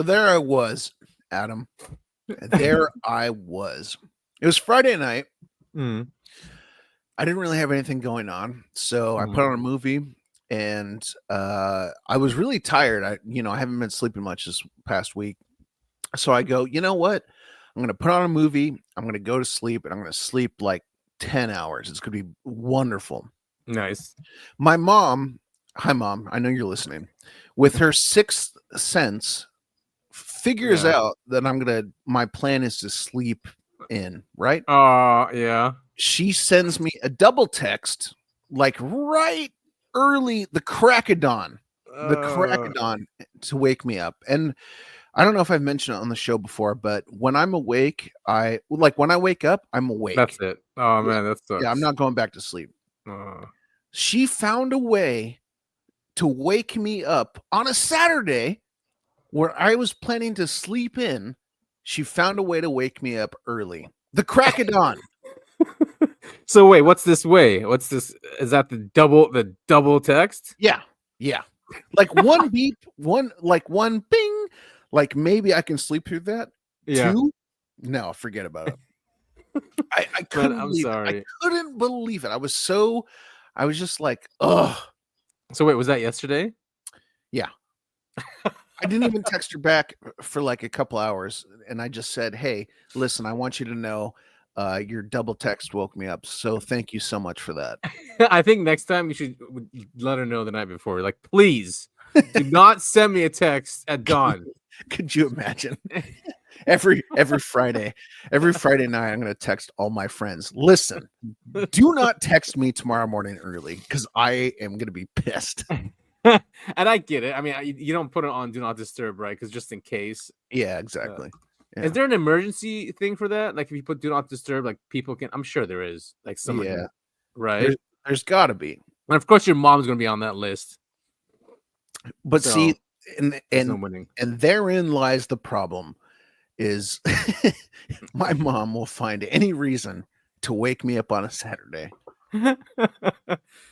there I was, Adam. There I was. It was Friday night. Mm. I didn't really have anything going on, so I put on a movie, and I was really tired. I haven't been sleeping much this past week, so I go, you know what? I'm going to put on a movie. I'm going to go to sleep, and I'm going to sleep like 10 hours. It's going to be wonderful. Nice. My mom, hi mom, I know you're listening. With her sixth sense, figures out that my plan is to sleep in, right? Yeah. She sends me a double text, like right early, the crack of dawn, to wake me up. And I don't know if I've mentioned it on the show before, but when I'm awake, when I wake up, I'm awake. That's it. Oh man, that sucks. Yeah, I'm not going back to sleep. She found a way to wake me up on a Saturday where I was planning to sleep in. She found a way to wake me up early. The crack of dawn. So wait, what's this way? What's this? Is that the double text? Yeah. Like one beep, one bing. Like maybe I can sleep through that. Yeah. 2? No, forget about it. I couldn't believe it. I couldn't believe it. I was just like, ugh. So wait, was that yesterday? Yeah. I didn't even text her back for like a couple hours, and I just said, hey, listen, I want you to know your double text woke me up, so thank you so much for that. I think next time you should let her know the night before. Like, please do not send me a text at dawn. Could you imagine? Every Friday night, I'm going to text all my friends. Listen, do not text me tomorrow morning early because I am going to be pissed. And I get it. I mean, you don't put it on do not disturb, right? Because just in case. Yeah, exactly. Yeah. Is there an emergency thing for that? Like if you put do not disturb, like people can. I'm sure there is. Like someone, right? There's got to be. And of course, your mom's going to be on that list. But so, see, and therein lies the problem. Is my mom will find any reason to wake me up on a Saturday.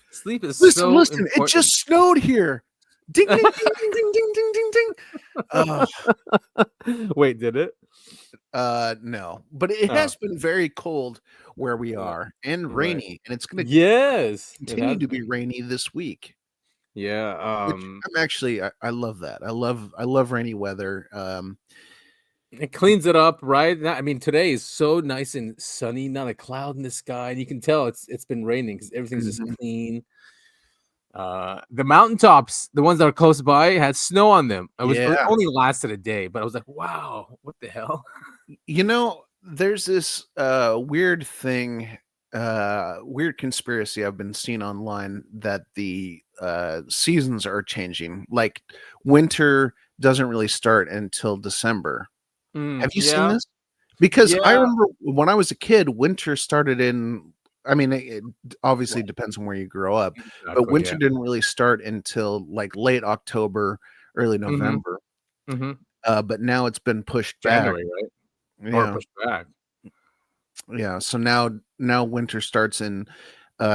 Sleep is listen, important. It just snowed here. Ding, ding, ding, ding, ding, ding, ding, ding. Wait, did it? No, but it has been very cold where we are and rainy, and it's going to continue to be rainy this week. Yeah, I love that. I love rainy weather. It cleans it up, right? I mean, today is so nice and sunny, not a cloud in the sky, and you can tell it's been raining because everything's just clean. The mountaintops, the ones that are close by, had snow on them. It only lasted a day, but I was like, wow, what the hell? There's this weird thing, weird conspiracy I've been seeing online that the seasons are changing. Like winter doesn't really start until December. Have you seen this? Because I remember when I was a kid, winter started in, I mean, it obviously depends on where you grow up, but winter didn't really start until like late October, early November. But now it's been pushed January, back. Right? Or pushed back. Yeah. So now winter starts in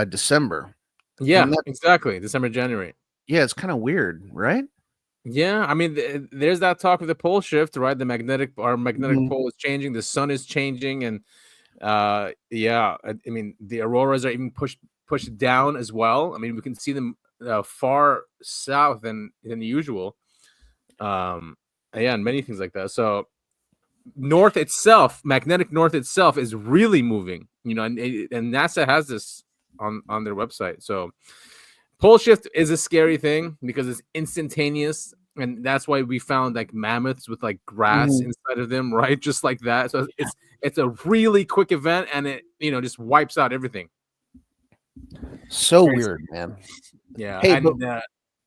December. Yeah, exactly. December, January. Yeah, it's kind of weird, right? Yeah, I mean, there's that talk of the pole shift, right? The magnetic pole is changing, the sun is changing, and I mean, the auroras are even pushed down as well. I mean, we can see them far south than usual. And many things like that. So, magnetic north itself is really moving. And NASA has this on their website. So. Pole shift is a scary thing because it's instantaneous, and that's why we found like mammoths with like grass inside of them, right? Just like that. So it's a really quick event, and it just wipes out everything. So weird, man. Yeah. Hey,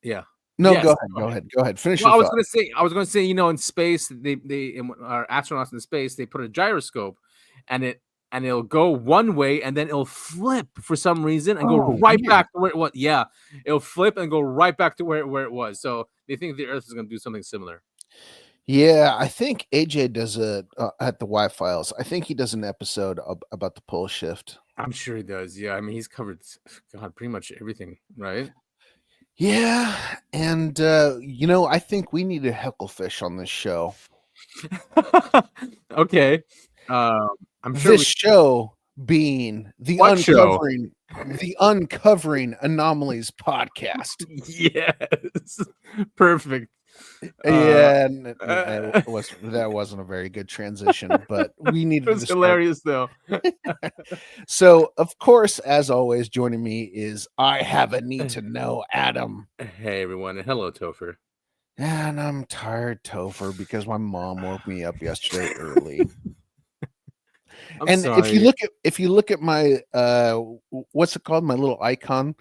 yeah. No, yes, go ahead. Finish. Well, I was going to say, in space, our astronauts in space, they put a gyroscope, and it'll go one way and then it'll flip for some reason and go right back to where it was. Yeah, it'll flip and go right back to where it was. So they think the Earth is going to do something similar. Yeah, I think AJ does it at the Y-Files. I think he does an episode about the pole shift. I'm sure he does. Yeah, I mean, he's covered pretty much everything, right? Yeah, and I think we need a hecklefish on this show. Okay. I'm sure This show being What show? the Uncovering Anomalies podcast. Yes. Perfect. Yeah, that wasn't a very good transition, but we needed It was to start. hilarious though. So, of course, as always, joining me is I have a need to know, Adam. Hey everyone, and hello Topher. And I'm tired, Topher, because my mom woke me up yesterday early. I'm sorry. if you look at my what's it called? My little icon.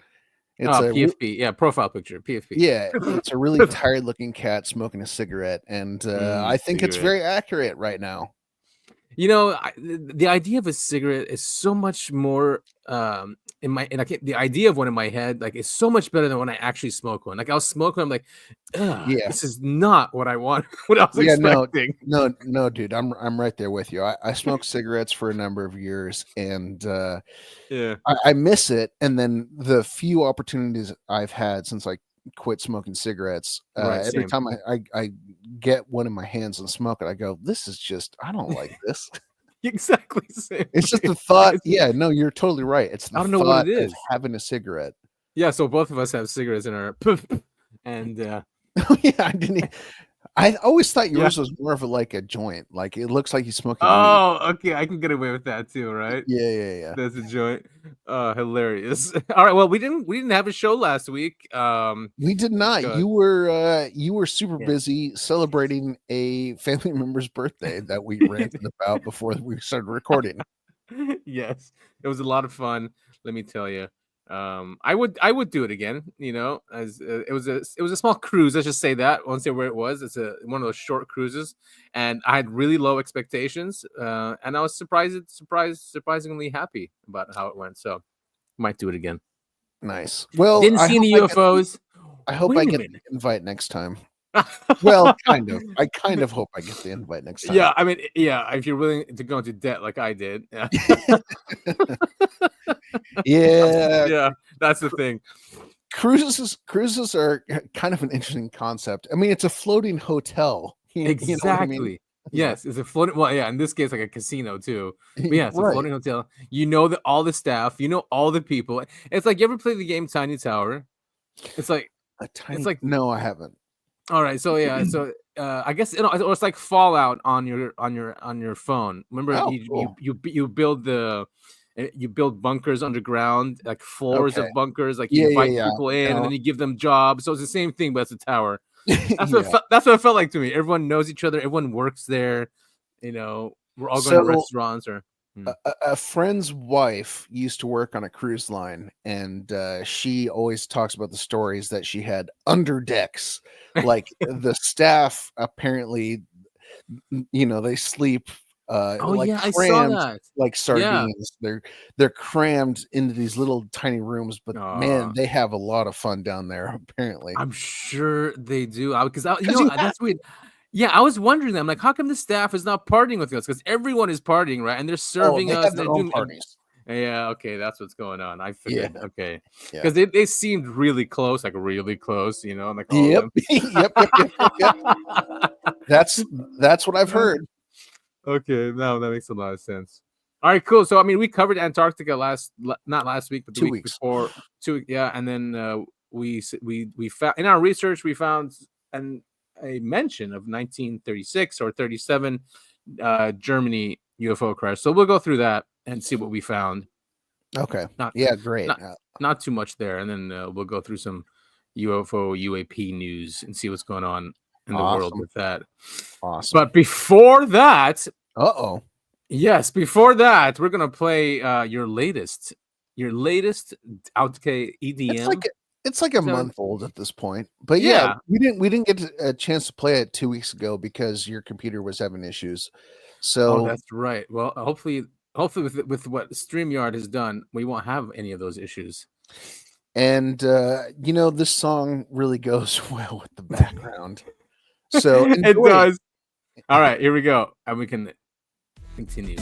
It's a PFP, yeah, profile picture, PFP. Yeah, it's a really tired looking cat smoking a cigarette, and I think it's very accurate right now. You know, the idea of a cigarette is so much more the idea of one in my head, like, it's so much better than when I actually smoke one. Like, I'll smoke one, I'm like, this is not what I want, what I was expecting. No, dude, I'm right there with you. I smoked cigarettes for a number of years, and I miss it. And then the few opportunities I've had since I quit smoking cigarettes, every time I get one in my hands and smoke it, I go, this is just, I don't like this. Exactly the same. It's just the thought. Yeah, no, you're totally right. It's the I don't know what it is. Of having a cigarette. Yeah, so both of us have cigarettes in our and yeah, I always thought yours was more of a joint. Like, it looks like you're smoking weed. Okay, I can get away with that too, right? Yeah. That's a joint. Hilarious. All right, well, we didn't have a show last week. We did not. You were super busy celebrating a family member's birthday that we ranted about before we started recording. Yes, it was a lot of fun, let me tell you. I would do it again, as it was a small cruise, let's just say that. I won't say where it was. It's one of those short cruises, and I had really low expectations, and I was surprisingly happy about how it went, so might do it again. Nice. Well, didn't see any UFOs. I hope I get the invite next time. Well, kind of. I kind of hope I get the invite next time. Yeah, I mean, if you're willing to go into debt like I did. Yeah, that's the thing. Cruises are kind of an interesting concept. I mean, it's a floating hotel. Exactly. You know what I mean? Yes, it's a floating. Well, yeah, in this case, like a casino too. But yeah, it's a floating hotel. You know all the staff. You know all the people. It's like, you ever play the game Tiny Tower? It's like no, I haven't. All right, so yeah, so I guess it's like Fallout on your phone. Remember, you build bunkers underground, like floors of bunkers, like you invite people in, and then you give them jobs. So it's the same thing, but it's a tower. That's what it felt like to me. Everyone knows each other. Everyone works there. We're all going to restaurants or. A friend's wife used to work on a cruise line, and she always talks about the stories that she had under decks. Like, the staff apparently, they sleep I saw that. Like sardines. Yeah. They're crammed into these little tiny rooms, but man, they have a lot of fun down there, apparently. I'm sure they do, because that's weird. Yeah, I was wondering that. I'm like, how come the staff is not partying with us? Because everyone is partying, right? And they're serving us. Have their own parties. Yeah, okay, that's what's going on. I figured. Yeah. Okay, because they seemed really close, like really close. Like, yep. That's what I've heard. Okay, no, that makes a lot of sense. All right, cool. So I mean, we covered Antarctica not last week, but the week before. And then we found in our research, we found a mention of 1936 or 37 Germany UFO crash. So we'll go through that and see what we found. Okay. Great. Not too much there, and then we'll go through some UFO UAP news and see what's going on in the world with that. Awesome. But before that, yes, before that, we're gonna play your latest Outk EDM. It's like a month old at this point, but we didn't get a chance to play it 2 weeks ago because your computer was having issues. So that's right. Well, hopefully with what StreamYard has done, we won't have any of those issues. And this song really goes well with the background. So it does. All right, here we go, and we can continue.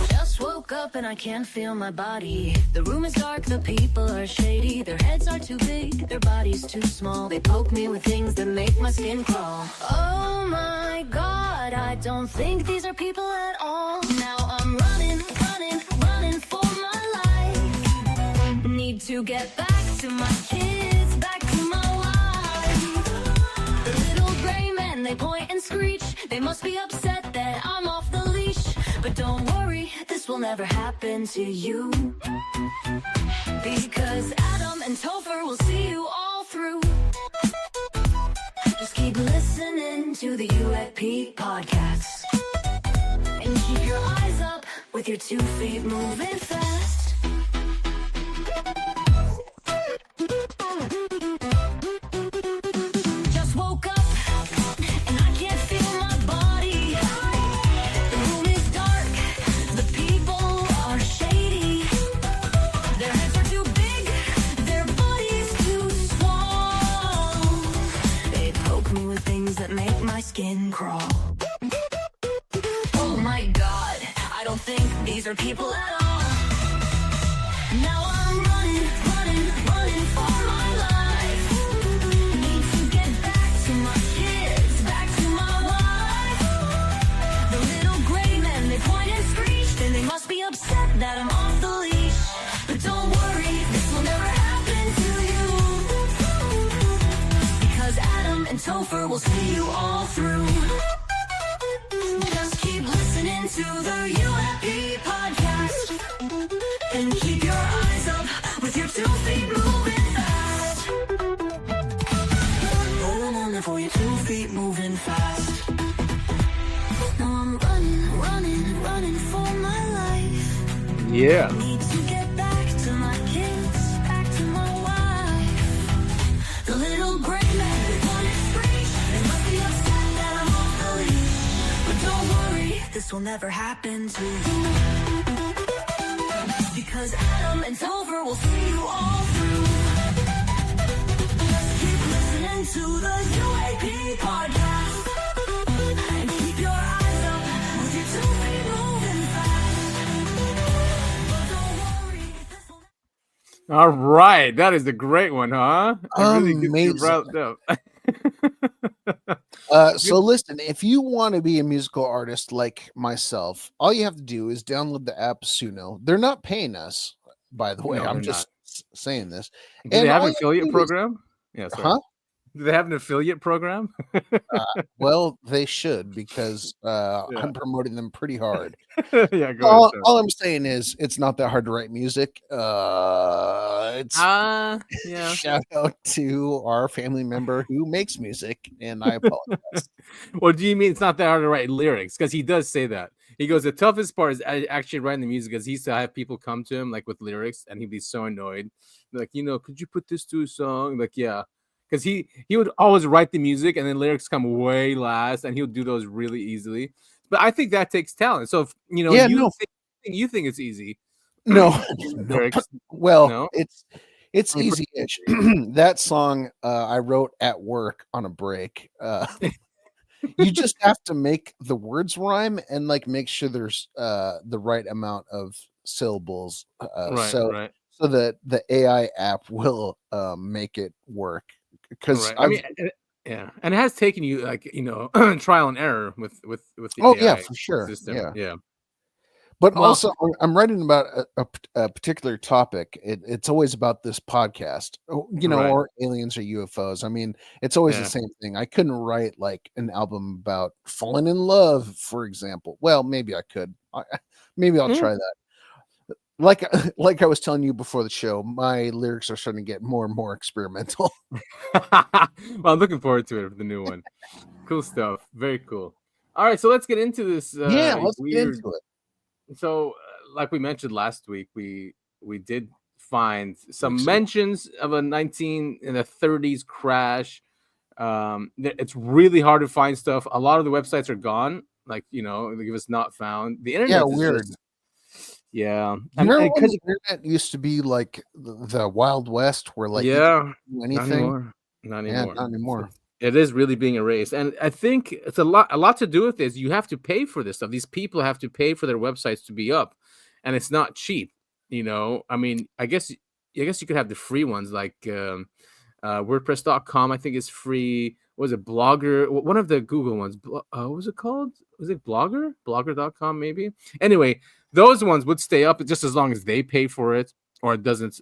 Just woke up up and I can't feel my body. The room is dark, the people are shady. Their heads are too big, their bodies too small. They poke me with things that make my skin crawl. Oh my God, I don't think these are people at all. Now I'm running for my life. Need to get back to my kids, back to my wife. The little gray men, they point and screech. They must be upset that I'm off the leash. But don't worry, this will never happen to you. Because Adam and Topher will see you all through. Just keep listening to the UAP podcast. And keep your eyes up with your 2 feet moving fast. Just woke up and I can't feel my body. The room is dark, the people are shady. Their heads are too big, their bodies too small. They poke me with things that make my skin crawl. Oh my God, I don't think these are people at all. Now I'm running for my life. Need to get back to my kids, back to my wife. The little gray men, they point and screech. Then they must be upset that I'm off the leash. But don't worry, this will never happen to you. Because Adam and Topher will see you all through. Just keep listening to the UFP podcast. And keep your eyes up with your 2 feet moving fast. Running for your 2 feet moving fast. Now I'm running for my life. Yeah. Need to get back to my kids, back to my wife. The little gray men, they want to screech. They must be upset that I'm off the leash. But don't worry, this will never happen to you. Because Adam and Topher will see you all through. Just keep listening to the UAP podcast. And keep your eyes up with your 2 feet moving fast. But don't worry, this will... All right, that is a great one, huh? It really gets you Amazing. riled up. So listen, if you want to be a musical artist like myself, all you have to do is download the app Suno. They're not paying us, by the way. No, I'm they're just saying this. Do they have all an you affiliate do is- program? Yeah, sorry. Huh? Do they have an affiliate program? Well, they should, because Yeah. I'm promoting them pretty hard. Yeah, go ahead. All I'm saying is it's not that hard to write music. It's Yeah. shout out to our family member who makes music, and I apologize. Well, do you mean it's not that hard to write lyrics? Because he does say that. He goes, the toughest part is actually writing the music, because he used to have people come to him like with lyrics, and he'd be so annoyed. Like, could you put this to a song? Like, yeah. Because he would always write the music, and then lyrics come way last, and he'll do those really easily. But I think that takes talent. So if you think it's easy. No, lyrics. well, No? it's easy-ish. That song I wrote at work on a break. You just have to make the words rhyme and like make sure there's the right amount of syllables. So that the AI app will make it work. Because I mean, yeah, and it has taken you like trial and error with the oh AI yeah, for sure, system. Yeah. But also, I'm writing about a particular topic. It's always about this podcast, Right. or aliens or UFOs. I mean, it's always Yeah. the same thing. I couldn't write like an album about falling in love, for example. Well, maybe I could. Maybe I'll try that. Like I was telling you before the show, my lyrics are starting to get more and more experimental. Well, I'm looking forward to it for the new one. Cool stuff. Very cool. All right, so let's get into this. Let's get into it. So, like we mentioned last week, we did find some mentions of a 1930s crash. It's really hard to find stuff. A lot of the websites are gone. Like, they give us not found. The internet is weird. just, yeah. Remember when the internet used to be like the Wild West, where like you could do anything? Not anymore. Yeah, not anymore. It is really being erased, and I think it's a lot to do with this. You have to pay for this stuff. These people have to pay for their websites to be up, and it's not cheap. I mean, I guess you could have the free ones like WordPress.com. I think is free. What was it Blogger? One of the Google ones. What was it called? Was it Blogger.com maybe? Anyway, those ones would stay up just as long as they pay for it, or it doesn't.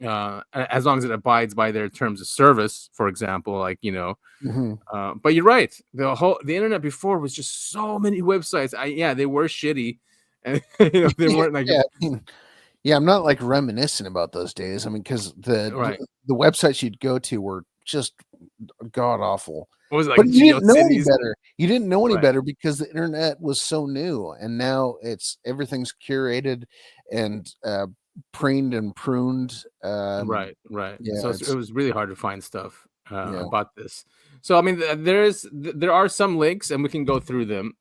As long as it abides by their terms of service, for example, like but you're right. The internet before was just so many websites. They were shitty, and they weren't like I'm not like reminiscing about those days. I mean, because the websites you'd go to were just god awful. What was it, like, but you didn't know any GeoCities? better. You didn't know any Right. better because the internet was so new, and now everything's curated and preened and pruned. Right. Yeah, So it was really hard to find stuff Yeah. about this. So I mean, there are some links, and we can go through them.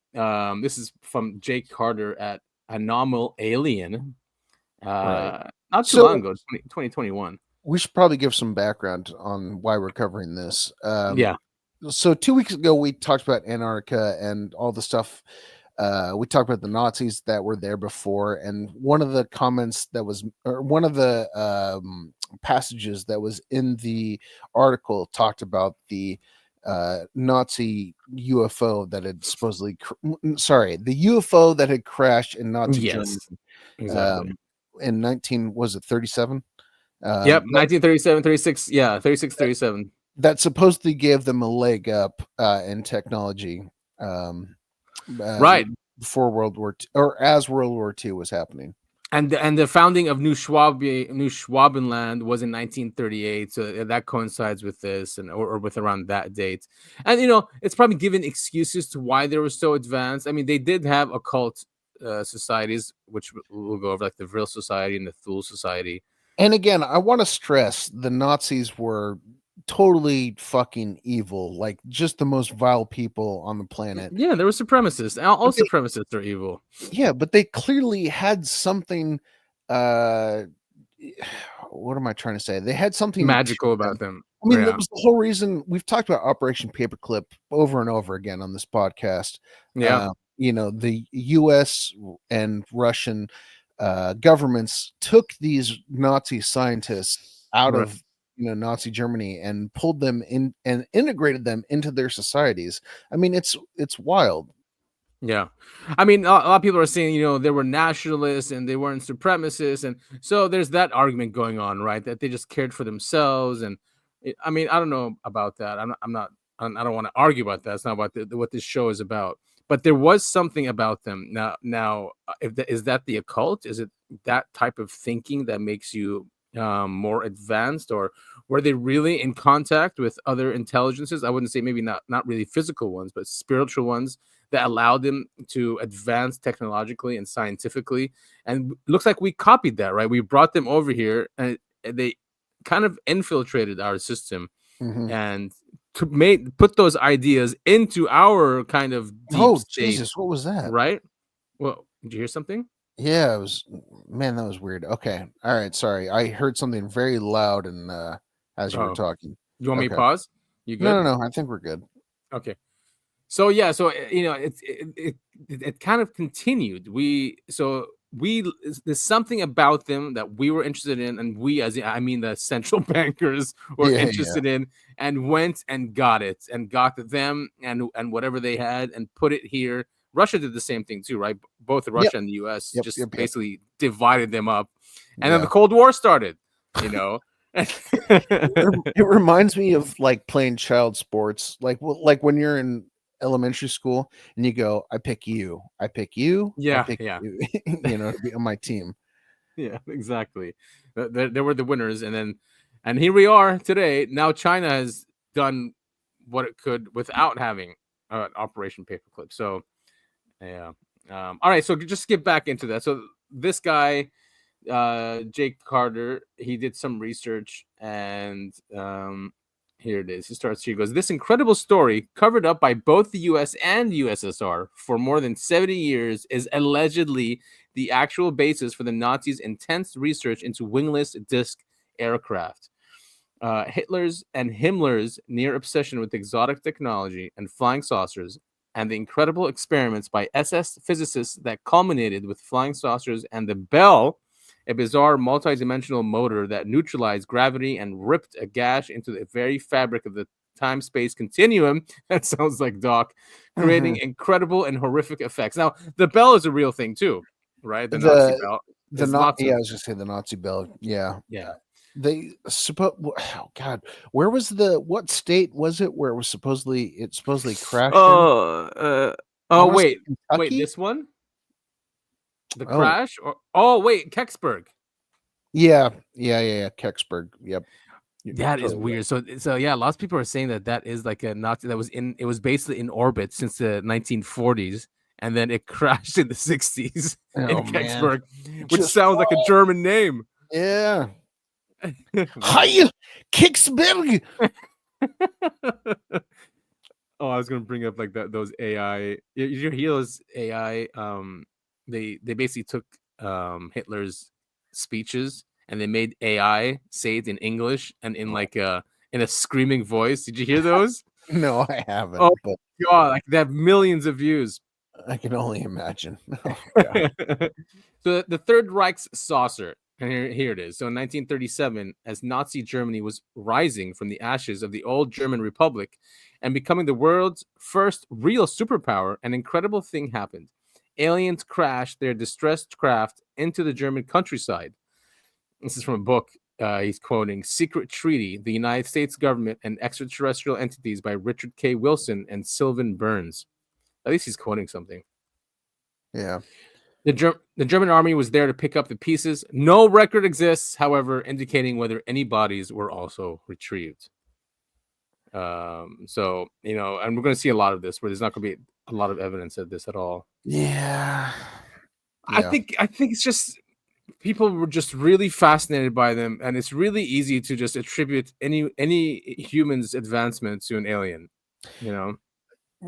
This is from Jake Carter at Anomal Alien. Right. Not too So- long ago, 2021. We should probably give some background on why we're covering this. Yeah. So 2 weeks ago, we talked about Antarctica and all the stuff. We talked about the Nazis that were there before, and one of the comments that was, or one of the passages that was in the article talked about the Nazi UFO that had supposedly, the UFO that had crashed in Nazi Germany. Exactly. In 1937? Yep, 1937, 36. Yeah, 36, 37. That supposedly gave them a leg up in technology. Right. Before World War II, or as World War II was happening. And the founding of New Schwabenland was in 1938, so that coincides with this, or with around that date. And it's probably given excuses to why they were so advanced. I mean, they did have occult societies, which we'll go over, like the Vril Society and the Thule Society. And again, I want to stress the Nazis were totally fucking evil, like just the most vile people on the planet. Yeah, they were supremacists. All supremacists are evil. Yeah, but they clearly had something. What am I trying to say? They had something magical about them. I mean, that was the whole reason we've talked about Operation Paperclip over and over again on this podcast. Yeah. The U.S. and Russian governments took these Nazi scientists out of Nazi Germany and pulled them in and integrated them into their societies. I mean, it's wild. Yeah. I mean, a lot of people are saying, they were nationalists and they weren't supremacists. And so there's that argument going on, right? That they just cared for themselves. And I mean, I don't know about that. I don't want to argue about that. It's not about what this show is about. But there was something about them. Now, is that the occult? Is it that type of thinking that makes you more advanced, or were they really in contact with other intelligences? I wouldn't say maybe not really physical ones, but spiritual ones that allowed them to advance technologically and scientifically. And looks like we copied that, right? We brought them over here, and they kind of infiltrated our system and put those ideas into our kind of deep state. Jesus, what was that? Right? Well, did you hear something? Yeah, it was, man, that was weird. Okay. All right. Sorry. I heard something very loud and as you were talking. You want me to pause? You good? No. I think we're good. Okay. So yeah, it kind of continued. There's something about them that we were interested in, and the central bankers were interested in, and went and got it, and got them and whatever they had and put it here. Russia did the same thing too, right? Both Russia and the US basically divided them up, and then the Cold War started. It reminds me of like playing child sports, like when you're in elementary school and you go, I pick you, I pick you, you, to be on my team. Yeah, exactly. They were the winners, and here we are today. Now China has done what it could without having Operation Paperclip. So yeah. All right, so just get back into that. So this guy, Jake Carter, he did some research, and here it is. He goes, this incredible story, covered up by both the US and USSR for more than 70 years, is allegedly the actual basis for the Nazis' intense research into wingless disc aircraft. Hitler's and Himmler's near obsession with exotic technology and flying saucers and the incredible experiments by SS physicists that culminated with flying saucers and the Bell, a bizarre multi-dimensional motor that neutralized gravity and ripped a gash into the very fabric of the time-space continuum. That sounds like Doc, creating incredible and horrific effects. Now, the Bell is a real thing too, right? The Nazi Bell. I was just saying the Nazi Bell. Yeah. They oh God, where was what state was it where it supposedly crashed in? Wait, this one? The crash? Wait, Kecksburg. Yeah, Kecksburg. Yep. That is weird. So yeah, lots of people are saying that is like a Nazi that was basically in orbit since the 1940s, and then it crashed in the 60s in Kecksburg, which sounds like a German name. Yeah. Hi, Kecksburg. I was gonna bring up like those AI. You hear those AI? They basically took Hitler's speeches and they made AI say it in English and in like in a screaming voice. Did you hear those? No, I haven't. Oh but God, like they have millions of views. I can only imagine. So the Third Reich's saucer, and here it is. So in 1937, as Nazi Germany was rising from the ashes of the old German Republic and becoming the world's first real superpower, an incredible thing happened. Aliens crashed their distressed craft into the German countryside. This is from a book. He's quoting Secret Treaty, the United States Government and Extraterrestrial Entities by Richard K. Wilson and Sylvan Burns. At least he's quoting something. Yeah. The German army was there to pick up the pieces. No record exists, however, indicating whether any bodies were also retrieved. So, and we're going to see a lot of this where there's not going to be a lot of evidence of this at all. Yeah. I think it's just people were just really fascinated by them, and it's really easy to just attribute any human's advancement to an alien,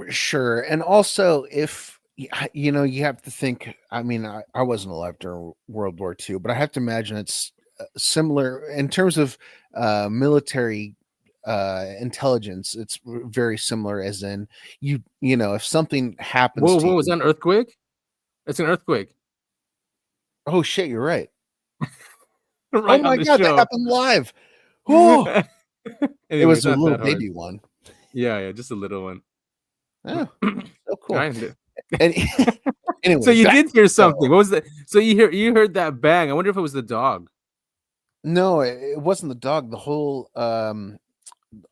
Sure. And also, if you have to think, I mean, I wasn't alive during World War II, but I have to imagine it's similar in terms of military intelligence. It's very similar, as in if something happens whoa, was that an earthquake? It's an earthquake. Oh shit, you're right. Right, oh my God, that happened live. Oh, anyway, it was a little baby one. Yeah, just a little one. Oh, so cool. And, anyway, so you did hear something. What was that? So you heard that bang. I wonder if it was the dog. No, it wasn't the dog. The whole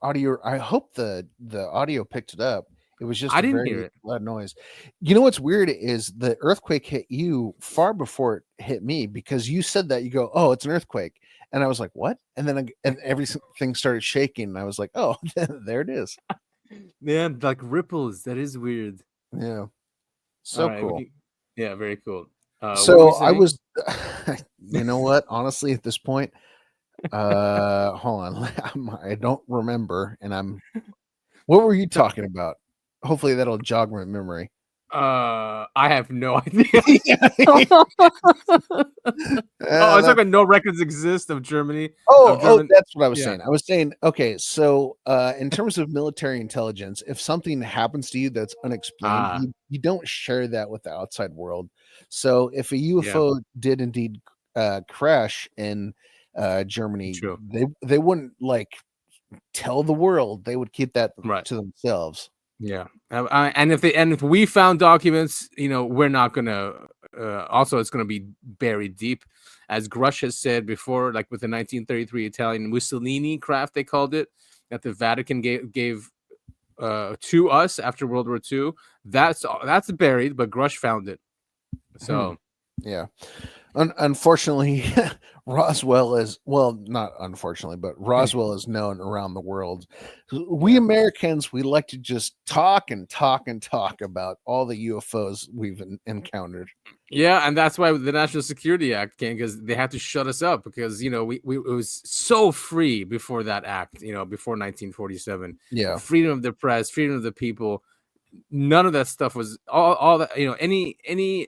audio. I hope the audio picked it up. It was just I didn't hear it. Loud noise. You know what's weird is the earthquake hit you far before it hit me, because you said that. You go, "Oh, it's an earthquake," and I was like, "What?" And then everything started shaking, and I was like, "Oh, there it is." Yeah, like ripples. That is weird. Yeah, so right, cool. Yeah, very cool. So I was, you know what? Honestly, at this point, hold on, I don't remember, and what were you talking about? Hopefully that'll jog my memory. I have no idea. I was talking about no records exist of Germany. Oh, that's what I was saying. I was saying, okay, so in terms of military intelligence, if something happens to you that's unexplained, you don't share that with the outside world. So if a UFO did indeed crash in Germany, they wouldn't like tell the world. They would keep that to themselves. Yeah, and if we found documents, we're not gonna. Also, it's gonna be buried deep, as Grush has said before, like with the 1933 Italian Mussolini craft, they called it, that the Vatican gave to us after World War II. That's buried, but Grush found it. So, yeah. Unfortunately, Roswell is, well, not unfortunately, but Roswell is known around the world. We Americans, we like to just talk and talk and talk about all the UFOs we've encountered. Yeah, and that's why the National Security Act came, because they had to shut us up, because we it was so free before that act, before 1947. Yeah, freedom of the press, freedom of the people. None of that stuff was all that. Any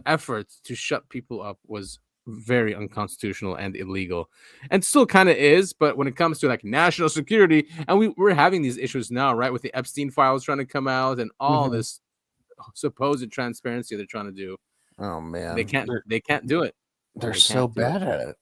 effort to shut people up was very unconstitutional and illegal, and still kind of is. But when it comes to like national security, and we're having these issues now, right, with the Epstein files trying to come out and all this supposed transparency they're trying to do, Oh man, they can't do it. They're They so can't do it. bad at it.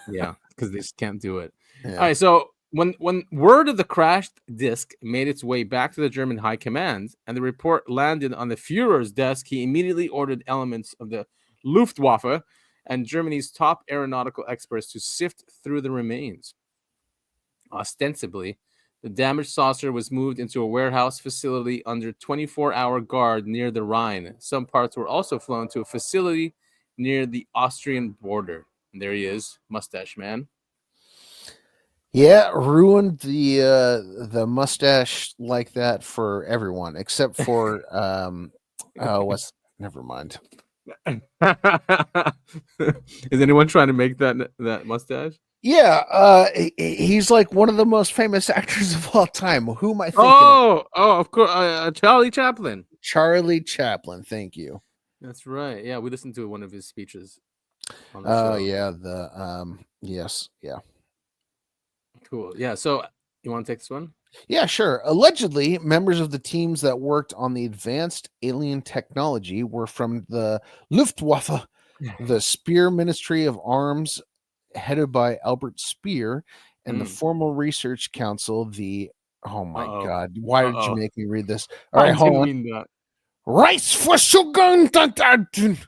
Yeah, because they just can't do it. Yeah. All right, so when word of the crashed disc made its way back to the German high command and the report landed on the Führer's desk, he immediately ordered elements of the Luftwaffe and Germany's top aeronautical experts to sift through the remains. Ostensibly, the damaged saucer was moved into a warehouse facility under 24-hour guard near the Rhine. Some parts were also flown to a facility near the Austrian border. And there he is, mustache man. Yeah, ruined the mustache like that for everyone except for never mind. Is anyone trying to make that mustache? Yeah, he's like one of the most famous actors of all time. Who am I thinking of? Of course, Charlie Chaplin. Charlie Chaplin, thank you. That's right. Yeah, we listened to one of his speeches on the Oh show. yeah, yes, yeah. Cool. Yeah, so you want to take this one? Yeah, sure. Allegedly, members of the teams that worked on the advanced alien technology were from the Luftwaffe, the Speer Ministry of Arms, headed by Albert Speer, and the Formal Research Council, the oh my god, why did you make me read this? All right, hold on. Reichsverschwörung.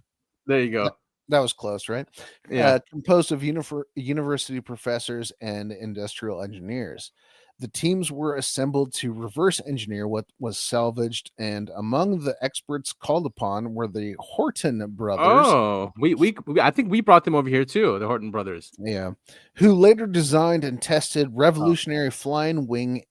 There you go. That was close, right? Yeah. Composed of university professors and industrial engineers. The teams were assembled to reverse engineer what was salvaged, and among the experts called upon were the Horton brothers. Oh, we I think we brought them over here too, the Horton brothers. Yeah, who later designed and tested revolutionary flying wing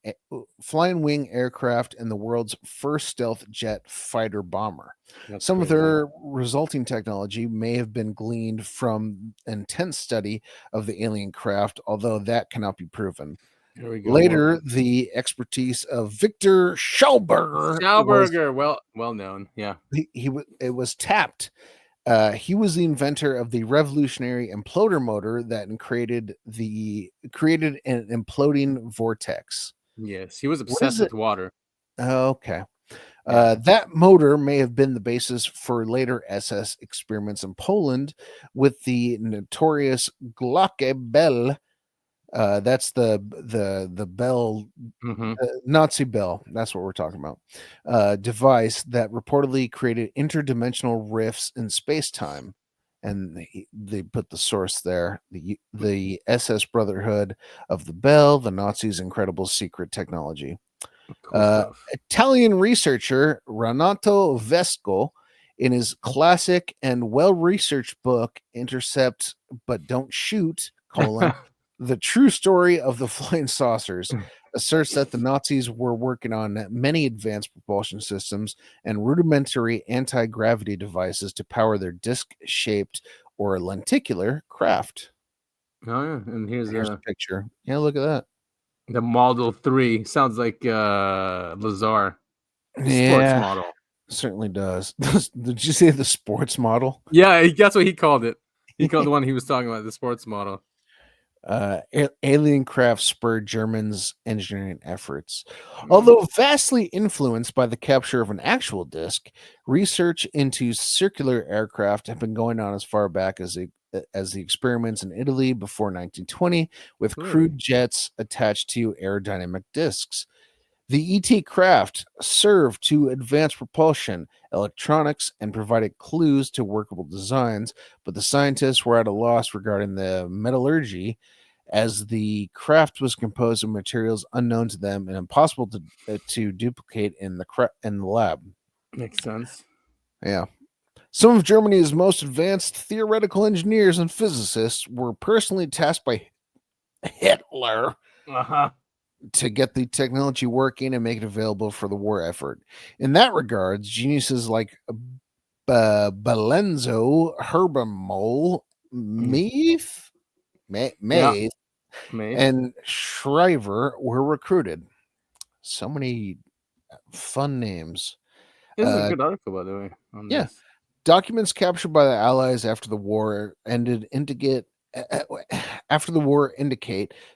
aircraft and the world's first stealth jet fighter bomber. Some of their resulting technology may have been gleaned from intense study of the alien craft, although that cannot be proven. Here we go. Later, the expertise of Victor Schauberger, well known. Yeah, it was tapped. He was the inventor of the revolutionary imploder motor that created an imploding vortex. Yes, he was obsessed with water. Okay. That motor may have been the basis for later SS experiments in Poland with the notorious Glocke bell. That's the bell, Nazi bell. That's what we're talking about. Device that reportedly created interdimensional rifts in space-time. And they put the source there. The SS Brotherhood of the Bell, the Nazis' incredible secret technology. Italian researcher Renato Vesco, in his classic and well-researched book Intercept But Don't Shoot, The True Story of the Flying Saucers, asserts that the Nazis were working on many advanced propulsion systems and rudimentary anti-gravity devices to power their disc-shaped or lenticular craft. Oh yeah, and here's a picture. Yeah, look at that. The Model 3 sounds like Lazar. Sports model. Certainly does. Did you say the sports model? Yeah, that's what he called it. He called the one he was talking about the sports model. Alien craft spurred Germans' engineering efforts. Although vastly influenced by the capture of an actual disc, research into circular aircraft have been going on as far back as the experiments in Italy before 1920 with crude jets attached to aerodynamic discs. The ET craft served to advance propulsion, electronics, and provided clues to workable designs, but the scientists were at a loss regarding the metallurgy, as the craft was composed of materials unknown to them and impossible to duplicate in the lab. Makes sense. Yeah. Some of Germany's most advanced theoretical engineers and physicists were personally tasked by Hitler to get the technology working and make it available for the war effort. In that regard, geniuses like Balenzo, Herbermole, Meath, and Shriver were recruited. So many fun names. This is a good article, by the way. Yeah. Documents captured by the Allies after the war indicate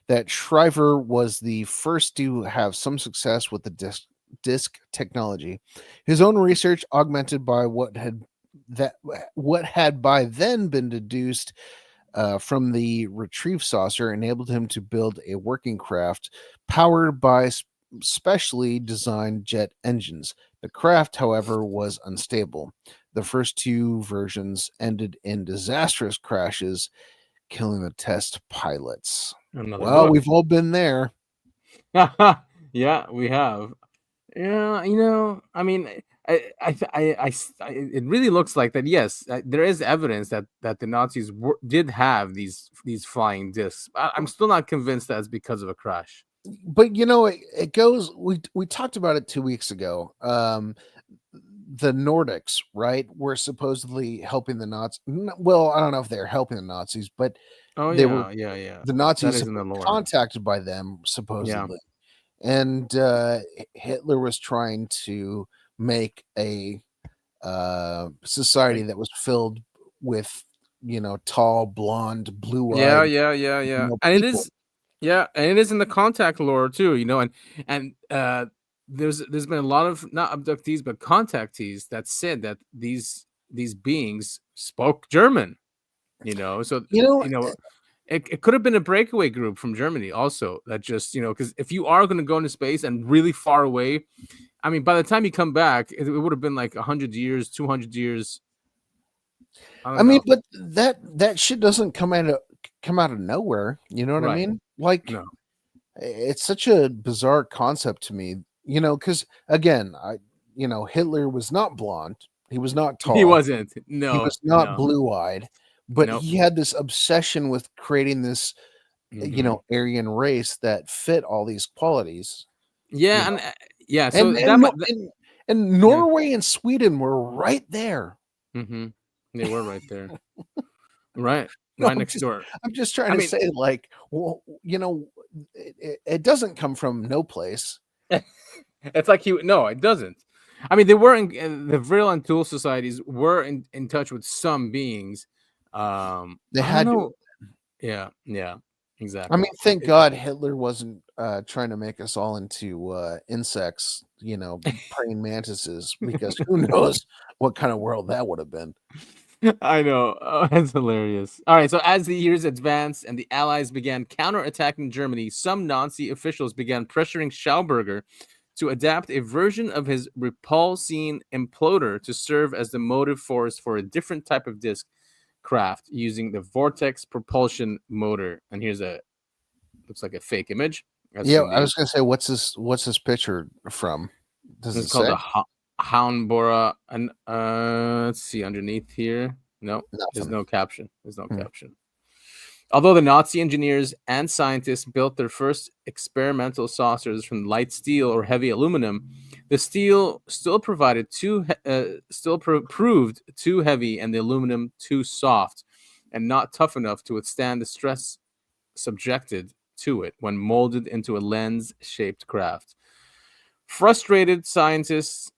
that Shriver was the first to have some success with the disc technology. His own research, augmented by what had by then been deduced from the retrieve saucer, enabled him to build a working craft powered by specially designed jet engines. The craft, however, was unstable. The first two versions ended in disastrous crashes, killing the test pilots. Another Well, book. we've all been there. Yeah, we have. Yeah, I mean, it really looks like that. Yes, there is evidence that the Nazis did have these flying discs. I'm still not convinced that it's because of a crash. But it goes. We talked about it 2 weeks ago. The Nordics, right, were supposedly helping the Nazis. Well, I don't know if they're helping the Nazis, but they were. Yeah. The That Nazis is in the were lore. contacted by them supposedly, and Hitler was trying to make a society that was filled with tall, blonde, blue-eyed Yeah. And it people. is, and it is in the contact lore too. And there's been a lot of not abductees but contactees that said that these beings spoke German. So it could have been a breakaway group from Germany also that just because if you are going to go into space and really far away, I mean, by the time you come back, it would have been like 100 years, 200 years. I mean, but that shit doesn't come out of nowhere. You know what I mean? Like, No. It's such a bizarre concept to me. Because again, Hitler was not blonde. He was not tall. He wasn't. No, he was not blue-eyed. But he had this obsession with creating this, Aryan race that fit all these qualities. Yeah, So and Norway and Sweden were right there. Mm-hmm. They were right there, right next door. I'm just trying to say, like, well, it doesn't come from no place. It's like no, it doesn't. I mean, they were in the Vril and Thule Societies were in touch with some beings. They had to. Yeah, exactly. I mean, thank God Hitler wasn't trying to make us all into insects, praying mantises, because who knows what kind of world that would have been. I know. Oh, that's hilarious. All right. So as the years advanced and the Allies began counterattacking Germany, some Nazi officials began pressuring Schauberger to adapt a version of his repulsine imploder to serve as the motive force for a different type of disc craft using the vortex propulsion motor. And here's looks like a fake image. I was gonna say, what's this picture from? Does it's it called say? a Haunebu, and let's see underneath here. No, there's no caption. Caption. Although the Nazi engineers and scientists built their first experimental saucers from light steel or heavy aluminum, the steel still proved too heavy and the aluminum too soft and not tough enough to withstand the stress subjected to it when molded into a lens-shaped craft. Frustrated scientists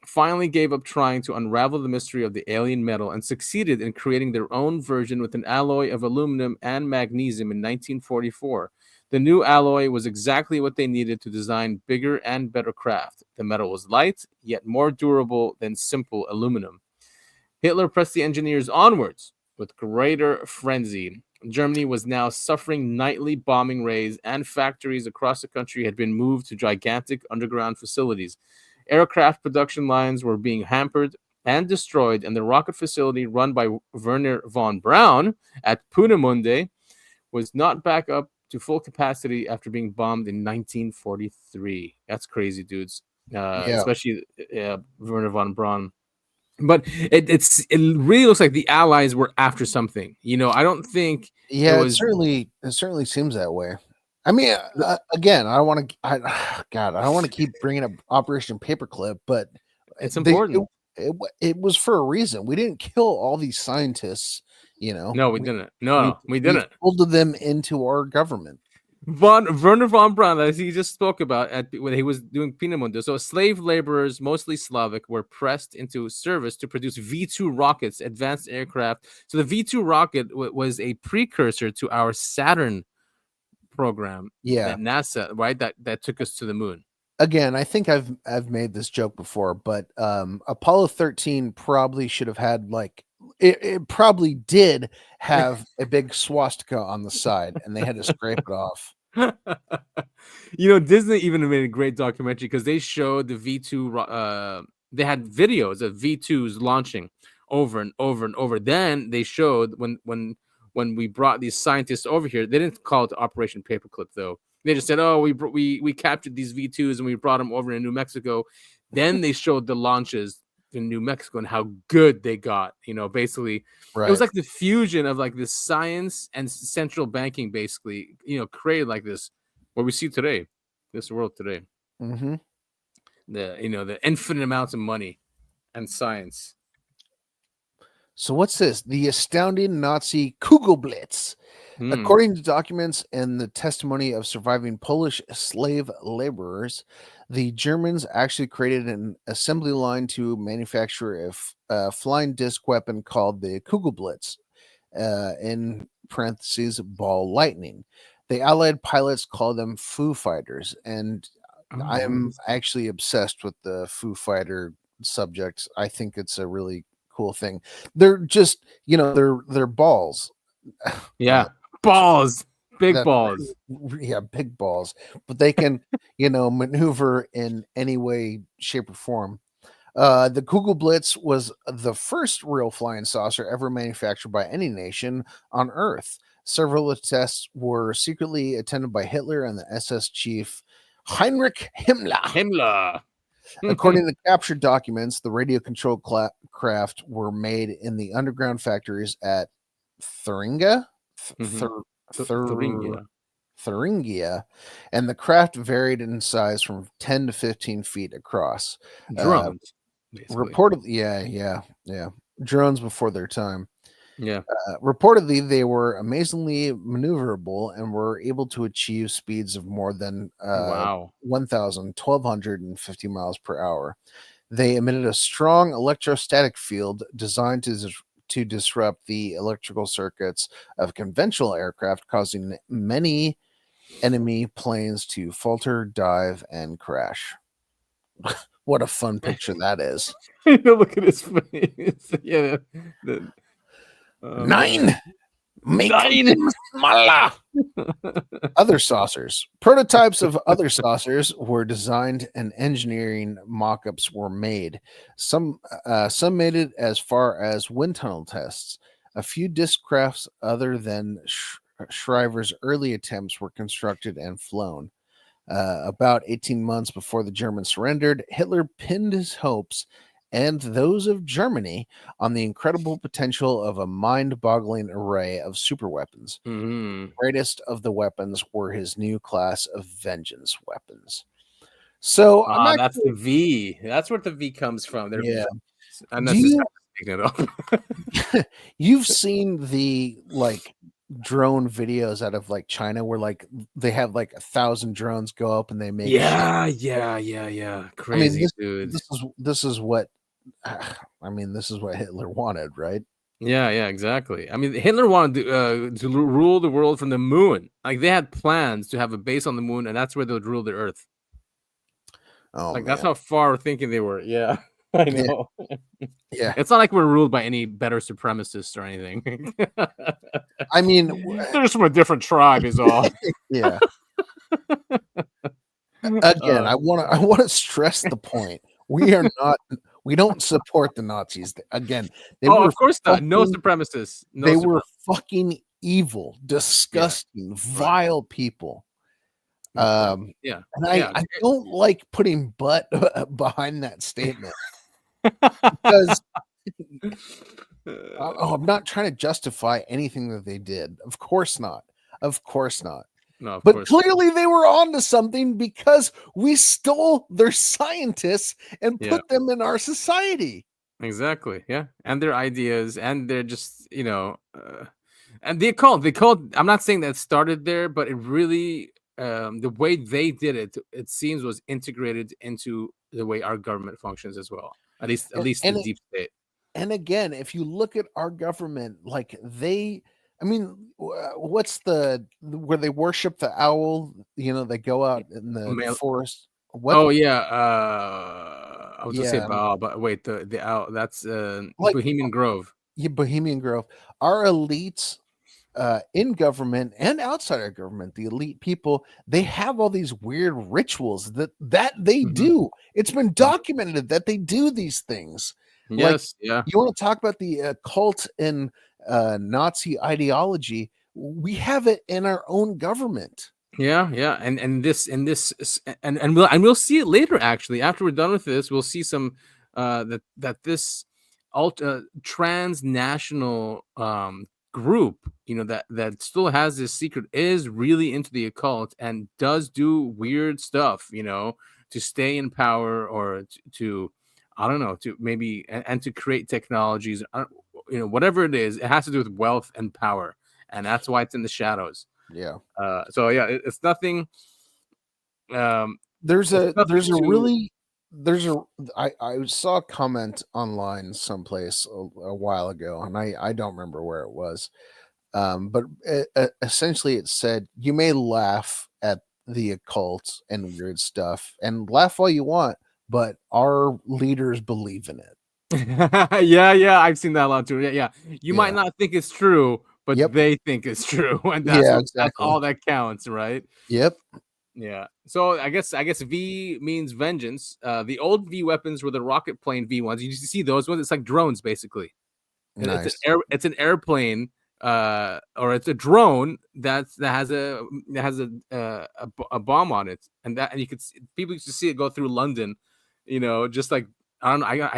finally gave up trying to unravel the mystery of the alien metal and succeeded in creating their own version with an alloy of aluminum and magnesium in 1944. The new alloy was exactly what they needed to design bigger and better craft. The metal was light, yet more durable than simple aluminum. Hitler pressed the engineers onwards with greater frenzy. Germany was now suffering nightly bombing raids, and factories across the country had been moved to gigantic underground facilities. Aircraft production lines were being hampered and destroyed, and the rocket facility run by Werner von Braun at Peenemünde was not back up to full capacity after being bombed in 1943. That's crazy, dudes. Especially Werner von Braun. But it really looks like the Allies were after something. I don't think. It certainly seems that way. I mean, again, I want to keep bringing up Operation Paperclip, but it's important. It was for a reason. We didn't kill all these scientists, No, we didn't. No, we didn't. We folded them into our government. Werner von Braun, as he just spoke about when he was doing Pinamundo. So slave laborers, mostly Slavic, were pressed into service to produce V2 rockets, advanced aircraft. So the V2 rocket was a precursor to our Saturn program Yeah. at NASA, right? That took us to the moon. Again, I think I've made this joke before, but Apollo 13 probably should have had like it probably did have a big swastika on the side, and they had to scrape it off. Disney even made a great documentary because they showed the V2. They had videos of V2s launching over and over and over. Then they showed when we brought these scientists over here. They didn't call it Operation Paperclip though. They just said, "Oh, we captured these V2s and we brought them over to New Mexico." Then they showed the launches in New Mexico and how good they got. Basically, Right. it was like the fusion of like this science and central banking, basically, created like this what we see today, this world today. Mm-hmm. The infinite amounts of money and science. So what's this? The astounding Nazi Kugelblitz. According to documents and the testimony of surviving Polish slave laborers, the Germans actually created an assembly line to manufacture a flying disc weapon called the Kugelblitz, in parentheses, ball lightning. The Allied pilots call them Foo Fighters, and I'm actually obsessed with the Foo Fighter subject. I think it's a really cool thing. They're just, they're balls. Yeah. Balls, big balls. Yeah, big balls. But they can, maneuver in any way, shape, or form. The Kugelblitz was the first real flying saucer ever manufactured by any nation on Earth. Several of the tests were secretly attended by Hitler and the SS chief Heinrich Himmler. According to captured documents, the radio-controlled craft were made in the underground factories at Thuringia. Thuringia, and the craft varied in size from 10 to 15 feet across. Drones, reportedly, yeah, drones before their time. Yeah. Reportedly, they were amazingly maneuverable and were able to achieve speeds of more than 1,250 miles per hour. They emitted a strong electrostatic field designed to disrupt the electrical circuits of conventional aircraft, causing many enemy planes to falter, dive, and crash. What a fun picture that is. Look at his face. Yeah. Nine! Make them smaller! Other saucers. Prototypes of other saucers were designed and engineering mock-ups were made. Some made it as far as wind tunnel tests. A few disc crafts other than Shriver's early attempts were constructed and flown. About 18 months before the Germans surrendered, Hitler pinned his hopes and those of Germany on the incredible potential of a mind-boggling array of superweapons. Mm-hmm. The greatest of the weapons were his new class of vengeance weapons. So that's the V. That's where the V comes from. Yeah. I'm not just picking it up. You've seen the drone videos out of China where they have 1,000 drones go up and they make yeah. Crazy, dude. This is what this is what Hitler wanted, right? Yeah, exactly. Hitler wanted to rule the world from the moon. They had plans to have a base on the moon, and that's where they would rule the Earth. Oh, that's how far thinking they were. Yeah, I know. Yeah, it's not like we're ruled by any better supremacists or anything. They're just from a different tribe, is all. Yeah. Again, I want to stress the point. We don't support the Nazis. Again, of course not. No supremacists. They were fucking evil, disgusting, vile people. And I don't like putting "but" behind that statement because I'm not trying to justify anything that they did. Of course not. No, but clearly they were onto something because we stole their scientists and put them in our society. Exactly. Yeah. And their ideas, and they're just, And they called. I'm not saying that started there, but it really the way they did it, it seems was integrated into the way our government functions as well. At least the deep state. And again, if you look at our government, like I mean, what's where they worship the owl? You know, they go out in the forest. What? Oh yeah, I was gonna say Baal, but wait, the owl. That's like, Bohemian Grove. Yeah, Bohemian Grove. Our elites in government and outside our government, the elite people, they have all these weird rituals that they do. It's been documented that they do these things. Yes, like, you want to talk about the cult and Nazi ideology? We have it in our own government. Yeah, and we'll see it later. Actually, after we're done with this, we'll see some that this transnational group, that still has this secret, is really into the occult and does do weird stuff, to stay in power or to I don't know, to maybe and to create technologies, whatever it is. It has to do with wealth and power, and that's why it's in the shadows. Yeah. So yeah, it's nothing. I saw a comment online someplace a while ago, and I don't remember where it was. But essentially it said, you may laugh at the occult and weird stuff and laugh all you want, but our leaders believe in it. yeah, I've seen that a lot too. Yeah. You might not think it's true, but they think it's true, and that's all that counts, right? Yep. Yeah. So I guess V means vengeance. The old V weapons were the rocket plane V1s. You see those ones? It's like drones, basically. Nice. It's an airplane, or it's a drone that has a bomb on it, and you could people used to see it go through London, just like. I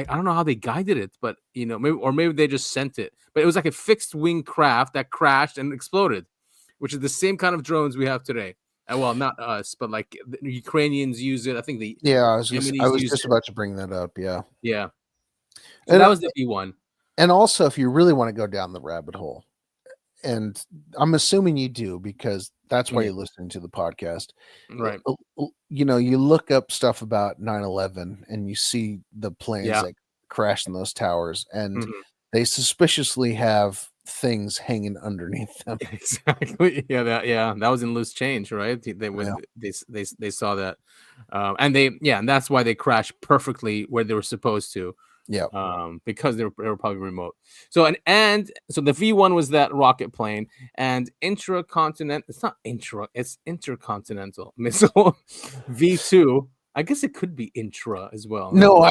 don't know how they guided it, but maybe they just sent it. But it was like a fixed wing craft that crashed and exploded, which is the same kind of drones we have today. Well, not us, but like the Ukrainians use it. I think I was just about to bring that up. Yeah. So and that was the V1. And also, if you really want to go down the rabbit hole, and I'm assuming you do because that's why you're listening to the podcast, right? You look up stuff about 9/11 and you see the planes that crash in those towers, and they suspiciously have things hanging underneath them. Exactly. That was in Loose Change, right? They saw that, and that's why they crashed perfectly where they were supposed to. Yeah. Because they were probably remote. So so the V1 was that rocket plane, and it's intercontinental missile V2. I guess it could be intra as well. No,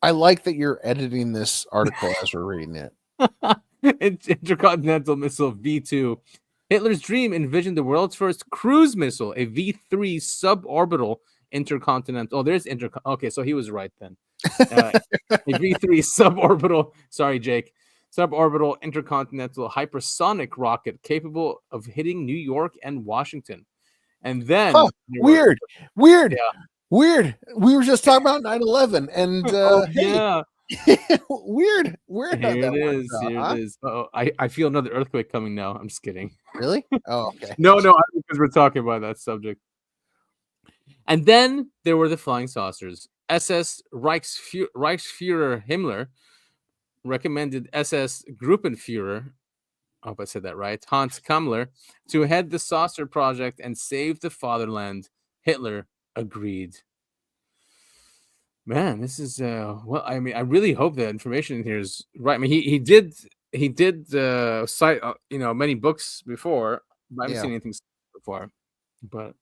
I like that you're editing this article as we're reading it. Intercontinental missile V2. Hitler's dream envisioned the world's first cruise missile, a V3 suborbital intercontinental. Oh, there's okay, so he was right then. A V3 suborbital. Sorry, Jake. Suborbital intercontinental hypersonic rocket capable of hitting New York and Washington. And then weird. Yeah. Weird. We were just talking about 9/11, and weird. Here it is. Oh, I feel another earthquake coming now. I'm just kidding. Really? Oh, okay. No, because we're talking about that subject. And then there were the flying saucers. SS Reichsfuhrer Himmler recommended SS Gruppenführer, I hope I said that right, Hans Kammler, to head the saucer project and save the fatherland. Hitler agreed. Man, this is I really hope the information in here is right. I mean, he did cite many books before, but I haven't seen anything before. But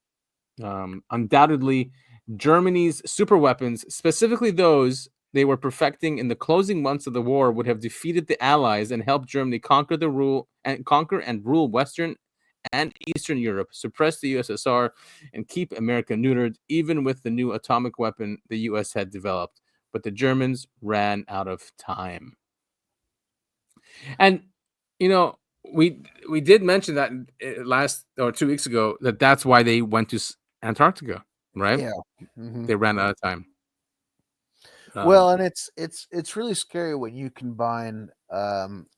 undoubtedly, Germany's super weapons, specifically those they were perfecting in the closing months of the war, would have defeated the Allies and helped Germany conquer and rule Western and Eastern Europe, suppress the USSR, and keep America neutered, even with the new atomic weapon the US had developed. But the Germans ran out of time. And, we did mention that last or 2 weeks ago that's why they went to Antarctica, right? Yeah. They ran out of time. Well, and it's really scary when you combine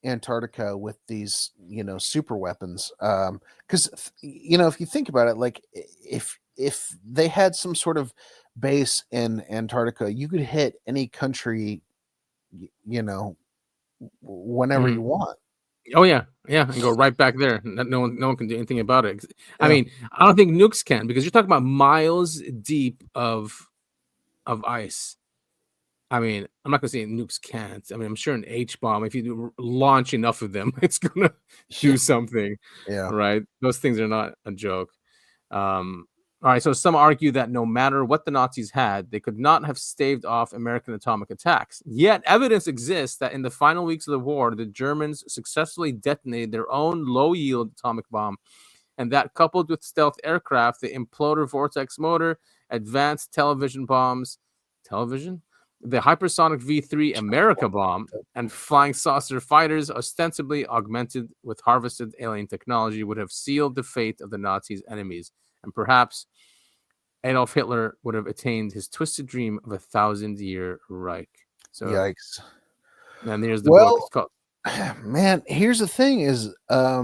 Antarctica with these, super weapons. Because if you think about it, like if they had some sort of base in Antarctica, you could hit any country, whenever Mhm. you want. Oh yeah, and go right back there. No one can do anything about it. I Yeah. mean, I don't think nukes can, because you're talking about miles deep of ice. I mean, I'm not gonna say nukes can't. I mean, I'm sure an H bomb, if you launch enough of them, it's gonna do something, Yeah. right? Those things are not a joke. All right, so some argue that no matter what the Nazis had, they could not have staved off American atomic attacks. Yet evidence exists that in the final weeks of the war, the Germans successfully detonated their own low-yield atomic bomb, and that, coupled with stealth aircraft, the imploder vortex motor, advanced television bombs, the hypersonic V-3 America bomb, and flying saucer fighters, ostensibly augmented with harvested alien technology, would have sealed the fate of the Nazis' enemies. And perhaps Adolf Hitler would have attained his twisted dream of a 1,000-year Reich. So, Yikes. and here's the book. It's called. Man, here's the thing is, I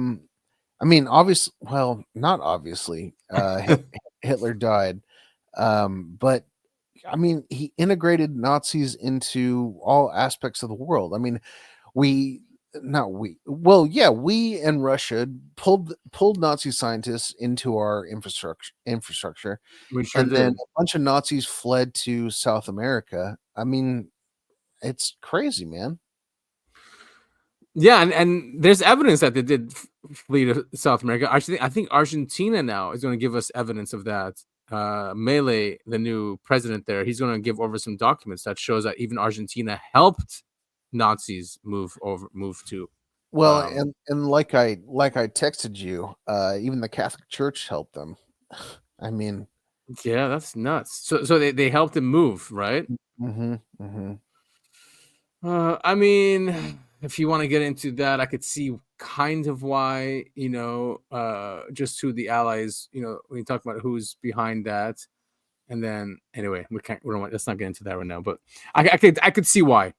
mean, not obviously, Hitler died, but I mean, he integrated Nazis into all aspects of the world. I mean, we not we well yeah we and Russia pulled Nazi scientists into our infrastructure, We sure and then did. a bunch of Nazis fled to South America. I mean, it's crazy, man. Yeah, and there's evidence that they did flee to South America. Actually, I think Argentina now is going to give us evidence of that. Milei, the new president there, he's going to give over some documents that shows that even Argentina helped Nazis move to. Well, and like I texted you, even the Catholic Church helped them. I mean, Yeah, that's nuts. So they helped him move, right? mm-hmm, mm-hmm. I mean, if you want to get into that, I could see kind of why, just who the allies, when you talk about who's behind that. And then anyway, we don't want, let's not get into that right now, but I could see why.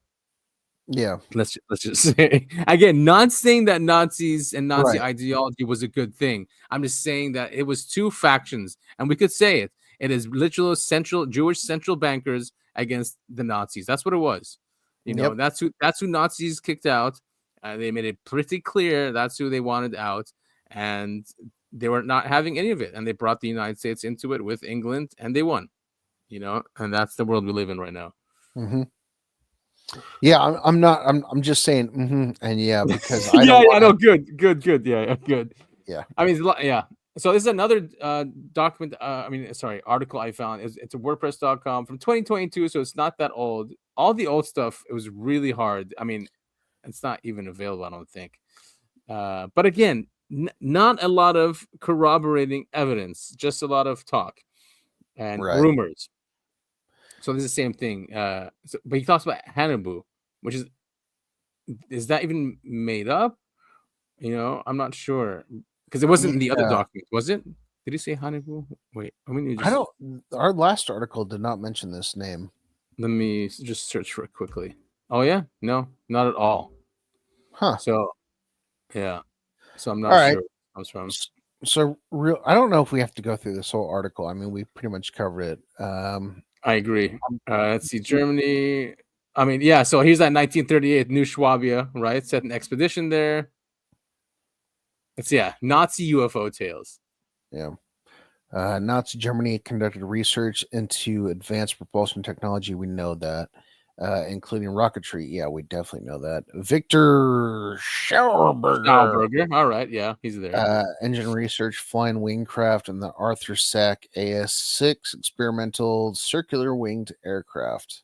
Yeah. Let's just say, again, not saying that Nazis and Nazi Right. ideology was a good thing. I'm just saying that it was two factions, and we could say it. It is literal Jewish central bankers against the Nazis. That's what it was. Yep. That's who Nazis kicked out. They made it pretty clear that's who they wanted out, and they were not having any of it. And they brought the United States into it with England, and they won. And that's the world we live in right now. Mm-hmm. Yeah, I'm just saying, and yeah, because I know. Good. Yeah, good. Yeah. I mean, yeah. So this is another document. Article I found. It's a WordPress.com from 2022, so it's not that old. All the old stuff, it was really hard. I mean, it's not even available, I don't think. But again, not a lot of corroborating evidence, just a lot of talk and rumors. So this is the same thing. But he talks about Haunebu, which is that even made up? I'm not sure, because it wasn't in the other document, was it? Did he say Haunebu? Wait, our last article did not mention this name. Let me just search for it quickly. Oh yeah, no, not at all. Huh. So yeah, so I'm not sure where it comes from. So I don't know if we have to go through this whole article. I mean, we pretty much covered it. I agree. Let's see, Germany. I mean, yeah. So here's that 1938 New Swabia, right? Set an expedition there. Nazi UFO tales. Yeah. Nazi Germany conducted research into advanced propulsion technology. We know that, including rocketry. Yeah, we definitely know that. Victor Schauberger. All right. Yeah, he's there. Engine research, flying wing craft, and the Arthur Sack AS-6 experimental circular winged aircraft.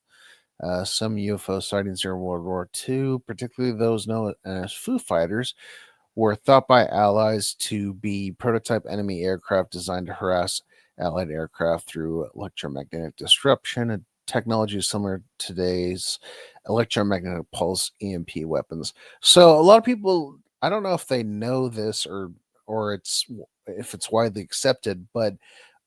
Some UFO sightings during World War II, particularly those known as Foo Fighters, were thought by allies to be prototype enemy aircraft designed to harass allied aircraft through electromagnetic disruption, a technology similar to today's electromagnetic pulse EMP weapons. So a lot of people, I don't know if they know this or if it's widely accepted, but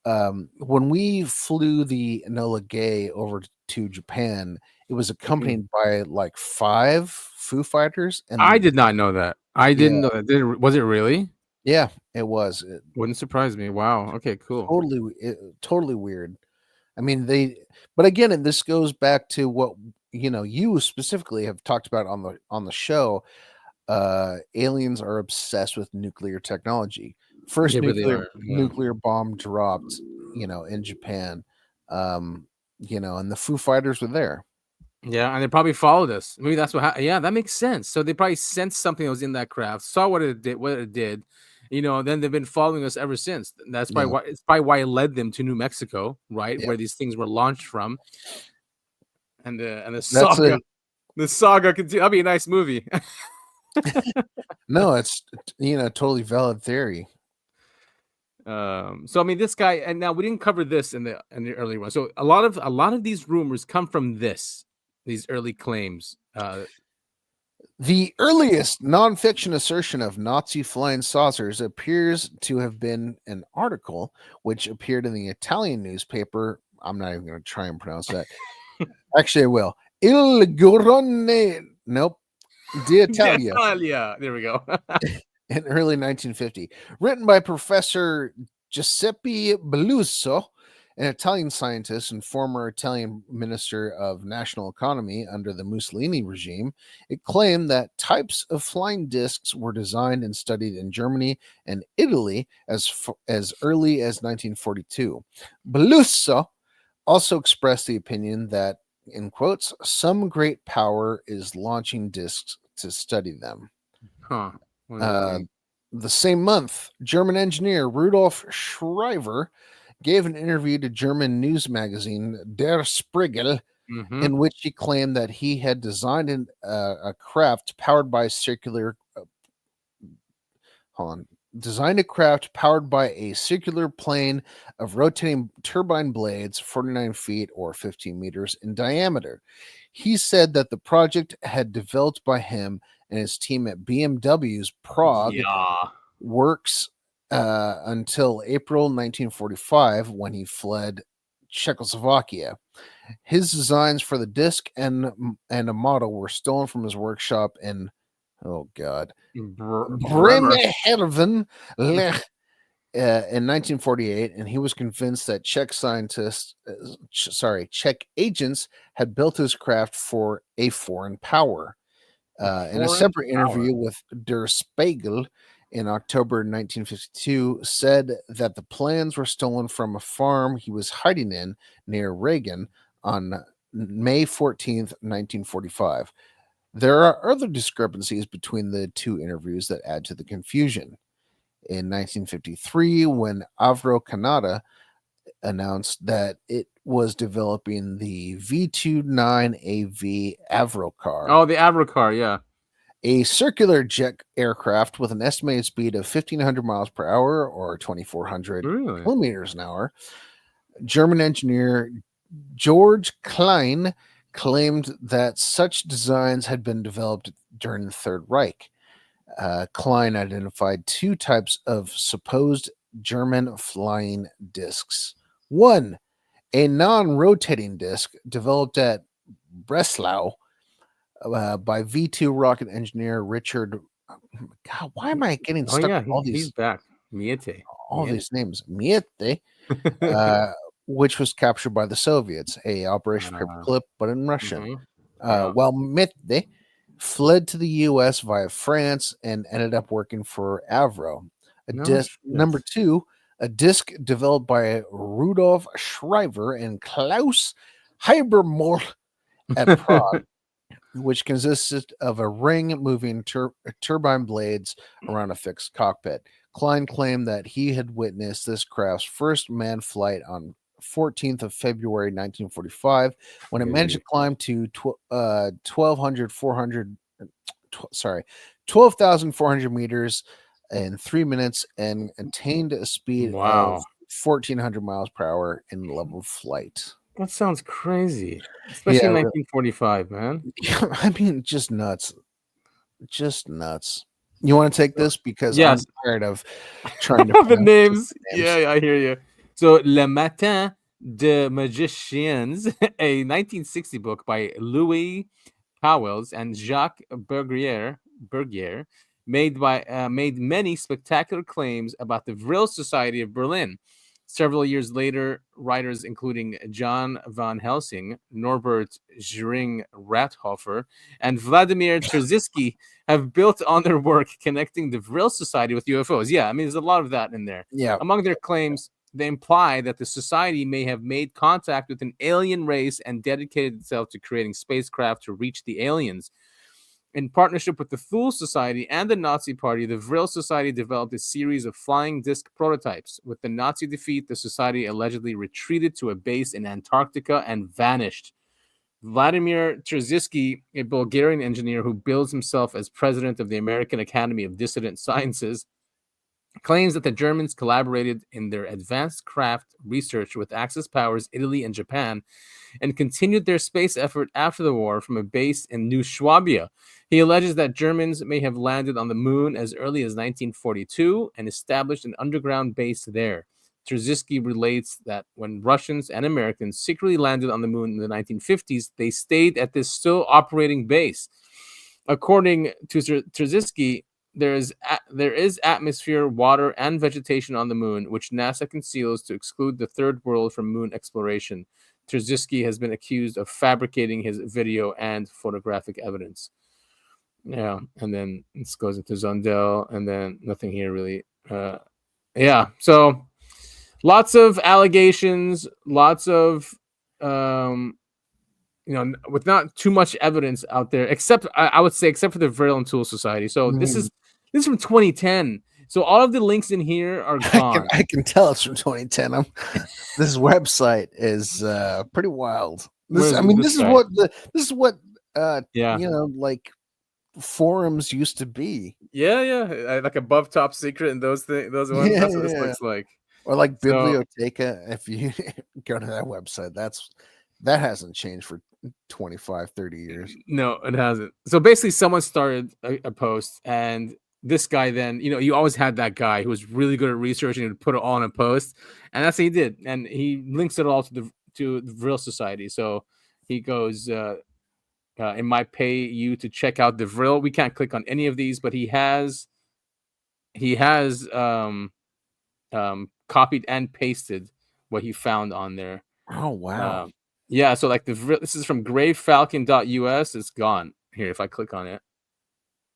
when we flew the Enola Gay over to Japan, it was accompanied by like 5 Foo Fighters, and I did not know that. I didn't know that. Was it really? yeah, it was. Wouldn't surprise me. Wow. Okay, cool. Totally weird. I mean, but again, and this goes back to what you specifically have talked about on the show. Aliens are obsessed with nuclear technology. First They really are, yeah. nuclear bomb dropped, in Japan. And the Foo Fighters were there. Yeah, and they probably followed us. Maybe that's what. Yeah, that makes sense. So they probably sensed something that was in that craft, saw what it did. Then they've been following us ever since. That's probably why. It's probably why it led them to New Mexico, right, where these things were launched from. And the saga, the saga continue. That'd be a nice movie. No, it's totally valid theory. So I mean, this guy, and now we didn't cover this in the early one. So a lot of these rumors come from these early claims. The earliest nonfiction assertion of Nazi flying saucers appears to have been an article which appeared in the Italian newspaper. I'm not even going to try and pronounce that. Actually, I will. Il Girone. Nope. D'Italia. D'Italia. There we go. In early 1950, written by Professor Giuseppe Belluso, an Italian scientist and former Italian Minister of National Economy under the Mussolini regime. It claimed that types of flying discs were designed and studied in Germany and Italy as early as 1942. Belluso also expressed the opinion that, in quotes, some great power is launching discs to study them. Huh. The same month, German engineer Rudolf Schreiber gave an interview to German news magazine Der Spiegel, in which he claimed that he had designed a craft powered by a circular plane of rotating turbine blades 49 feet or 15 meters in diameter. He said that the project had developed by him and his team at BMW's Prague works until April 1945, when he fled Czechoslovakia. His designs for the disc and a model were stolen from his workshop in Bremerhaven in 1948, and he was convinced that Czech agents had built his craft for a foreign power. In a separate interview with Der Spiegel in October 1952, said that the plans were stolen from a farm he was hiding in near Reagan on May 14th, 1945. There are other discrepancies between the two interviews that add to the confusion. In 1953, when Avro Canada announced that it was developing the V-29AV Avro car. Oh, the Avro car, yeah. A circular jet aircraft with an estimated speed of 1,500 miles per hour or 2,400 kilometers an hour. German engineer George Klein claimed that such designs had been developed during the Third Reich. Klein identified 2 types of supposed German flying discs. 1, a non-rotating disc developed at Breslau by V2 rocket engineer Richard. God, why am I getting stuck with all these? He's back. Miete. All these names. Miete. Which was captured by the Soviets, a Operation Paperclip, but in Russian. While Miete fled to the U.S. via France and ended up working for Avro. Number 2, a disc developed by Rudolf Schreiber and Klaus Heibermohl at Prague, which consisted of a ring moving turbine blades around a fixed cockpit. Klein claimed that he had witnessed this craft's first manned flight on 14th of February 1945, when it managed to climb to 12,400 meters in 3 minutes and attained a speed of 1,400 miles per hour in level flight. That sounds crazy, especially in 1945, man. I mean, just nuts. You want to take this because I'm tired of trying to the names. Yeah, I hear you. So Le Matin de Magiciens, a 1960 book by Louis Pauwels and Jacques Bergier made many spectacular claims about the Vril Society of Berlin. Several years later, writers including John von Helsing, Norbert Schring Rathofer, and Vladimir Trzynski have built on their work connecting the Vril Society with UFOs. Yeah, I mean, there's a lot of that in there. Yeah. Among their claims, they imply that the society may have made contact with an alien race and dedicated itself to creating spacecraft to reach the aliens. In partnership with the Thule Society and the Nazi Party, the Vril Society developed a series of flying disc prototypes. With the Nazi defeat, the society allegedly retreated to a base in Antarctica and vanished. Vladimir Trzynski, a Bulgarian engineer who bills himself as president of the American Academy of Dissident Sciences, claims that the Germans collaborated in their advanced craft research with Axis powers Italy and Japan and continued their space effort after the war from a base in New Swabia. He alleges that Germans may have landed on the moon as early as 1942 and established an underground base there. Trzynski relates that when Russians and Americans secretly landed on the moon in the 1950s, they stayed at this still operating base. According to Trzynski, there is atmosphere, water, and vegetation on the moon, which NASA conceals to exclude the third world from moon exploration. Trzynski has been accused of fabricating his video and photographic evidence. Yeah, and then this goes into Zundel, and then nothing here really. Yeah, so lots of allegations, lots of with not too much evidence out there, except I would say, except for the Vril and Thule Society. So this is from 2010. So all of the links in here are gone. I can tell it's from 2010. This website is pretty wild. This is what like forums used to be. Yeah, like above top secret and those things. Those ones. That's what this looks like. Or like Biblioteca. If you go to that website, that hasn't changed for 25, 30 years. No, it hasn't. So basically, someone started a post, and this guy then, you always had that guy who was really good at researching and put it all in a post, and that's what he did. And he links it all to the Vril Society. So he goes, it might pay you to check out the Vril. We can't click on any of these, but he has copied and pasted what he found on there. Oh wow. Yeah, so like this is from gravefalcon.us. It's gone. Here, if I click on it.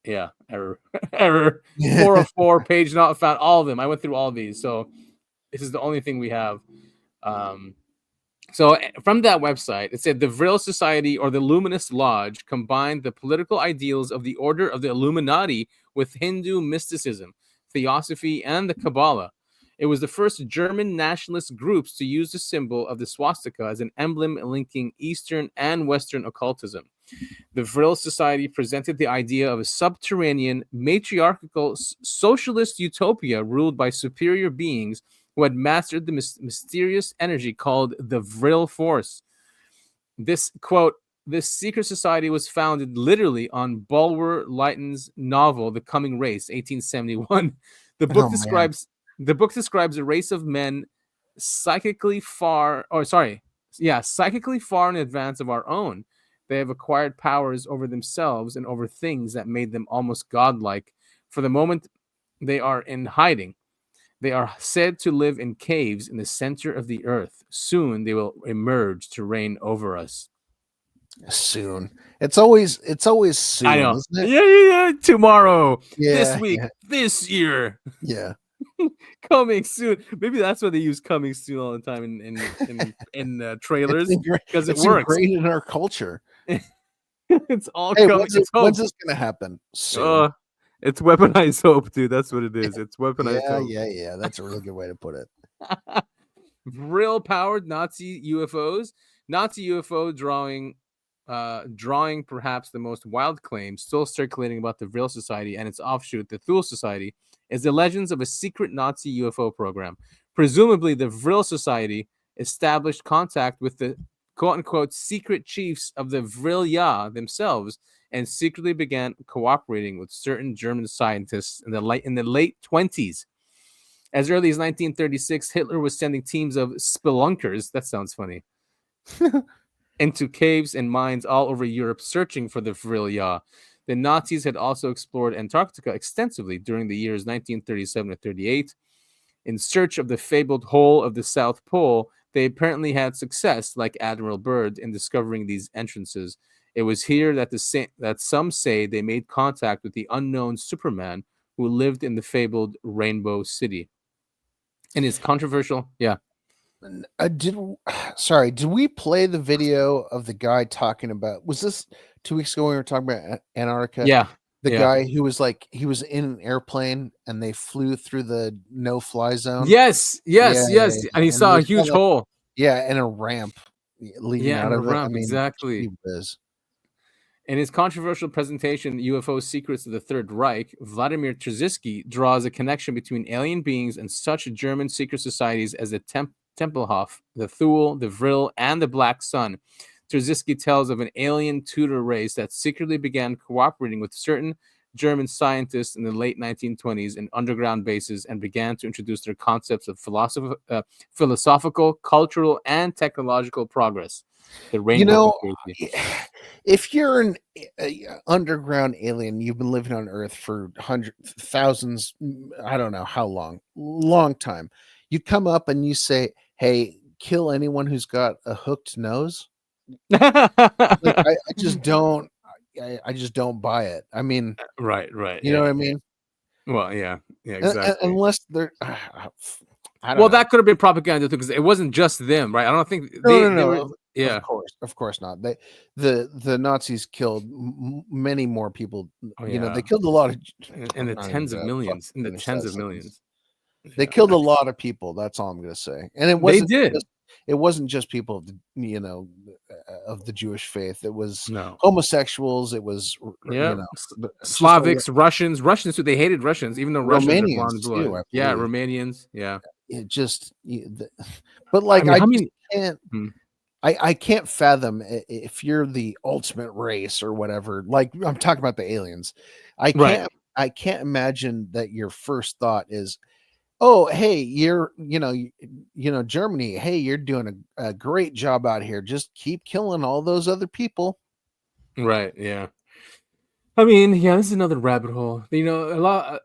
Yeah, error. 404, page not found. All of them. I went through all of these. So this is the only thing we have. So from that website, it said the Vril Society or the Luminous Lodge combined the political ideals of the Order of the Illuminati with Hindu mysticism, theosophy, and the Kabbalah. It was the first German nationalist groups to use the symbol of the swastika as an emblem linking Eastern and Western occultism. The Vril Society presented the idea of a subterranean, matriarchal, socialist utopia ruled by superior beings who had mastered the mysterious energy called the Vril Force. This, quote, this secret society was founded literally on Bulwer Lytton's novel, The Coming Race, 1871. The book describes a race of men psychically far in advance of our own. They have acquired powers over themselves and over things that made them almost godlike. For the moment, they are in hiding. They are said to live in caves in the center of the earth. Soon they will emerge to reign over us. Soon. It's always soon. I know. Isn't it? Yeah. Tomorrow. Yeah, this week. This year. Yeah. Coming soon. Maybe that's why they use coming soon all the time in trailers, because it works. Great in our culture. It's all coming. When's this gonna happen? Soon. It's weaponized hope, dude. That's what it is. It's weaponized hope. Yeah. That's a really good way to put it. Vril powered Nazi UFOs. Nazi UFO drawing perhaps the most wild claim still circulating about the Vril Society and its offshoot, the Thule Society, is the legends of a secret Nazi UFO program. Presumably, the Vril Society established contact with the quote-unquote secret chiefs of the Vrilya themselves and secretly began cooperating with certain German scientists in the late 20s. As early as 1936, Hitler was sending teams of spelunkers. That sounds funny. Into caves and mines all over Europe searching for the Vril. The Nazis had also explored Antarctica extensively during the years 1937 to 38. In search of the fabled hole of the South Pole, they apparently had success, like Admiral Byrd, in discovering these entrances. It was here that some say they made contact with the unknown Superman who lived in the fabled Rainbow City. And his controversial, yeah. Did we play the video of the guy talking about? Was this 2 weeks ago when we were talking about Antarctica? Yeah. The guy who was like, he was in an airplane and they flew through the no-fly zone. Yes. And he saw a huge hole. Yeah, and a ramp leading out of it. I mean, exactly. He was. In his controversial presentation, UFO Secrets of the Third Reich, Vladimir Trzynski draws a connection between alien beings and such German secret societies as the Tempelhof, the Thule, the Vril, and the Black Sun. Trzynski tells of an alien Tudor race that secretly began cooperating with certain German scientists in the late 1920s in underground bases and began to introduce their concepts of philosophical, cultural, and technological progress. The rainbow if you're an underground alien, you've been living on Earth for thousands, I don't know how long time. You come up and you say, "Hey, kill anyone who's got a hooked nose." Like, I just don't. I just don't buy it. I mean, right. You know what I mean? Well, yeah, exactly. Unless they're. That could have been propaganda too, because it wasn't just them, right? I don't think no. Yeah, of course not. The Nazis killed many more people. They killed a lot of in the tens of millions. They killed a lot of people. That's all I'm going to say. And it wasn't. It wasn't just people of the, of the Jewish faith. It was homosexuals. It was Slavics, Russians too. They hated Russians, even though Romanians too. Yeah, Romanians. Yeah. It just, but like I can't. I can't fathom if you're the ultimate race or whatever. Like, I'm talking about the aliens. I can't imagine that your first thought is, "Oh, hey, you're Germany. Hey, you're doing a great job out here. Just keep killing all those other people." Right. Yeah. I mean, this is another rabbit hole. A lot.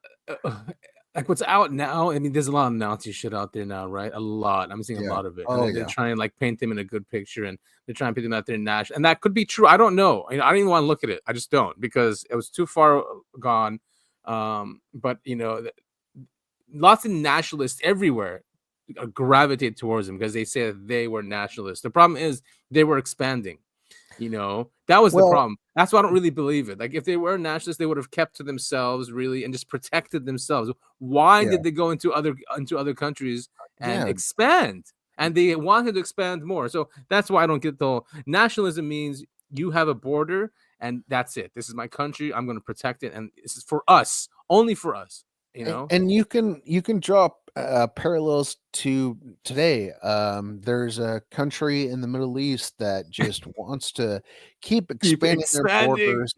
Like what's out now, I mean, there's a lot of Nazi shit out there now, right? A lot. I'm seeing a lot of it. They're trying to like paint them in a good picture, and they're trying to put them out there national. And that could be true. I don't know. I don't even want to look at it. I just don't, because it was too far gone. But lots of nationalists everywhere gravitate towards them because they say that they were nationalists. The problem is they were expanding. That was the problem. That's why I don't really believe it. Like, if they were nationalists, they would have kept to themselves, really, and just protected themselves. Why did they go into other countries and expand? And they wanted to expand more. So that's why I don't get the whole nationalism means you have a border and that's it. This is my country. I'm going to protect it, and this is for us, only for us. And you can draw parallels to today. There's a country in the Middle East that just wants to keep expanding their borders,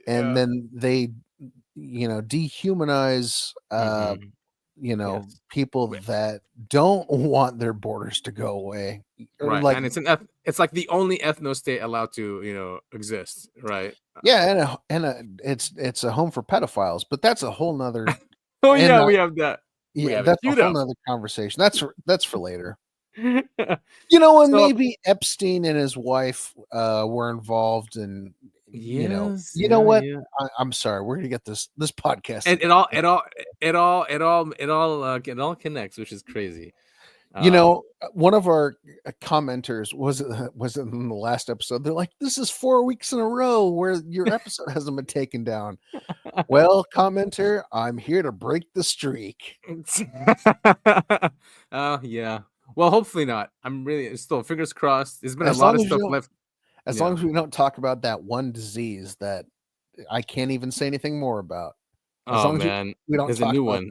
and then they dehumanize people that don't want their borders to go away. Right. Like, and it's like the only ethno state allowed to exist, right? Yeah, and it's a home for pedophiles, but that's a whole nother. We have that. Yeah, that's a whole nother conversation. That's for later. Maybe Epstein and his wife were involved, and what? Yeah. I'm sorry. We're gonna get this podcast. And it all connects, which is crazy. One of our commenters was it in the last episode? They're like, "This is 4 weeks in a row where your episode hasn't been taken down." Well, commenter, I'm here to break the streak. Yeah. Well, hopefully not. I'm really still fingers crossed. There's been a lot of stuff left. As long as we don't talk about that one disease that I can't even say anything more about. Man, we don't. There's a new one.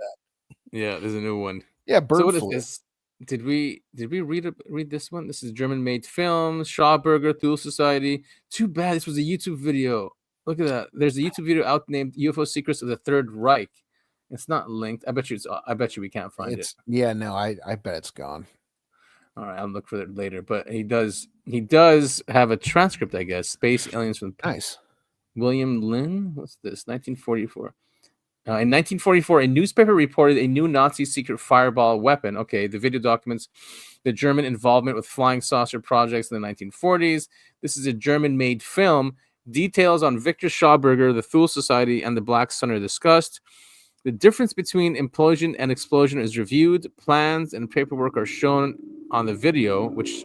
Yeah, there's a new one. Yeah, bird flu. What is this? Did we read this one? This is German-made film, Schauberger, Thule Society. Too bad this was a YouTube video. Look at that. There's a YouTube video out named UFO Secrets of the Third Reich. It's not linked. I bet you we can't find it. Yeah, no, I bet it's gone. All right, I'll look for it later. But he does have a transcript, I guess. Space aliens from Nice. William Lynn. What's this? 1944. In 1944, a newspaper reported a new Nazi secret fireball weapon. Okay, the video documents the German involvement with flying saucer projects in the 1940s. This is a German-made film. Details on Victor Schauberger, the Thule Society, and the Black Sun are discussed. The difference between implosion and explosion is reviewed. Plans and paperwork are shown on the video, which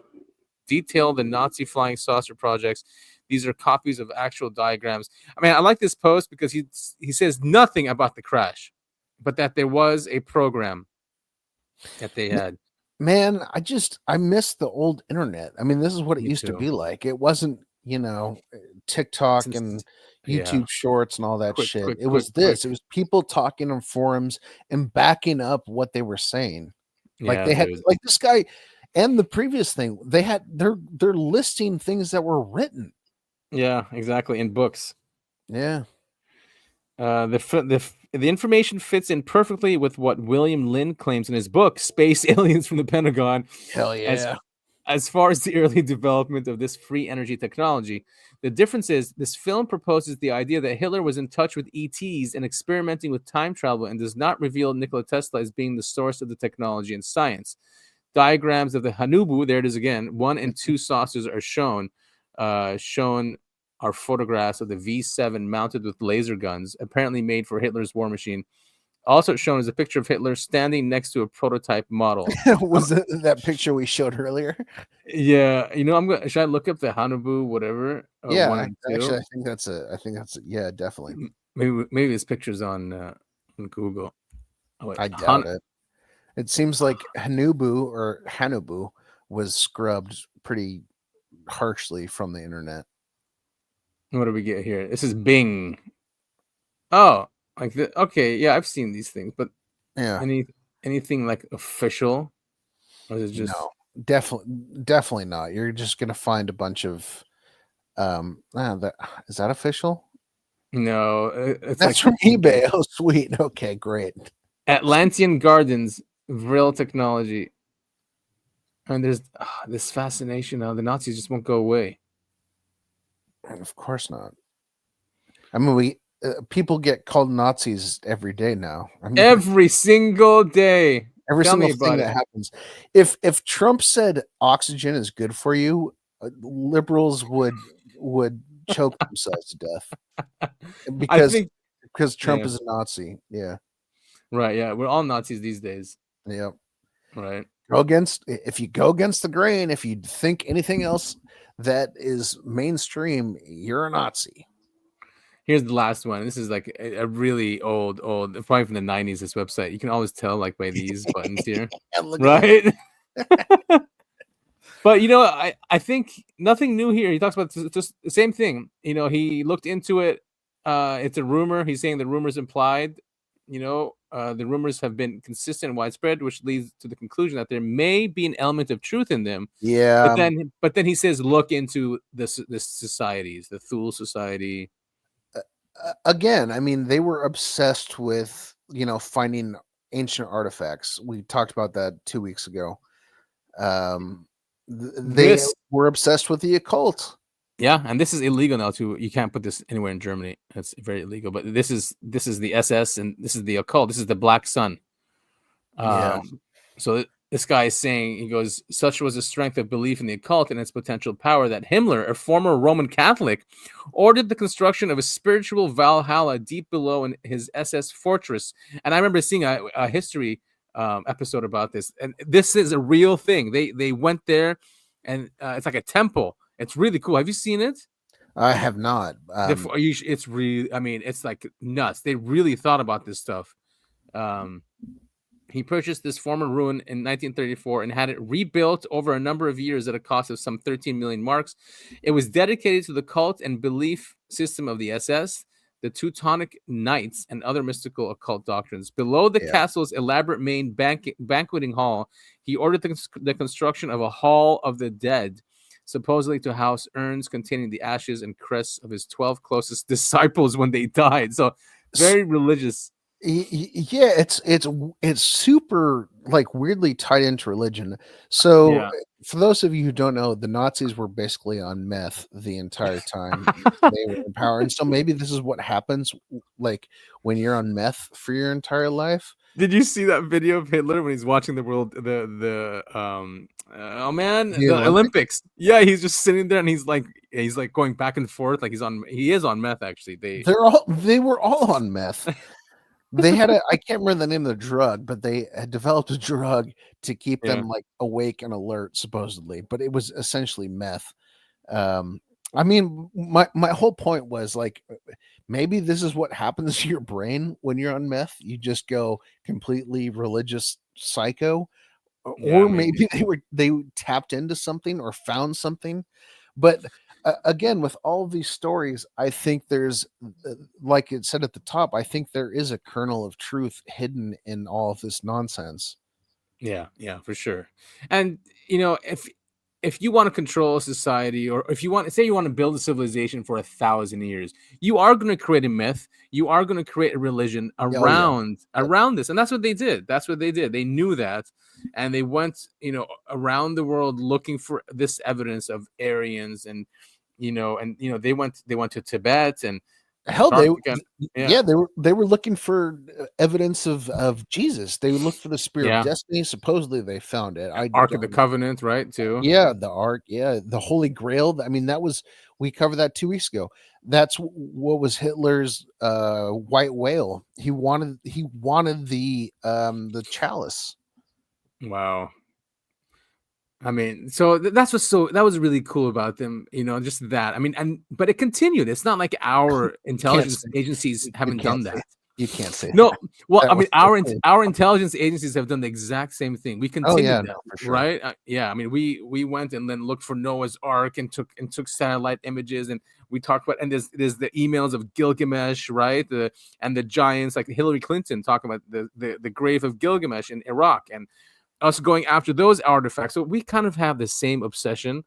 detail the Nazi flying saucer projects. These are copies of actual diagrams. I mean, I like this post because he says nothing about the crash, but that there was a program that they had. Man, I miss the old internet. I mean, this is what it used to be like. It wasn't, TikTok and YouTube shorts and all that shit. It was this. It was people talking on forums and backing up what they were saying. Like they had like this guy and the previous thing, they're listing things that were written. Yeah, exactly. In books. Yeah. The information fits in perfectly with what William Lynn claims in his book, Space Aliens from the Pentagon. Hell yeah. As far as the early development of this free energy technology. The difference is this film proposes the idea that Hitler was in touch with ETs and experimenting with time travel and does not reveal Nikola Tesla as being the source of the technology and science. Diagrams of the Haunebu, there it is again, 1 and 2 saucers are shown. Shown are photographs of the V7 mounted with laser guns, apparently made for Hitler's war machine. Also shown is a picture of Hitler standing next to a prototype model. Was it that picture we showed earlier? Yeah, should I look up the Haunebu, whatever? Yeah, actually, I think that's yeah, definitely. Maybe this picture's on Google. Oh, wait, I doubt it. It seems like Haunebu was scrubbed pretty harshly from the internet. What do we get here? This is Bing. Oh, like the okay, yeah, I've seen these things, but yeah, anything like official, or is it just no? Definitely not. You're just gonna find a bunch of is that official? No, it's that's from eBay. Oh, sweet. Okay, great. Atlantean Gardens, Vril Technology, and there's this fascination now. The Nazis just won't go away. Of course not. I mean, people get called Nazis every day now. I mean, every single day. Every single thing that happens. If Trump said oxygen is good for you, liberals would choke themselves to death because Trump is a Nazi. Yeah. Right. Yeah. We're all Nazis these days. Yeah. Right. If you go against the grain, if you think anything else that is mainstream, you're a Nazi. Here's the last one. This is like a really old, probably from the 90s, this website. You can always tell like by these buttons here. Right? But, I think nothing new here. He talks about just the same thing. He looked into it. It's a rumor. He's saying the rumors implied, the rumors have been consistent and widespread, which leads to the conclusion that there may be an element of truth in them. Yeah. But then he says, look into the societies, the Thule Society. Again, I mean, they were obsessed with, finding ancient artifacts. We talked about that 2 weeks ago. They were obsessed with the occult. Yeah, and this is illegal now too. You can't put this anywhere in Germany. It's very illegal. But this is the SS and this is the occult. This is the Black Sun. So this guy is saying, he goes, such was the strength of belief in the occult and its potential power that Himmler, a former Roman Catholic, ordered the construction of a spiritual Valhalla deep below in his SS fortress. And I remember seeing a history episode about this. And this is a real thing. They went there and it's like a temple. It's really cool. Have you seen it? I have not. It's really, I mean, it's like nuts. They really thought about this stuff. He purchased this former ruin in 1934 and had it rebuilt over a number of years at a cost of some 13 million marks. It was dedicated to the cult and belief system of the SS, the Teutonic Knights, and other mystical occult doctrines. Below the castle's elaborate main banqueting hall, he ordered the construction of a Hall of the Dead, supposedly to house urns containing the ashes and crests of his 12 closest disciples when they died. So very religious. Yeah, it's super like weirdly tied into religion. So Yeah. for those of you who don't know, the Nazis were basically on meth the entire time they were in power, and so maybe this is what happens like when you're on meth for your entire life. Did you see that video of Hitler when he's watching oh man, The the Olympics. Olympics? Yeah, he's just sitting there and he's like going back and forth like he is on meth actually. They were all on meth. They had I can't remember the name of the drug, but they had developed a drug to keep Yeah. them like awake and alert, supposedly, but it was essentially meth. Um, I mean, my whole point was like maybe this is what happens to your brain when you're on meth. You just go completely religious psycho, Yeah, or maybe. maybe they tapped into something or found something. But again, with all of these stories, I think there's, like it said at the top, I think there is a kernel of truth hidden in all of this nonsense. Yeah, for sure. And if you want to control a society, or if you want say you want to build a civilization for 1,000 years, you are going to create a myth. You are going to create a religion Oh yeah, around this, and that's what they did. They knew that, and they went around the world looking for this evidence of Aryans, and they went to Tibet and hell Antarctica. Yeah, yeah, they were looking for evidence of Jesus. They would look for the spear of yeah. destiny. Supposedly they found it. I Ark of the don't. Covenant, right? Too. Yeah, the ark. Yeah, the Holy Grail. I mean, that was we covered that 2 weeks ago. That's what was Hitler's white whale. He wanted the chalice. Wow. I mean, so that was really cool about them, just that. I mean, but it continued. It's not like our Can't intelligence say agencies you haven't can't done say that. you can't say No, that. well, That I was mean, so cool. our intelligence agencies have done the exact same thing. We Oh yeah, continued that, no, for sure. right? Yeah, I mean, we went and then looked for Noah's Ark and took satellite images, and we talked about, and there's the emails of Gilgamesh, right? And the giants, like Hillary Clinton talking about the grave of Gilgamesh in Iraq, and us going after those artifacts. So we kind of have the same obsession.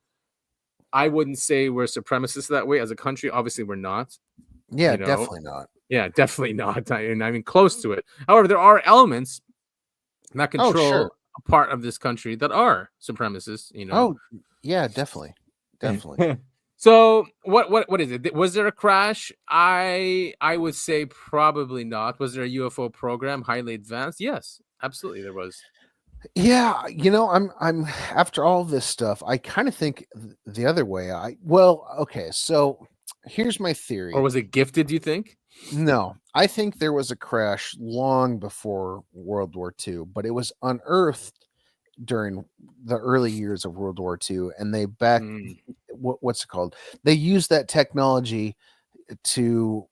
I wouldn't say we're supremacists that way as a country. Obviously, we're not. Yeah, definitely not. Yeah, definitely not. I mean, close to it. However, there are elements that Oh, control sure. a part of this country that are supremacists. Oh, yeah, definitely. Definitely. So what is it? Was there a crash? I would say probably not. Was there a UFO program highly advanced? Yes, absolutely there was. Yeah, I'm after all this stuff, I kind of think the other way. Okay, so here's my Or theory. was it gifted, do you think? No, I think there was a crash long before World War II, but it was unearthed during the early years of World War II, and they what's it called? They used that technology to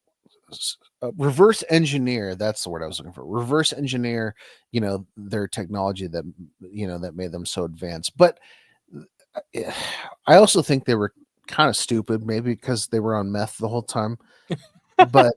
reverse engineer. That's the word I was looking for. Reverse engineer, their technology that made them so advanced. But I also think they were kind of stupid, maybe because they were on meth the whole time. But Well, I don't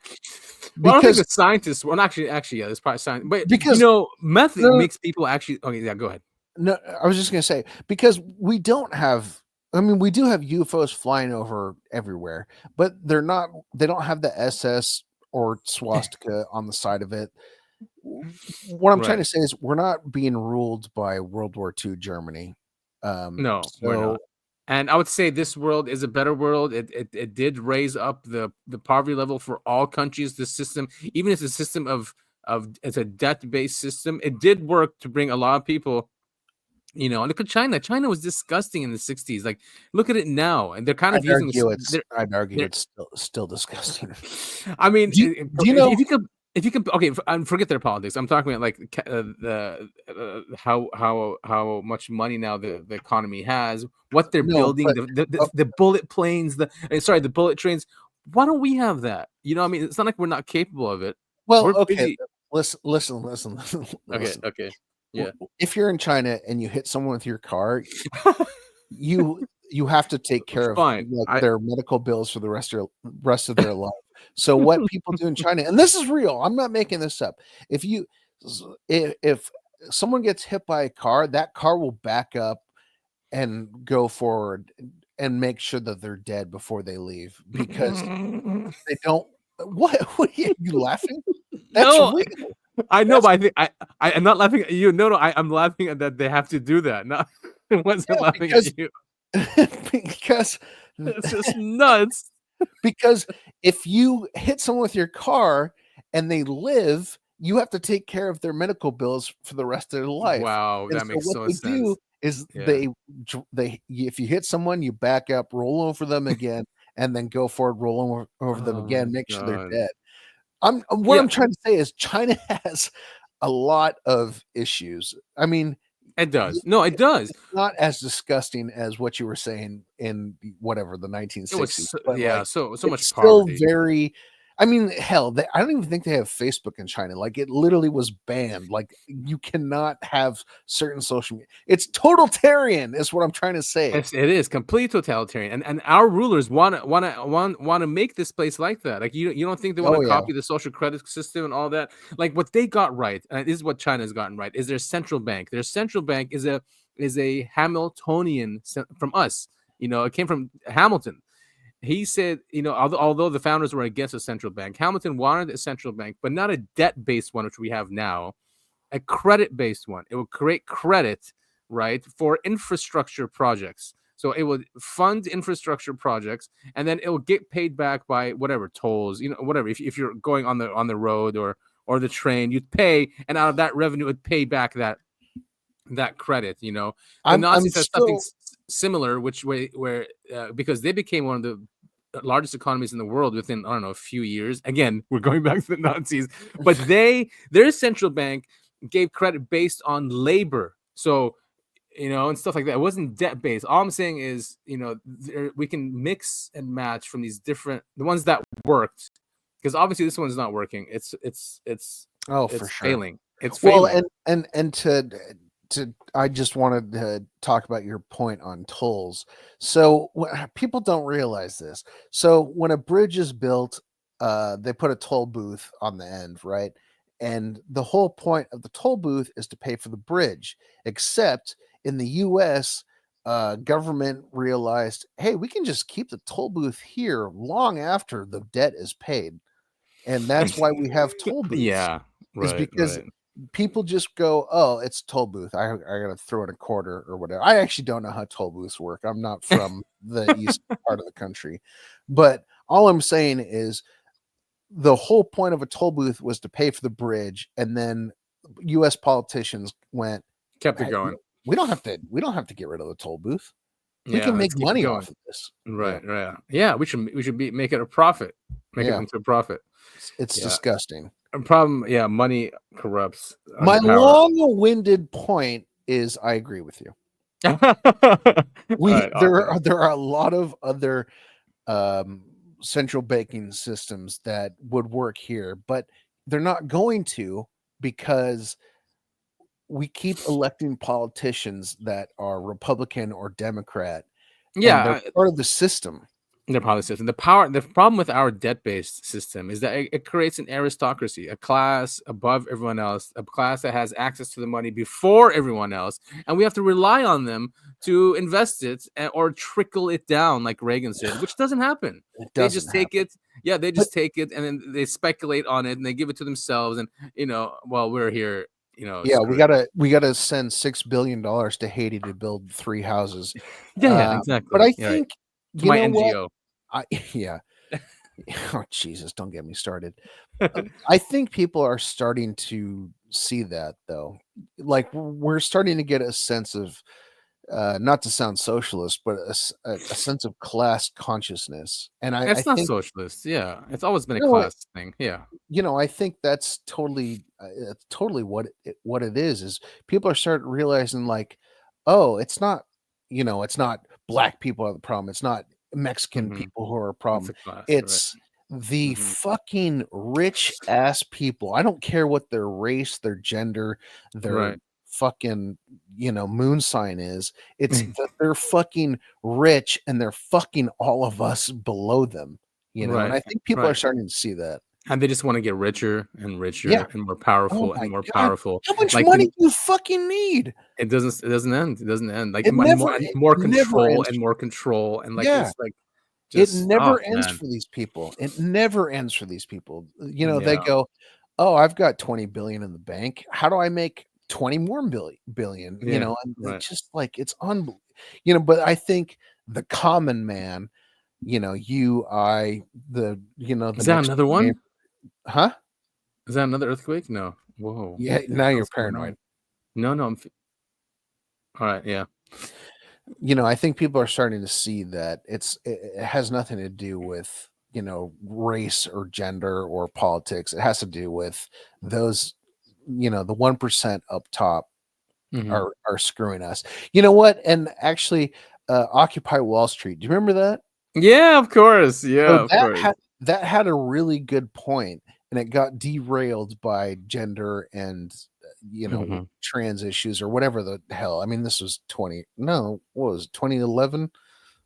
think because the scientists. Well, actually, yeah, there's probably science, but because meth no, makes people actually. Okay, yeah, go ahead. no, I was just gonna say because we don't have. I mean, we do have UFOs flying over everywhere, but they don't have the SS or swastika on the side of it. What I'm trying Right. to say is we're not being ruled by World War II Germany. No, we're not. So And I would say this world is a better world. It did raise up the poverty level for all countries. The system, even as a system of it's a debt based system, it did work to bring a lot of people. Look at China. China was disgusting in the 60s. Like, look at it now, and they're kind of using. I'd argue they're it's still disgusting. I mean, Do you know? if you could, okay, forget their politics. I'm talking about like how much money now the economy has, what they're No, building, but the bullet planes, the bullet trains. Why don't we have that? I mean, it's not like we're not capable of it. well, We're okay. busy. Listen. Okay. Yeah. If you're in China and you hit someone with your car, you have to take care of Fine. like their medical bills for the rest of their life. So what people do in China, and this is real, I'm not making this up. If someone gets hit by a car, that car will back up and go forward and make sure that they're dead before they leave because they don't. What are you laughing? That's No, real. I know, but I think I'm not laughing at you. No, I'm laughing at that they have to do that. No, I wasn't laughing because at you. because It's just nuts. because if you hit someone with your car and they live, you have to take care of their medical bills for the rest of their life. Wow, And that so makes what so they much do sense. is Yeah. they if you hit someone, you back up, roll over them again, and then go forward, roll over them Oh again, my make sure they're God. dead. What Yeah, I'm trying to say is China has a lot of issues. I mean, it does. No, it does. it's not as disgusting as what you were saying in whatever the It was 1960s, but like so much it's still poverty. very. I mean, hell, I don't even think they have Facebook in China. Like it literally was banned. Like you cannot have certain social media. It's totalitarian, is what I'm trying to say. It is complete totalitarian, and our rulers want to make this place like that. Like you don't think they want Oh to yeah, copy the social credit system and all that? Like what they got right, and this is what China's gotten right, is their central bank. Their central bank is a Hamiltonian from us. It came from Hamilton. He said, although the founders were against a central bank, Hamilton wanted a central bank, but not a debt-based one, which we have now, a credit-based one. It would create credit, right, for infrastructure projects. So it would fund infrastructure projects, and then it will get paid back by whatever tolls, whatever. If you're going on the road or the train, you'd pay, and out of that revenue, it would pay back that credit. The I'm Nazis had something still. similar, where because they became one of the largest economies in the world within, I don't know, a few years. Again, we're going back to the Nazis, but their central bank gave credit based on labor. So, and stuff like that. It wasn't debt based. All I'm saying is, we can mix and match from the ones that worked, because obviously this one's not working. It's Oh, for sure. failing. It's Well, failing. and to I just wanted to talk about your point on tolls. So people don't realize this. So when a bridge is built, they put a toll booth on the end, right? And the whole point of the toll booth is to pay for the bridge. Except in the U.S., government realized, hey, we can just keep the toll booth here long after the debt is paid, and that's why we have toll booths. Yeah, Is right, because right. people just go, oh, it's toll booth. I gotta throw in a quarter or whatever. I actually don't know how toll booths work. I'm not from the east part of the country, but all I'm saying is the whole point of a toll booth was to pay for the bridge, and then U.S. politicians Kept it hey, going. we don't have to get rid of the toll booth. We Yeah, can let's make keep it money going. off of this. Right, right. Yeah, we should make it a profit. Make it Yeah. into a profit. It's Yeah. disgusting. A problem, yeah, money corrupts. My power. long-winded point is I agree with you. Right, There awesome. are a lot of other central banking systems that would work here, but they're not going to, because we keep electing politicians that are Republican or Democrat, and they're Yeah, part of the system. the power system. The problem with our debt-based system is that it creates an aristocracy, a class above everyone else, a class that has access to the money before everyone else, and we have to rely on them to invest it or trickle it down, like Reagan said, which doesn't happen. It They doesn't just take happen. it. Yeah, they just take it, and then they speculate on it, and they give it to themselves. And well, we're here. Yeah, screw we gotta send $6 billion to Haiti to build 3 houses. Yeah, exactly. But I You're right. think To you my know what? NGO. Yeah. Oh Jesus, don't get me started. I think people are starting to see that, though. Like we're starting to get a sense of, not to sound socialist, but a sense of class consciousness. And I It's not think, socialist. Yeah, it's always been a no, class thing. Yeah. I think that's totally what it is people are starting realizing, like, oh, it's not black people are the problem. It's not Mexican Mhm. people who are a It's problem. a class, right. It's the Mhm. fucking rich ass people. I don't care what their race, their gender, their Right. fucking moon sign is. It's that they're fucking rich and they're fucking all of us below them. And I Right. think people are Right. starting to see that. And they just want to get richer and richer Yeah. and more Oh powerful and my more god, powerful. how much Like money do you fucking need? it doesn't end. It doesn't end. Like It never and it more never control ends. and more control and like Yeah. it's like It just never ends man. for these people. It never ends for these people. They Yeah. go, oh, I've got 20 billion in the bank. How do I make 20 more billion? You Yeah, know, and right. it's just like it's unbelievable. You know, but I think the common man, you know, the Is that next another door neighbor, one? huh? Is that another earthquake? No. Whoa. Yeah, What the now you're hell's going paranoid. on? No, no. All right. Yeah. You know, I think people are starting to see that it has nothing to do with, you know, race or gender or politics. It has to do with those, you know, the 1% up top Mhm. are screwing us. You know what? And actually, Occupy Wall Street. Do you remember that? Yeah, of course. Yeah, So of course. that had a really good point, and it got derailed by gender and you know, Mhm. trans issues or whatever the hell. I mean, this was 2011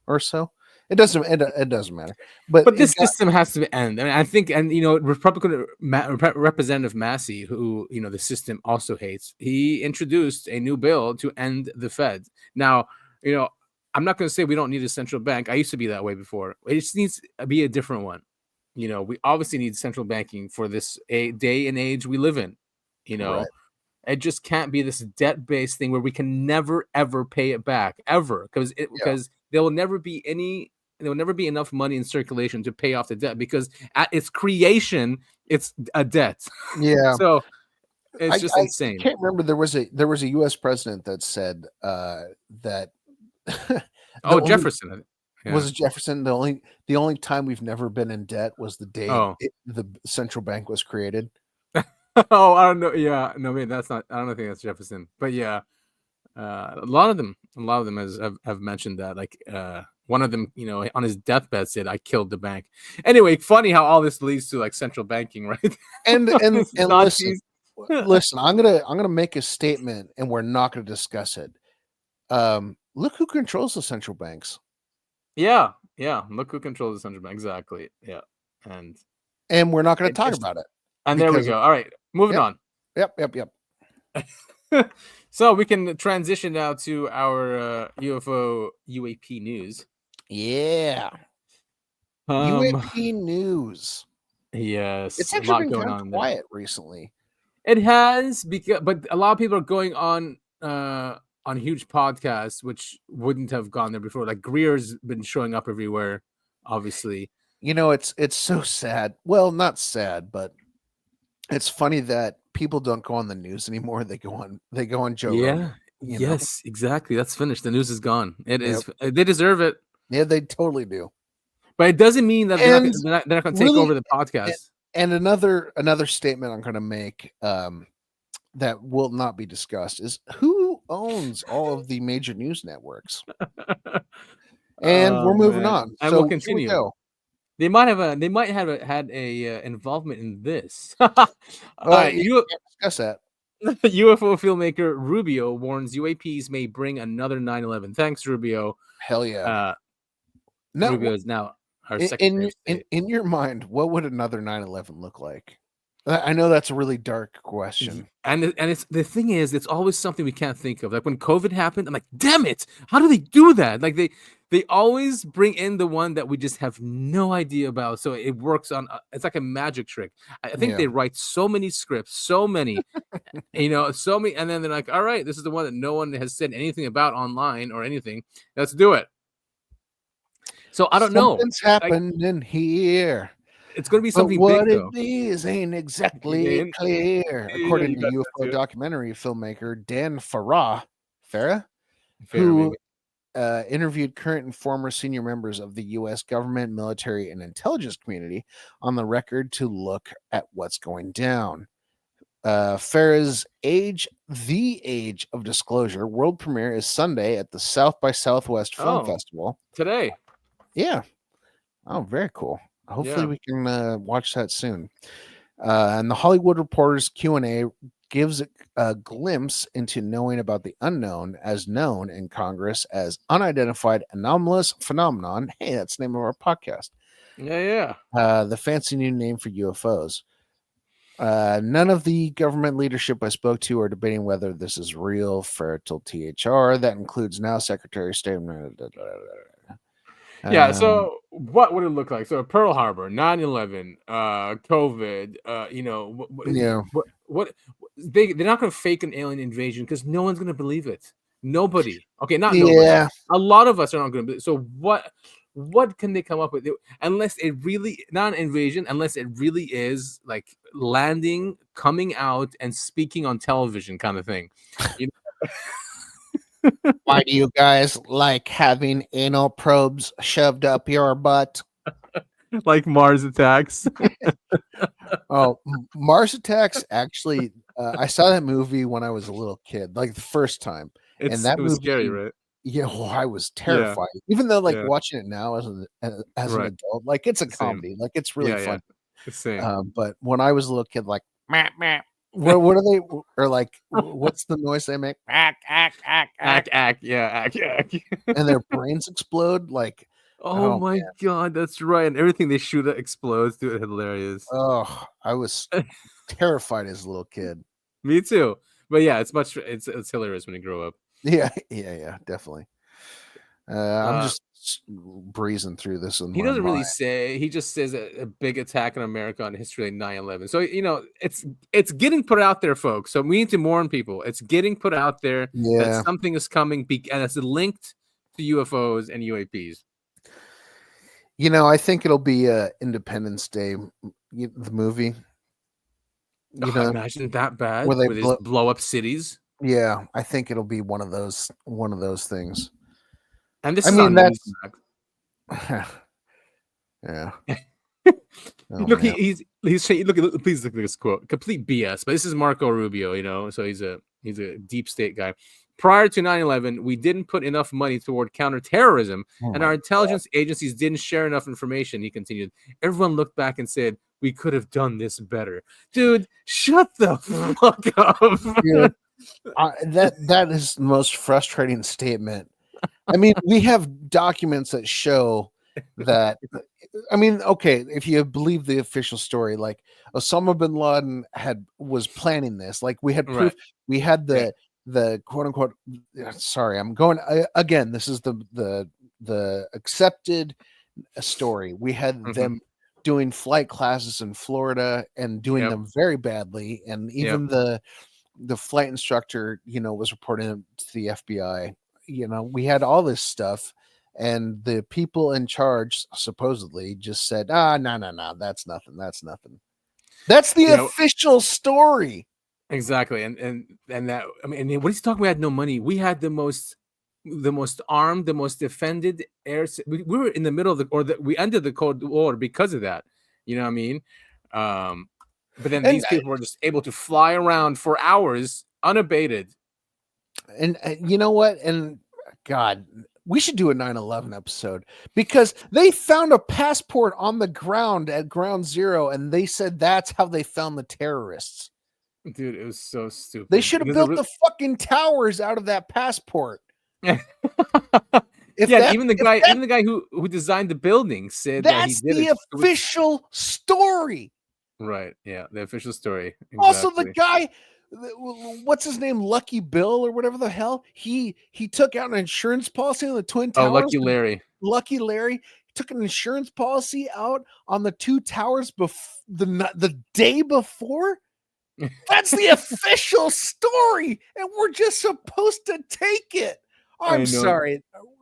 or so. It doesn't matter. But But it this got system has to end. I mean, I think, and Republican Representative Massey, who the system also hates, he introduced a new bill to end the Fed. Now, I'm not going to say we don't need a central bank. I used to be that way before. It just needs to be a different one. We obviously need central banking for this day and age we live in. right. It just can't be this debt-based thing where we can never ever pay it back ever, because Yeah. there will never be enough money in circulation to pay off the debt, because at its creation it's a debt. Yeah. So it's just I insane. can't remember. There was a US president that said that the Oh, only Jefferson. was Yeah. it Jefferson? The only time we've never been in debt was the day Oh. the central bank was created. Oh, I don't know. Yeah, no, man, that's not. I don't think that's Jefferson, but yeah, a lot of them have mentioned that. Like, one of them, on his deathbed said, "I killed the bank." Anyway, funny how all this leads to like central banking, right? And This is listen, Nazis. listen. I'm gonna make a statement, and we're not gonna discuss it. Look who controls the central banks, Yeah, yeah. Look who controls the central bank. Exactly. Yeah, and and we're not gonna talk it's about it and there we because go. All right, moving yep, on. yep. So we can transition now to our UFO UAP news. Yeah, Um, UAP news. It's yes, a actually lot been going kind of on there. quiet recently. It has, but a lot of people are going on huge podcasts which wouldn't have gone there before. Like Greer's been showing up everywhere, obviously. You know, it's so sad. Well, not sad, but it's funny that people don't go on the news anymore. They go on Joe Rogan. Yeah. You know, Yes, exactly. That's finished. The news is gone. It yep, is. They deserve it, yeah, they totally do. but it doesn't mean that And they're not going to take really, over the podcast. and another statement I'm going to make that will not be discussed is who owns all of the major news networks. And we're Oh moving man, on. and we'll So here we continue. go. They might have had a involvement in this. All Well, right, you can't discuss that. UFO filmmaker Rubio warns UAPs may bring another 9/11. Thanks, Rubio. Hell yeah. Uh, Now, Rubio is now our in Secretary of in, State. in your mind, what would another 9/11 look like? I know that's a really dark question. And it's the thing is, it's always something we can't think of. Like when COVID happened, I'm like, damn it, how do they do that? Like they always bring in the one that we just have no idea about. So it works on. It's like a magic trick. I think Yeah. they write so many scripts, so many, so many, and then they're like, all right, this is the one that no one has said anything about online or anything. Let's do it. So I don't know. Something's Like, happening here. it's going to be But something what big, it though. is ain't exactly Yeah, clear, yeah, according you to got that UFO too. documentary filmmaker Dan Farah, Fair, who maybe. interviewed current and former senior members of the U.S. government, military, and intelligence community on the record to look at what's going down. Farah's The Age of Disclosure world premiere is Sunday at the South by Southwest Film Oh. Festival. Today. Yeah. Oh, very cool. Hopefully Yeah. we can watch that soon. And the Hollywood Reporter's Q&A gives a glimpse into knowing about the unknown, as known in Congress as unidentified anomalous phenomenon. Hey, that's the name of our podcast. Yeah. The fancy new name for UFOs. None of the government leadership I spoke to are debating whether this is real. Fertile THR. That includes now Secretary of State. Yeah. So what would it look like? So Pearl Harbor, 9/11, COVID. Yeah. What they're not going to fake an alien invasion because no one's going to believe it. Nobody. Okay, not nobody. Yeah. A lot of us are not going to believe. So what can they come up with? Unless it really not an invasion, unless it really is like landing, coming out, and speaking on television kind of thing. You Why do you guys like having anal probes shoved up your butt? know, like Mars Attacks. Oh, Mars Attacks. Actually, I saw that movie when I was a little kid, like the first time. And that It was movie, scary, right? yeah, well, I was Yeah. terrified. Even though, like, Yeah. watching it now as an Right. adult, like, it's a Same. comedy, like, it's really Yeah, fun. the same. But when I was a little kid, like, meh, meh, what are they? Or like, what's the noise they make? Ack, ack, ack, ack, Ack. and their brains explode. Like, Oh oh my man, god, that's right. And everything they shoot at explodes. Dude, hilarious. oh, I was terrified as a little kid. Me too. But yeah, it's hilarious when you grow up. Yeah, definitely. I'm just breezing through this in He my doesn't really mind. say. He just says a big attack on America on history like 9/11. So it's getting put out there, folks. So we need to warn people. It's getting put out there Yeah, that something is coming, and it's linked to UFOs and UAPs. I think it'll be Independence Day, the movie. Imagine that bad where they where they blow up cities. Yeah, I think it'll be one of those things. And this I is mean, on that's yeah. Oh, look, man. he's saying, look, please look at this quote. Complete BS. But this is Marco Rubio, so he's a deep state guy. Prior to 9/11, we didn't put enough money toward counterterrorism, Oh and my our intelligence agencies didn't share enough information. He continued. Everyone looked back and said, "We could have done this better." Dude, shut the fuck up. Dude, that is the most frustrating statement. I mean, we have documents that show that. I mean, okay, if you believe the official story, like Osama bin Laden was planning this. Like we had proof. Right. We had the quote unquote. Sorry, I'm going again. This is the accepted story. We had them doing flight classes in Florida and doing them very badly, and even the flight instructor, was reporting to the FBI. We had all this stuff, and the people in charge supposedly just said, no, that's nothing. That's the official story. Exactly. And that, I mean, what he's talking, we had no money. We had the most armed, the most defended air. We were in the middle of we ended the Cold War because of that. You know what I mean? But then these people were just able to fly around for hours unabated. And you know what? And God, we should do a 9/11 episode because they found a passport on the ground at Ground Zero, and they said that's how they found the terrorists. Dude, it was so stupid. They should have built the fucking towers out of that passport. Even the guy who designed the building said that he did the official story. Right. Yeah, the official story. Exactly. Also, the guy, what's his name, Lucky Bill or whatever the hell, he took out an insurance policy on the Twin Towers. Oh, Lucky Larry took an insurance policy out on the two towers the day before. That's the official story, and we're just supposed to take it. I'm sorry.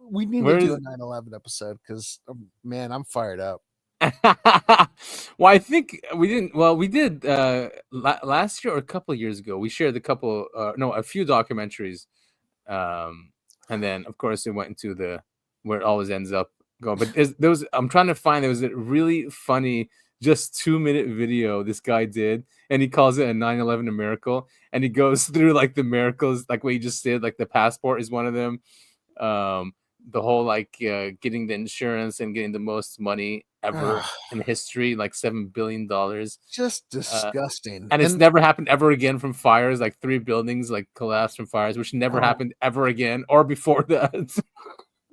We need to do a 9/11 episode because, man, I'm fired up. Well, I think we didn't. Well, we did last year or a couple of years ago. We shared a few documentaries, and then of course it went into where it always ends up going. But I'm trying to find. There was a really funny, just 2-minute video this guy did, and he calls it a 9/11 a miracle, and he goes through like the miracles, like what he just did. Like the passport is one of them. The whole getting the insurance and getting the most money ever in history, like $7 billion. Just disgusting. And it's never happened ever again from fires. Like 3 buildings collapsed from fires, which never happened ever again or before that.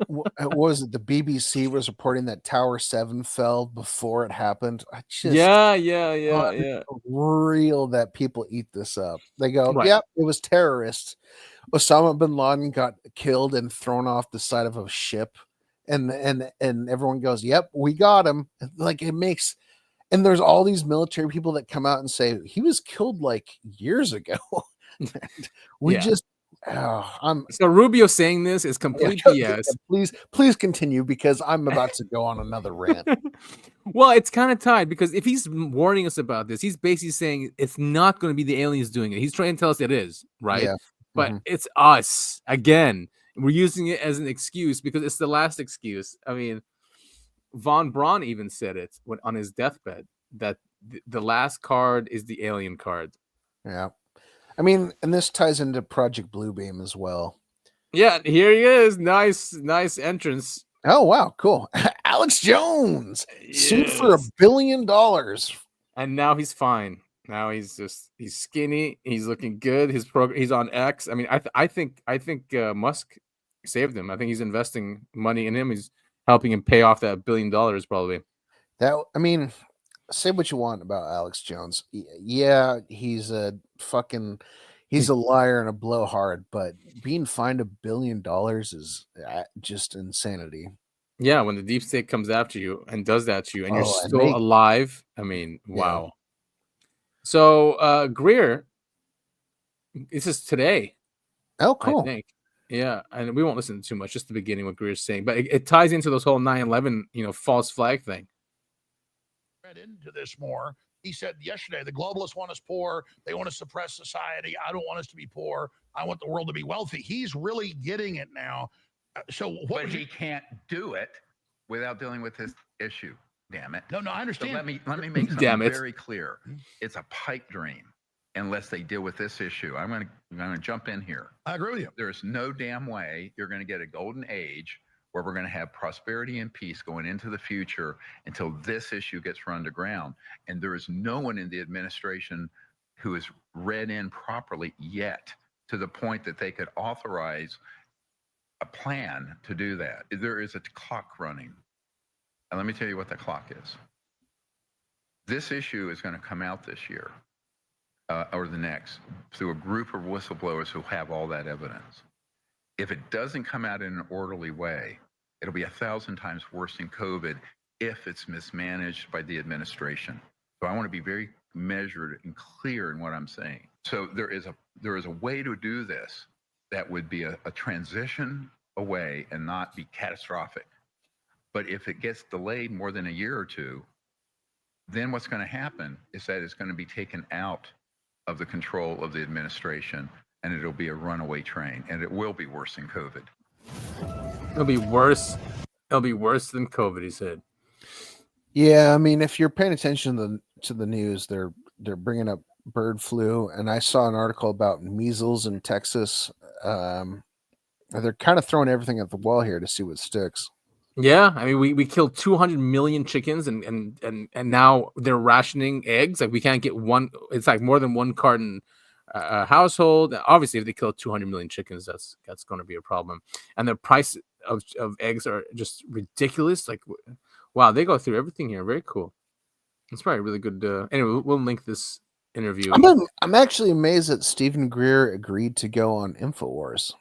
What was it? The BBC was reporting that Tower 7 fell before it happened. Yeah. Real that people eat this up. They go, right. Yep, it was terrorists. Osama bin Laden got killed and thrown off the side of a ship and everyone goes, "Yep, we got him." Like it makes, and there's all these military people that come out and say he was killed like years ago. we Yeah. just, So Rubio saying this is complete BS. Please continue because I'm about to go on another rant. Well, it's kind of tied because if he's warning us about this, he's basically saying it's not going to be the aliens doing it. He's trying to tell us it is, right? Yeah. But it's us again. We're using it as an excuse because it's the last excuse. I mean, Von Braun even said it on his deathbed that the last card is the alien card. Yeah. I mean, and this ties into Project Bluebeam as well. Yeah, here he is. Nice entrance. Oh, wow. Cool. Alex Jones sued for $1 billion. And now he's fine. Now he's skinny. He's looking good. He's on X. I mean, I think Musk saved him. I think he's investing money in him. He's helping him pay off that $1 billion probably. I mean, say what you want about Alex Jones. Yeah, he's a liar and a blowhard, but being fined $1 billion is just insanity. Yeah, when the deep state comes after you and does that to you and you're still alive, I mean, wow. Yeah. So Greer, this is today. Oh, cool. I think. Yeah, and we won't listen too much, just the beginning what Greer's saying, but it ties into those whole 9/11, false flag thing. Read into this more. He said yesterday, the globalists want us poor. They want to suppress society. I don't want us to be poor. I want the world to be wealthy. He's really getting it now. But he can't do it without dealing with this issue. Damn it. No, I understand. So let me make something very clear. It's a pipe dream unless they deal with this issue. I'm going to jump in here. I agree with you. There's no damn way you're going to get a golden age where we're going to have prosperity and peace going into the future until this issue gets run to ground. And there is no one in the administration who is read in properly yet to the point that they could authorize a plan to do that. There is a clock running. And let me tell you what the clock is. This issue is going to come out this year or the next through a group of whistleblowers who have all that evidence. If it doesn't come out in an orderly way, it'll be 1,000 times worse than COVID if it's mismanaged by the administration. So I want to be very measured and clear in what I'm saying. So there is a way to do this that would be a transition away and not be catastrophic. But if it gets delayed more than a year or two, then what's going to happen is that it's going to be taken out of the control of the administration and it'll be a runaway train and it will be worse than COVID. It'll be worse. It'll be worse than COVID, he said. Yeah, I mean, if you're paying attention to the news, they're bringing up bird flu, and I saw an article about measles in Texas. They're kind of throwing everything at the wall here to see what sticks. Yeah, I mean, we killed 200 million chickens, and now they're rationing eggs. Like we can't get one. It's like more than one carton a household. Obviously, if they kill 200 million chickens, that's going to be a problem. And the price of eggs are just ridiculous. Like, wow, they go through everything here. Very cool. It's probably really good. Anyway, we'll link this interview. I'm actually amazed that Stephen Greer agreed to go on InfoWars.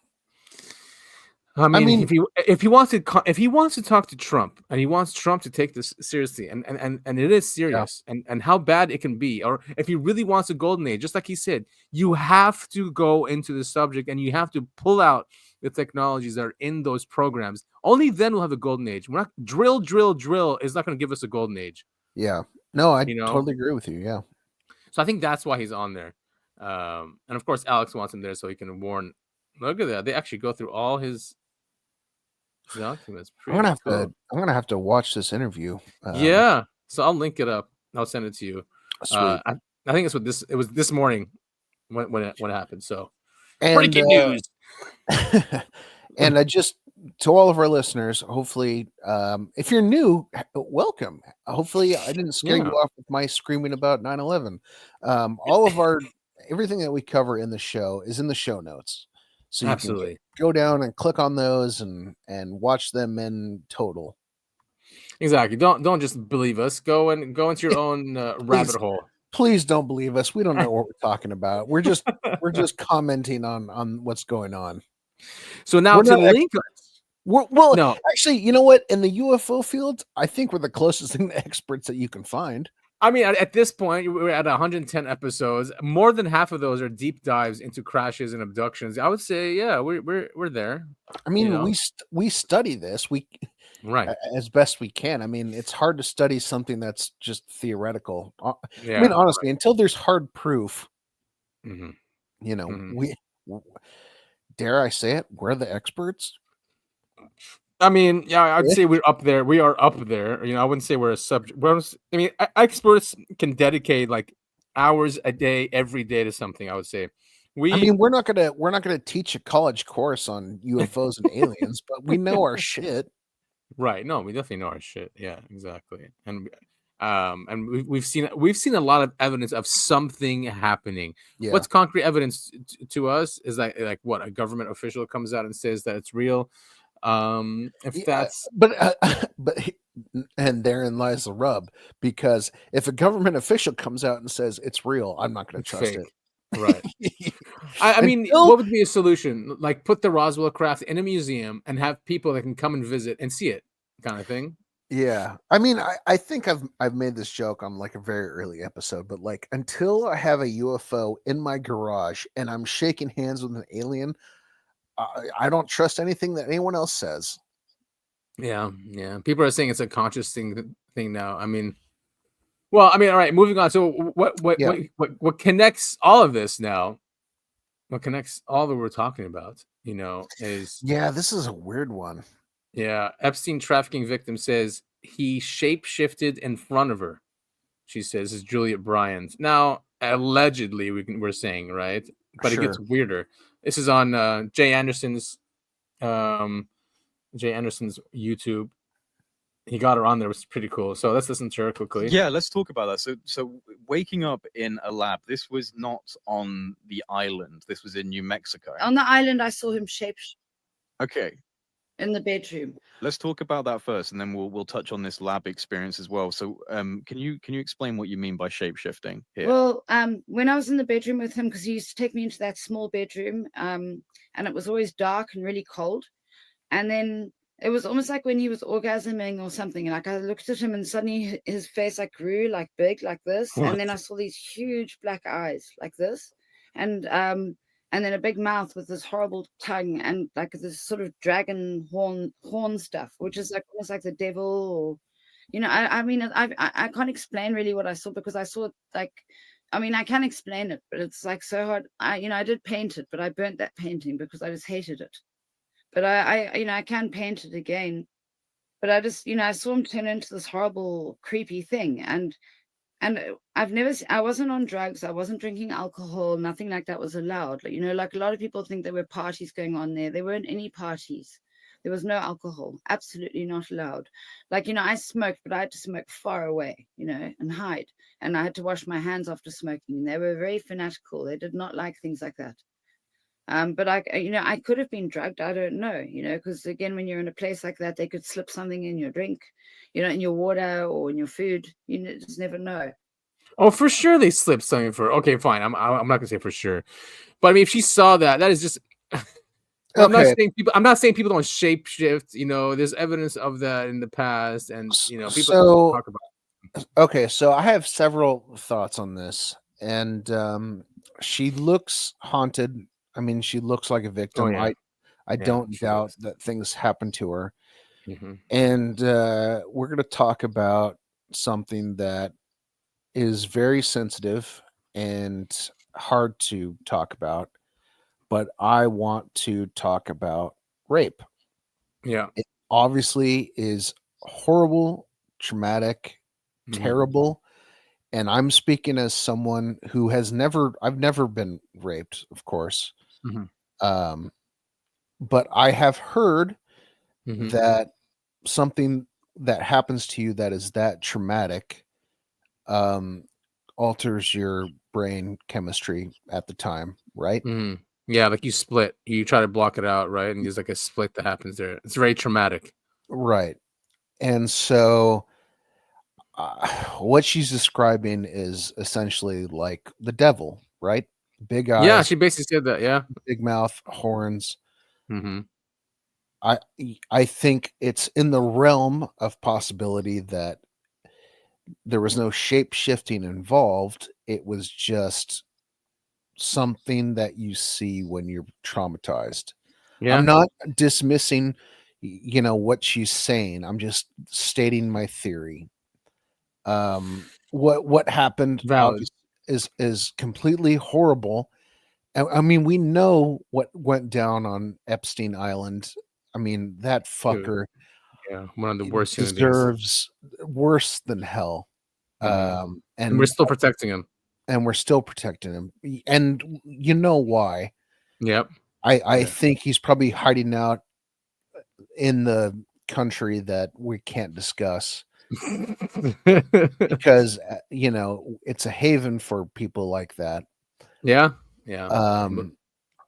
I mean, if he wants to talk to Trump and he wants Trump to take this seriously, and it is serious, and how bad it can be, or if he really wants a golden age, just like he said, you have to go into the subject and you have to pull out the technologies that are in those programs. Only then we'll have a golden age. We're not drill is not going to give us a golden age. Yeah, no, I totally agree with you. Yeah, so I think that's why he's on there, and of course Alex wants him there so he can warn. Look at that; they actually go through all his documents. I'm gonna have to watch this interview. Yeah, so I'll link it up. I'll send it to you. Sweet. I think it was this morning when it happened. So breaking news. And to all of our listeners, hopefully, if you're new, welcome. Hopefully, I didn't scare you off with my screaming about 9/11. All of everything that we cover in the show is in the show notes. So you can go down and click on those and watch them in total. Exactly. Don't just believe us. Go into your own rabbit hole. Please don't believe us. We don't know what we're talking about. We're just commenting on what's going on. So now to link Well, No. actually, you know what? In the UFO field, I think we're the closest thing to experts that you can find. I mean, at this point, we're at 110 episodes. More than half of those are deep dives into crashes and abductions. I would say, yeah, we're there. I mean, You know? we study this Right. as best we can. I mean, it's hard to study something that's just theoretical. I Yeah. mean, honestly, until there's hard proof, hmm you know, Mhm. dare I say it, we're the experts. I mean, yeah, I'd Yeah. say we're up there. We are up there. You know, I wouldn't say we're a subject. I mean, experts can dedicate like hours a day, every day to something. I would say. I mean, we're not gonna teach a college course on UFOs and aliens, but we know our shit. Right. No, we definitely know our shit. Yeah, exactly. And we've seen a lot of evidence of something happening. Yeah. What's concrete evidence to us is like what a government official comes out and says that it's real. If that's but and therein lies the rub, because if a government official comes out and says it's real, I'm not going to trust fake. it. Right. I mean, what would be a solution? Like put the Roswell craft in a museum and have people that can come and visit and see it, kind of thing. Yeah. I mean, I think I've made this joke on like a very early episode, but like until I have a UFO in my garage and I'm shaking hands with an alien, I don't trust anything that anyone else says. Yeah. People are saying it's a conscious thing now. I mean, all right. Moving on. So, what connects all of this now? What connects all that we're talking about? You know, is this is a weird one. Yeah, Epstein trafficking victim says he shape-shifted in front of her. She says is Juliet Bryant. Now, allegedly, we're saying, right? But Sure. It gets weirder. This is on Jay Anderson's YouTube. He got her on there, which is pretty cool. So let's listen to her quickly. Yeah, let's talk about that. So waking up in a lab. This was not on the island. This was in New Mexico. On the island, I saw him shape Okay. in the bedroom. Let's talk about that first, and then we'll touch on this lab experience as well. So, can you explain what you mean by shape shifting here? Well, when I was in the bedroom with him, because he used to take me into that small bedroom, and it was always dark and really cold, and then it was almost like when he was orgasming or something. Like I looked at him, and suddenly his face like grew like big like this, and then I saw these huge black eyes like this, and then a big mouth with this horrible tongue and like this sort of dragon horn stuff, which is like almost like the devil, or I mean, I can't explain really what I saw, because I saw like, I mean, I can explain it, but it's like so hard. I did paint it, but I burnt that painting because I just hated it. But I can paint it again. But I just, I saw him turn into this horrible, creepy thing, and I wasn't on drugs. I wasn't drinking alcohol. Nothing like that was allowed. Like, like a lot of people think there were parties going on there. There weren't any parties. There was no alcohol. Absolutely not allowed. Like, I smoked, but I had to smoke far away, and hide. And I had to wash my hands after smoking. They were very fanatical. They did not like things like that. But I could have been drugged. I don't know, because again, when you're in a place like that, they could slip something in your drink, in your water or in your food. You just never know. Oh, for sure they slipped something for. Okay, fine. I'm not gonna say for sure, but I mean, if she saw that is just. I'm not saying people don't shapeshift. There's evidence of that in the past, and people talk about it. Okay, so I have several thoughts on this, and she looks haunted. I mean, she looks like a victim. Oh, yeah. I don't doubt that things happen to her. Mm-hmm. And we're going to talk about something that is very sensitive and hard to talk about, but I want to talk about rape. Yeah. It obviously is horrible, traumatic, terrible. And I'm speaking as someone who I've never been raped, of course. Mm-hmm. But I have heard that something that happens to you that is that traumatic alters your brain chemistry at the time, right? Mm-hmm. Yeah, like you split. You try to block it out, right? And there's like a split that happens there. It's very traumatic. Right. And so what she's describing is essentially like the devil, right? Big eyes. Yeah, she basically said that. Yeah. Big mouth, horns. Mm-hmm. I think it's in the realm of possibility that there was no shape shifting involved. It was just something that you see when you're traumatized. Yeah. I'm not dismissing, what she's saying. I'm just stating my theory. What happened Valid. is completely horrible. I mean, we know what went down on Epstein Island. I mean, that Dude, fucker yeah, one of the worst human beings. deserves worse than hell. And we're And still protecting him. we're still protecting him. And you know why? Yep. I Yeah. think he's probably hiding out in the country that we can't discuss because it's a haven for people like that. Yeah. Yeah. Um,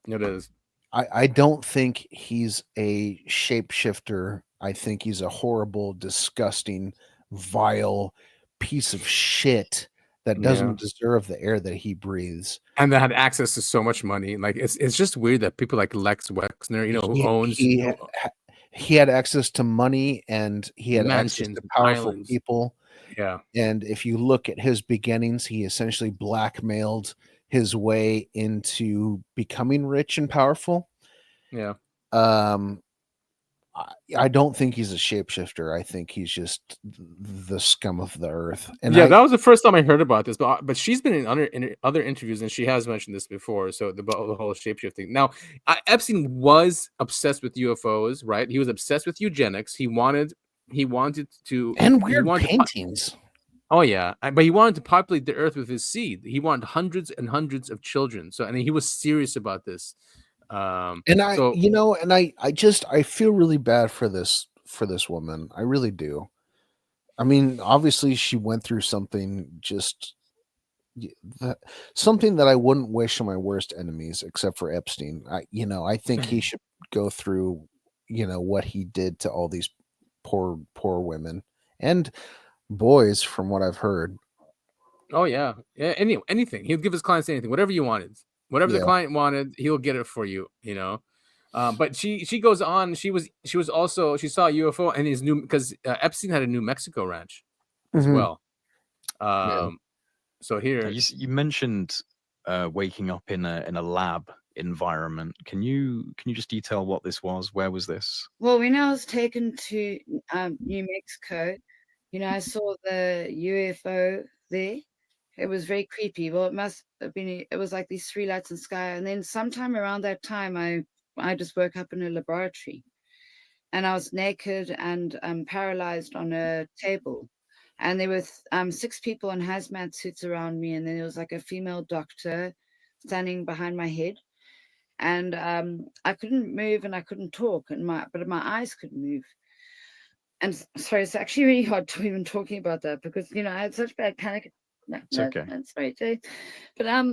It is. I don't think he's a shapeshifter. I think he's a horrible, disgusting, vile piece of shit that doesn't deserve the air that he breathes. And that had access to so much money. Like it's just weird that people like Lex Wexner, who owns He had access to money and he had access mansions, to powerful islands. people. Yeah. And if you look at his beginnings, he essentially blackmailed his way into becoming rich and powerful. Yeah. I don't think he's a shapeshifter. I think he's just the scum of the earth. And that was the first time I heard about this. But she's been in other interviews, and she has mentioned this before. So the whole shapeshifting. Now, Epstein was obsessed with UFOs, right? He was obsessed with eugenics. He wanted to and weird paintings. Oh yeah, but he wanted to populate the earth with his seed. He wanted hundreds and hundreds of children. So, he was serious about this. And I feel really bad for this woman. I really do. I mean, obviously she went through something something that I wouldn't wish on my worst enemies, except for Epstein. I think he should go through, what he did to all these poor women and boys, from what I've heard. Oh yeah, anything. He'll give his clients anything, whatever you wanted. Whatever the client wanted, he'll get it for you. But she goes on. She saw a UFO and his because Epstein had a New Mexico ranch as well. So here you mentioned waking up in a lab environment. Can you just detail what this was? Where was this? Well, when I was taken to New Mexico, I saw the UFO there. It was very creepy. Well, it must have been. It was like these three lights in the sky, and then sometime around that time, I just woke up in a laboratory, and I was naked and paralyzed on a table, and there were 6 people in hazmat suits around me, and then there was like a female doctor standing behind my head, and I couldn't move and I couldn't talk, but my eyes could move. And sorry, it's actually really hard to even talking about that because I had such bad panic. No, okay. That's right, Jay. But I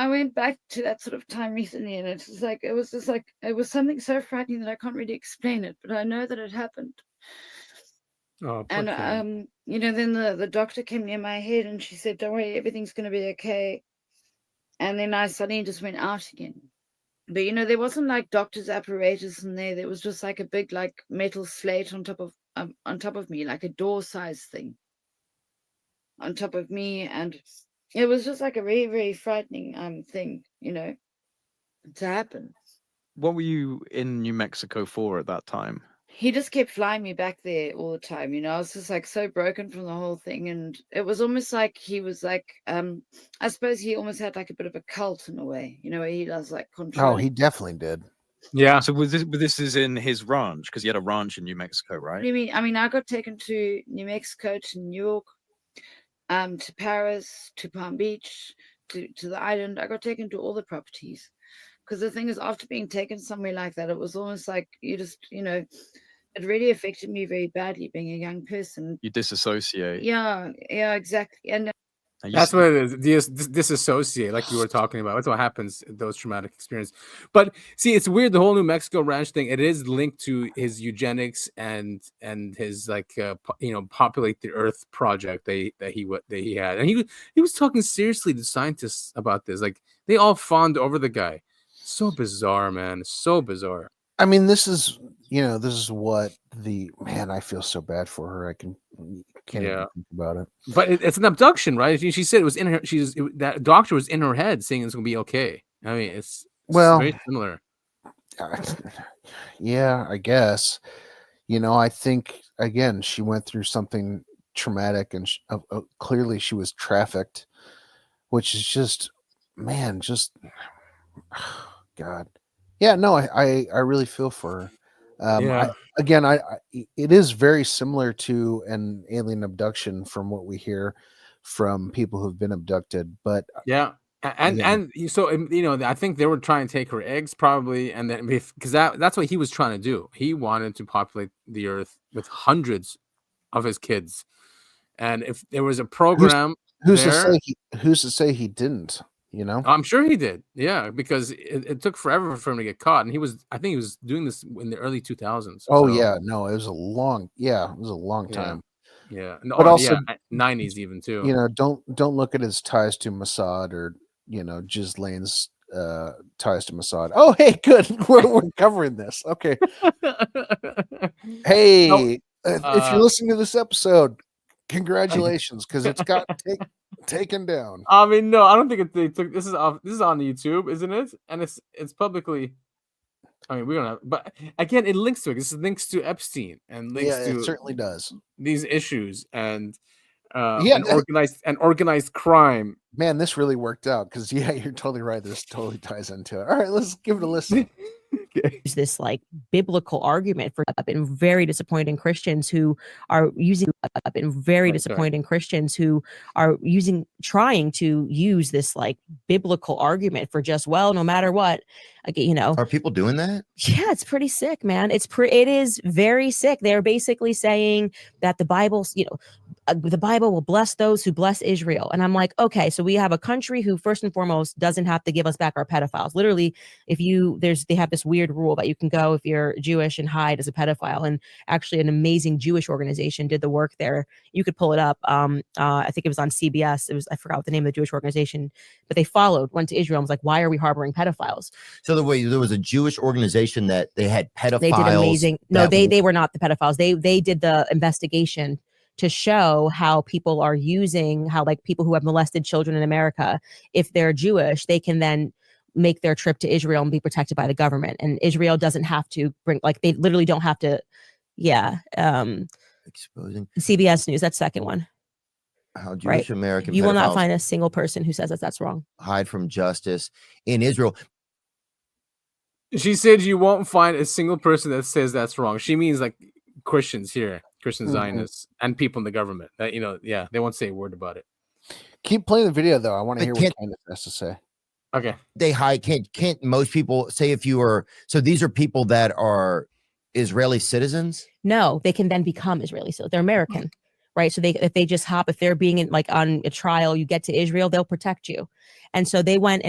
went back to that sort of time recently, and it's just like it was something so frightening that I can't really explain it, but I know that it happened. Oh, and then the doctor came near my head and she said, "Don't worry, everything's going to be okay." And then I suddenly just went out again. But there wasn't like doctor's apparatus in there. There was just like a big like metal slate on top of me, like a door size thing on top of me, and it was just like a very, very frightening thing, to happen. What were you in New Mexico for at that time? He just kept flying me back there all the time. I was just like so broken from the whole thing, and it was almost like he was like, I suppose he almost had like a bit of a cult in a way, where he does like control. Oh, he definitely did. Yeah. So this is in his ranch because he had a ranch in New Mexico, right? What do you mean? I mean, I got taken to New Mexico, to New York, to Paris, to Palm Beach, to the island. I got taken to all the properties. Because the thing is, after being taken somewhere like that, it was almost like you just, it really affected me very badly being a young person. You disassociate. Yeah, exactly. And that's what it is. Disassociate, like you were talking about. That's what happens in those traumatic experiences. But see, it's weird. The whole New Mexico ranch thing. It is linked to his eugenics and his like populate the Earth project that he had. And he was talking seriously to scientists about this. Like they all fawned over the guy. So bizarre, man. So bizarre. I mean, this is what I feel so bad for her. I can't even think about it. But it's an abduction, right? She said it was in her. That doctor was in her head saying it's gonna be okay. I mean, it's very similar. Yeah, I guess. I think again she went through something traumatic, and clearly she was trafficked, which is just, man, just God. Yeah, no, I really feel for her. It is very similar to an alien abduction from what we hear from people who've been abducted, but and so I think they were trying to take her eggs probably, and then because that's what he was trying to do. He wanted to populate the earth with hundreds of his kids, and if there was a program, who's to say he didn't? I'm sure he did. Yeah, because it took forever for him to get caught, and I think he was doing this in the early 2000s. Oh, yeah, no, it was a long time. Yeah, but also 90s even too. Don't look at his ties to Mossad or Ghislaine's ties to Mossad. Oh, hey, good, we're covering this. Okay. Hey, if you're listening to this episode, congratulations, because it's got taken down. I mean, no, I don't think they took this is on YouTube, isn't it? And it's publicly. I mean, we don't have, but again, it links to it. This links to Epstein and links to it certainly does these issues and organized crime. Man, this really worked out because you're totally right. This totally ties into it. All right, let's give it a listen. Is this like biblical argument for been very disappointing Christians who are using trying to use this like biblical argument for just, well, no matter what, are people doing that? Yeah, it's pretty sick, man. It is very sick. They're basically saying that the Bible's, the Bible will bless those who bless Israel. And I'm like, okay, so we have a country who first and foremost doesn't have to give us back our pedophiles. Literally, they have this weird rule that you can go if you're Jewish and hide as a pedophile. And actually an amazing Jewish organization did the work there. You could pull it up. I think it was on CBS. I forgot what the name of the Jewish organization, but they went to Israel and was like, why are we harboring pedophiles? So there was a Jewish organization that they had pedophiles. They did amazing. No, they were not the pedophiles. They did the investigation to show how people are using, how like people who have molested children in America, if they're Jewish, they can then make their trip to Israel and be protected by the government. And Israel doesn't have to they literally don't have to. Yeah. Exposing CBS News, that second one. How Jewish American you will not find a single person who says that's wrong. Hide from justice in Israel. She said you won't find a single person that says that's wrong. She means like Christians here, Christian Zionists, and people in the government. That they won't say a word about it. Keep playing the video though. I want to hear what Candace has to say. Okay. They hide. Can't most people say if you are? So these are people that are Israeli citizens? No, they can then become Israeli citizens. They're American, right? So if they just hop, if they're being on a trial, you get to Israel, they'll protect you. And so they went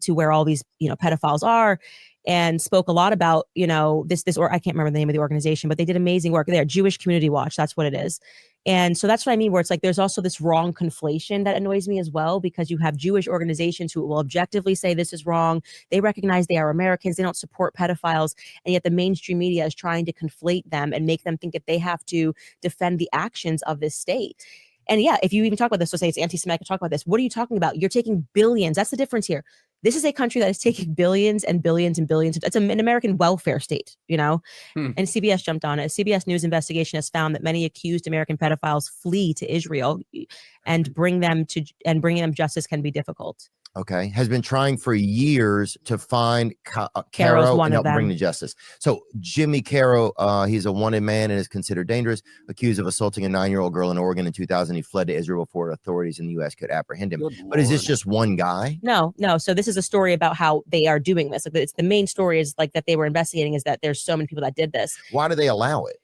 to where all these pedophiles are, and spoke a lot about this or I can't remember the name of the organization, but they did amazing work there. Jewish Community Watch, that's what it is. And so that's what I mean, where it's like there's also this wrong conflation that annoys me as well, because you have Jewish organizations who will objectively say this is wrong. They recognize they are Americans. They don't support pedophiles. And yet the mainstream media is trying to conflate them and make them think that they have to defend the actions of this state. And yeah, if you even talk about this, so say it's anti-Semitic, talk about this. What are you talking about? You're taking billions. That's the difference here. This is a country that is taking billions and billions and billions. It's an American welfare state, And CBS jumped on it. A CBS News investigation has found that many accused American pedophiles flee to Israel, and bringing them justice can be difficult. Okay, has been trying for years to find Caro's and help bring to justice. So Jimmy Caro, he's a wanted man and is considered dangerous, accused of assaulting a 9-year-old girl in Oregon in 2000. He fled to Israel before authorities in the U.S. could apprehend him. But is this just one guy? No. So this is a story about how they are doing this. It's the main story is like that they were investigating is that there's so many people that did this. Why do they allow it?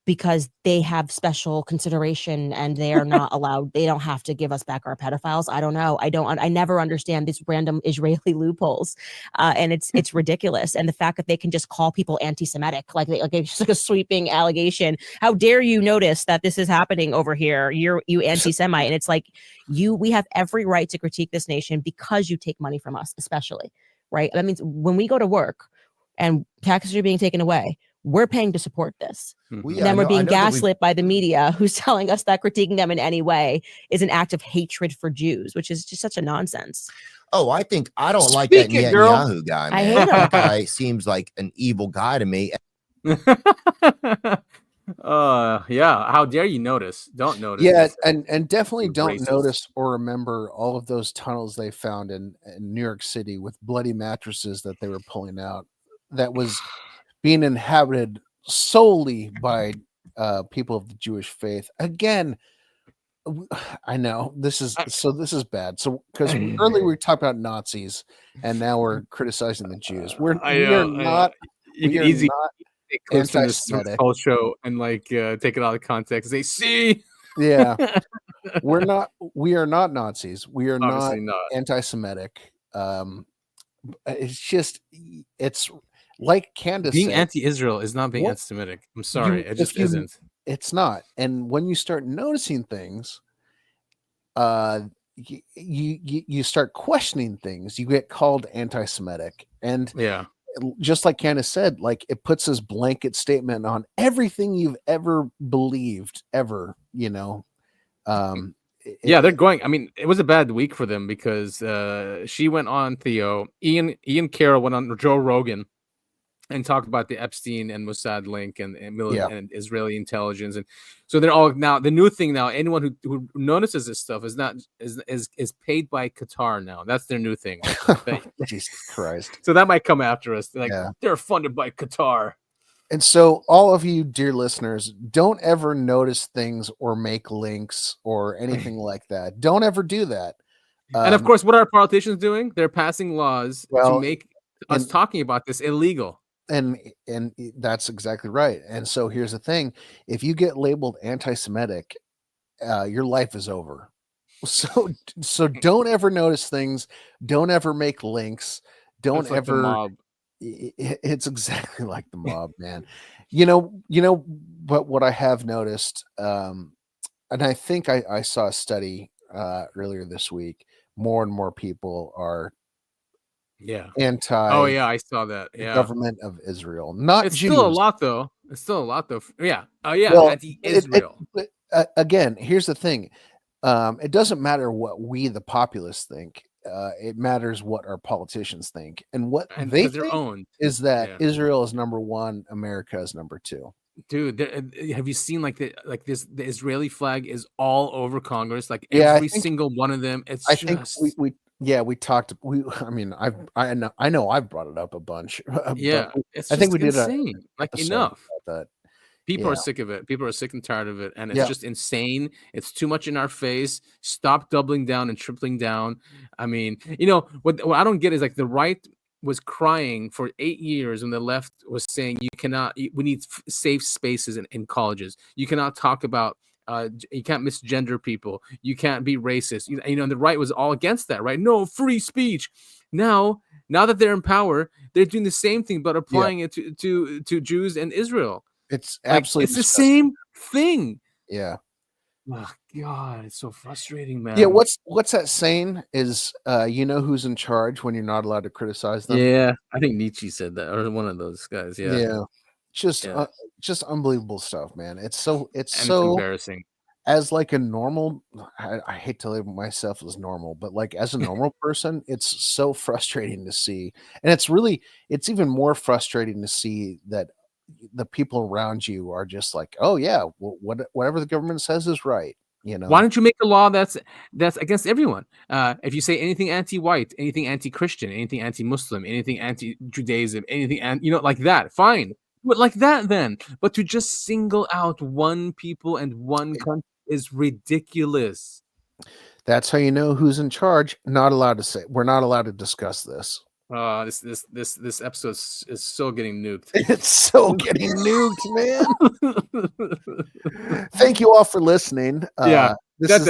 Because they have special consideration and they are not allowed. They don't have to give us back our pedophiles. I don't know. I never understand these random Israeli loopholes. And it's ridiculous. And the fact that they can just call people anti-Semitic, it's just like a sweeping allegation. How dare you notice that this is happening over here? You anti-Semite. And it's like, we have every right to critique this nation because you take money from us, especially, right? That means when we go to work, and taxes are being taken away. We're paying to support this. Well, And yeah, then I we're know- I being know that we've- gaslit by the media who's telling us that critiquing them in any way is an act of hatred for Jews, which is just such a nonsense. Oh, I don't like Speak that it, girl. Netanyahu guy, I man. hate him. That guy seems like an evil guy to me. Yeah. How dare you notice? Don't notice. Yeah, It's- and definitely you're don't racist. notice or remember all of those tunnels they found in New York City with bloody mattresses that they were pulling out. That was being inhabited solely by people of the Jewish faith. Again, I know this is bad. So because earlier we talked about Nazis and now we're criticizing the Jews. We are not. You We can are easily not take clips from this anti-Semitic. whole show and like take it out of context. They see. Yeah, we are not Nazis. We are not Obviously not. anti-Semitic. It's like Candace Being said, anti-Israel is not being What- anti-Semitic. I'm sorry, it if just you- isn't. it's not. And when you start noticing things, you start questioning things. You get called anti-Semitic, and Yeah. just like Candace said, like it puts this blanket statement on everything you've ever believed, ever. Yeah, they're going. I mean, it was a bad week for them because she went on Theo. Ian Carroll went on Joe Rogan and talked about the Epstein and Mossad link and and Israeli intelligence. And so they're all now the new thing now. Anyone who notices this stuff is paid by Qatar now. That's their new thing. Jesus Christ. So that might come after us. Like Yeah. they're funded by Qatar. And so, all of you, dear listeners, don't ever notice things or make links or anything like that. Don't ever do that. And of course, what are politicians doing? They're passing laws Well, to make us talking about this illegal. And that's exactly right. And so, here's the thing: if you get labeled anti-Semitic, your life is over. So don't ever notice things. Don't ever make links. Don't It's like the ever. mob. It's exactly like the mob, man. But what I have noticed, and I think I saw a study earlier this week, more and more people are anti Oh yeah, I saw that. Yeah. government of Israel. Not It's Jews. still a lot though. It's still a lot though. Yeah. Oh yeah, Well, anti-Israel. Again, here's the thing. It doesn't matter what we, the populace, think. It matters what our politicians think, and what And they 'cause they're think owned. is that Yeah. Israel is number one, America is number two. Dude, have you seen the Israeli flag is all over Congress, like Yeah, I every think- single one of them. It's I just think we talked. I mean, I know I've brought it up a bunch. but yeah. It's I think we just did insane. Like episode enough. about that. People are Yeah. sick of it. People are sick and tired of it, and it's Yeah. just insane. It's too much in our face. Stop doubling down and tripling down. I mean, what I don't get is like the right was crying for 8 years when the left was saying we need safe spaces in colleges. You cannot talk about you can't misgender people. You can't be racist. And the right was all against that, right? No free speech. Now that they're in power, they're doing the same thing, but applying it to Jews and Israel. It's Like, absolutely it's the disgusting. same thing. Yeah. Oh God, it's so frustrating, man. Yeah, what's that saying? Is who's in charge when you're not allowed to criticize them? Yeah, I think Nietzsche said that, or one of those guys. Yeah, Just Yeah. just unbelievable stuff, man. It's so and it's embarrassing. as like a normal. I hate to label myself as normal, but like as a normal person, it's so frustrating to see, and it's even more frustrating to see that the people around you are just like, oh yeah, whatever the government says is right. Why don't you make a law that's against everyone? If you say anything anti-white, anything anti-Christian, anything anti-Muslim, anything anti-Judaism, anything like that, fine. But like that then. But to just single out one people and one country is ridiculous. That's how you know who's in charge. Not allowed to say. We're not allowed to discuss this. This episode is so getting nuked. It's so getting nuked, man. Thank you all for listening. This has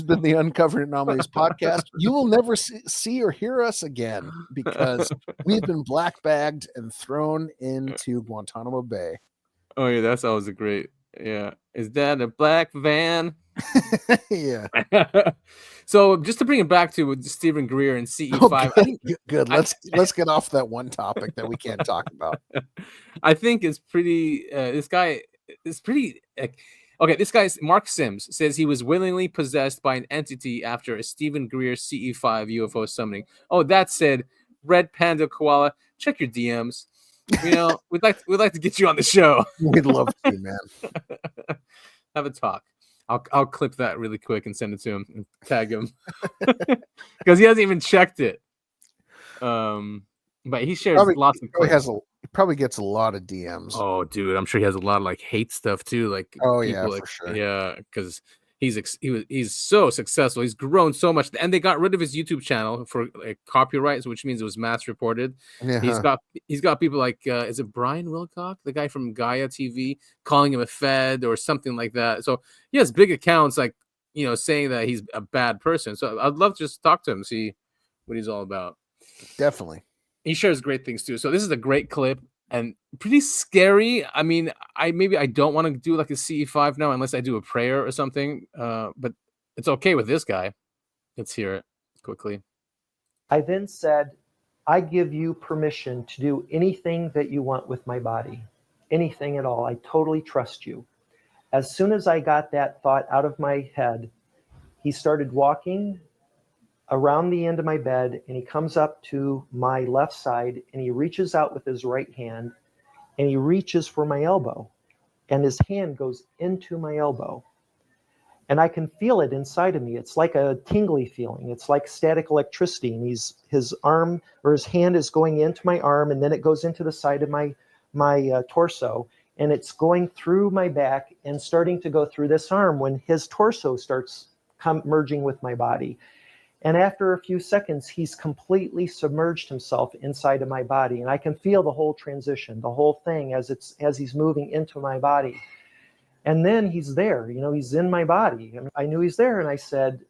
been the Uncovering Anomalies podcast. You will never see or hear us again because we've been black bagged and thrown into Guantanamo Bay. Oh yeah, that's always a great. Yeah. Is that a black van? Yeah. So just to bring it back to Stephen Greer and CE5, I think Good. Let's get off that one topic that we can't talk about. I think it's pretty. This guy is pretty. Okay, this guy's Mark Sims says he was willingly possessed by an entity after a Stephen Greer CE5 UFO summoning. Oh, that said, Red Panda Koala, check your DMs. You know, we'd like to get you on the show. We'd love to, man. Have a talk. I'll clip that really quick and send it to him and tag him because he hasn't even checked it. But he shares lots of clips. He probably gets a lot of DMs. Oh, dude, I'm sure he has a lot of like hate stuff too. Like, yeah, like, for sure. Yeah, because he's so successful. He's grown so much, and they got rid of his YouTube channel for like copyrights, which means it was mass reported. Yeah. He's got people like is it Brian Wilcock, the guy from Gaia TV, calling him a Fed or something like that. So he has big accounts, like saying that he's a bad person. So I'd love to just talk to him, see what he's all about. Definitely. He shares great things too. So this is a great clip and pretty scary. I mean, I don't want to do like a CE5 now unless I do a prayer or something. But it's okay with this guy. Let's hear it quickly. I then said, I give you permission to do anything that you want with my body, anything at all. I totally trust you. As soon as I got that thought out of my head, he started walking around the end of my bed, and he comes up to my left side, and he reaches out with his right hand, and he reaches for my elbow, and his hand goes into my elbow. And I can feel it inside of me. It's like a tingly feeling. It's like static electricity. And his arm or his hand is going into my arm, and then it goes into the side of my torso, and it's going through my back and starting to go through this arm when his torso starts merging with my body. And after a few seconds, he's completely submerged himself inside of my body. And I can feel the whole transition, the whole thing as he's moving into my body. And then he's there, he's in my body. I knew he's there. And I said,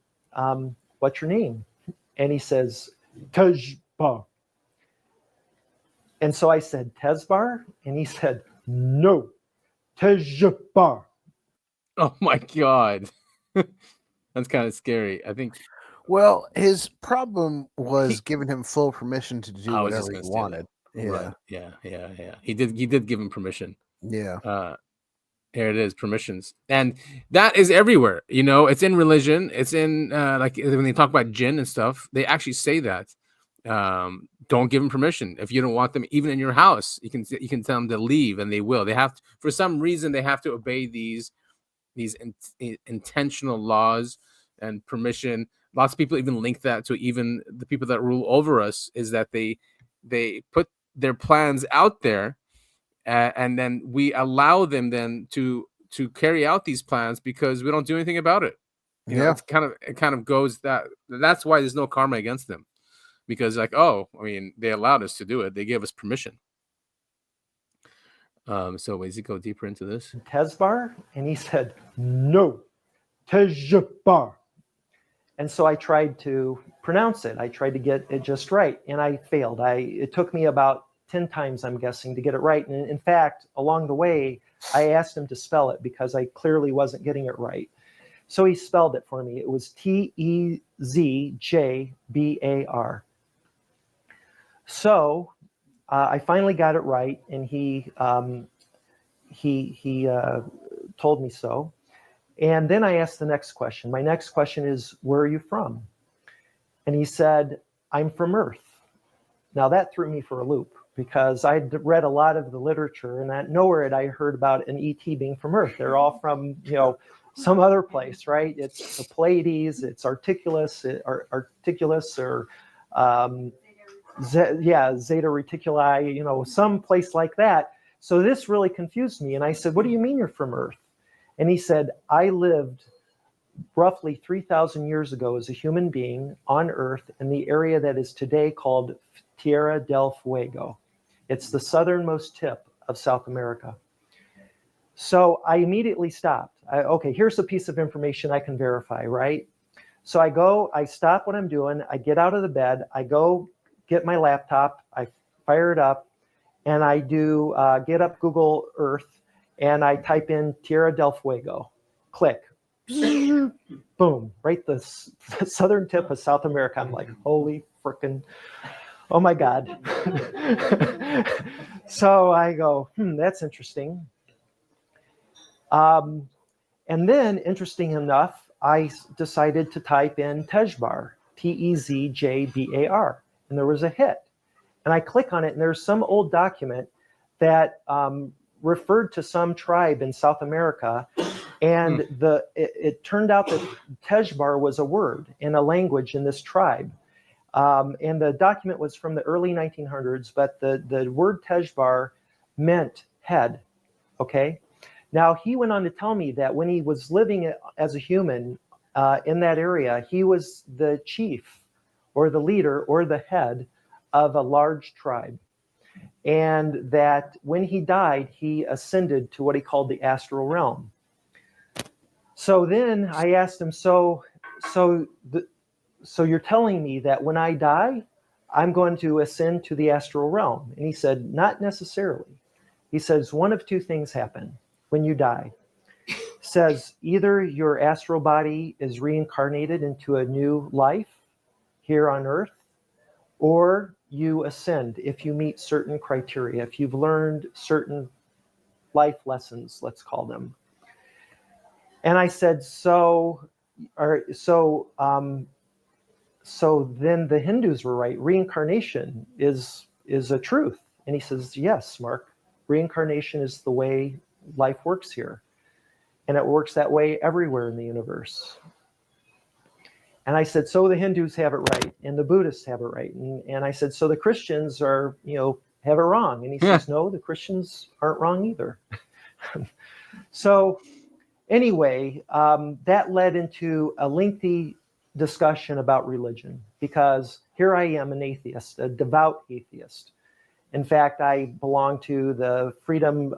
what's your name? And he says, Tezbar. And so I said, Tezbar? And he said, no, Tezbar. Oh my God. That's kind of scary. I think. Well, his problem was giving him full permission to do whatever he wanted. Yeah. Right. Yeah. He did give him permission. Yeah. Here it is, permissions. And that is everywhere. It's in religion. It's in like when they talk about jinn and stuff, they actually say that. Don't give them permission. If you don't want them even in your house, you can tell them to leave, and they will. They have to, for some reason, they have to obey these intentional laws and permission. Lots of people even link that to even the people that rule over us, is that they put their plans out there, and then we allow them then to carry out these plans because we don't do anything about it. It kind of goes that's why there's no karma against them, because they allowed us to do it. They gave us permission. So does he go deeper into this? Tezbar? And he said, no, Tezbar. And so I tried to pronounce it. I tried to get it just right, and I failed. It took me about 10 times, I'm guessing, to get it right. And in fact, along the way, I asked him to spell it because I clearly wasn't getting it right. So he spelled it for me. It was Tezjbar. So I finally got it right, and he told me so. And then I asked the next question. My next question is, where are you from? And he said, I'm from Earth. Now that threw me for a loop, because I'd read a lot of the literature, and nowhere had I heard about an ET being from Earth. They're all from, some other place, right? It's the Pleiades, it's Articulus, or Zeta Reticuli, some place like that. So this really confused me. And I said, what do you mean you're from Earth? And he said, I lived roughly 3,000 years ago as a human being on Earth in the area that is today called Tierra del Fuego. It's the southernmost tip of South America. So I immediately stopped. Okay, here's a piece of information I can verify, right? So I stop what I'm doing. I get out of the bed. I go get my laptop. I fire it up, and I do get up Google Earth. and I type in Tierra del Fuego. Click. Boom, right the southern tip of South America. I'm like, holy frickin', oh my God. So I go, that's interesting. And then, interesting enough, I decided to type in Tezjbar, Tezjbar, and there was a hit. And I click on it, and there's some old document that referred to some tribe in South America. And it turned out that Tezjbar was a word in a language in this tribe. And the document was from the early 1900s, but the word Tezjbar meant head, okay? Now, he went on to tell me that when he was living as a human in that area, he was the chief or the leader or the head of a large tribe. And that when he died, he ascended to what he called the astral realm. So then I asked him, so you're telling me that when I die, I'm going to ascend to the astral realm? And he said, not necessarily. He says, one of two things happen when you die. He says, either your astral body is reincarnated into a new life here on Earth, or you ascend if you meet certain criteria, if you've learned certain life lessons, let's call them. And I said, so then the Hindus were right. Reincarnation is a truth. And he says, yes, Mark, reincarnation is the way life works here. And it works that way everywhere in the universe. And I said, so the Hindus have it right, and the Buddhists have it right. And I said, so the Christians have it wrong. And he says, no, the Christians aren't wrong either. So anyway, that led into a lengthy discussion about religion, because here I am, an atheist, a devout atheist. In fact, I belong to the Freedom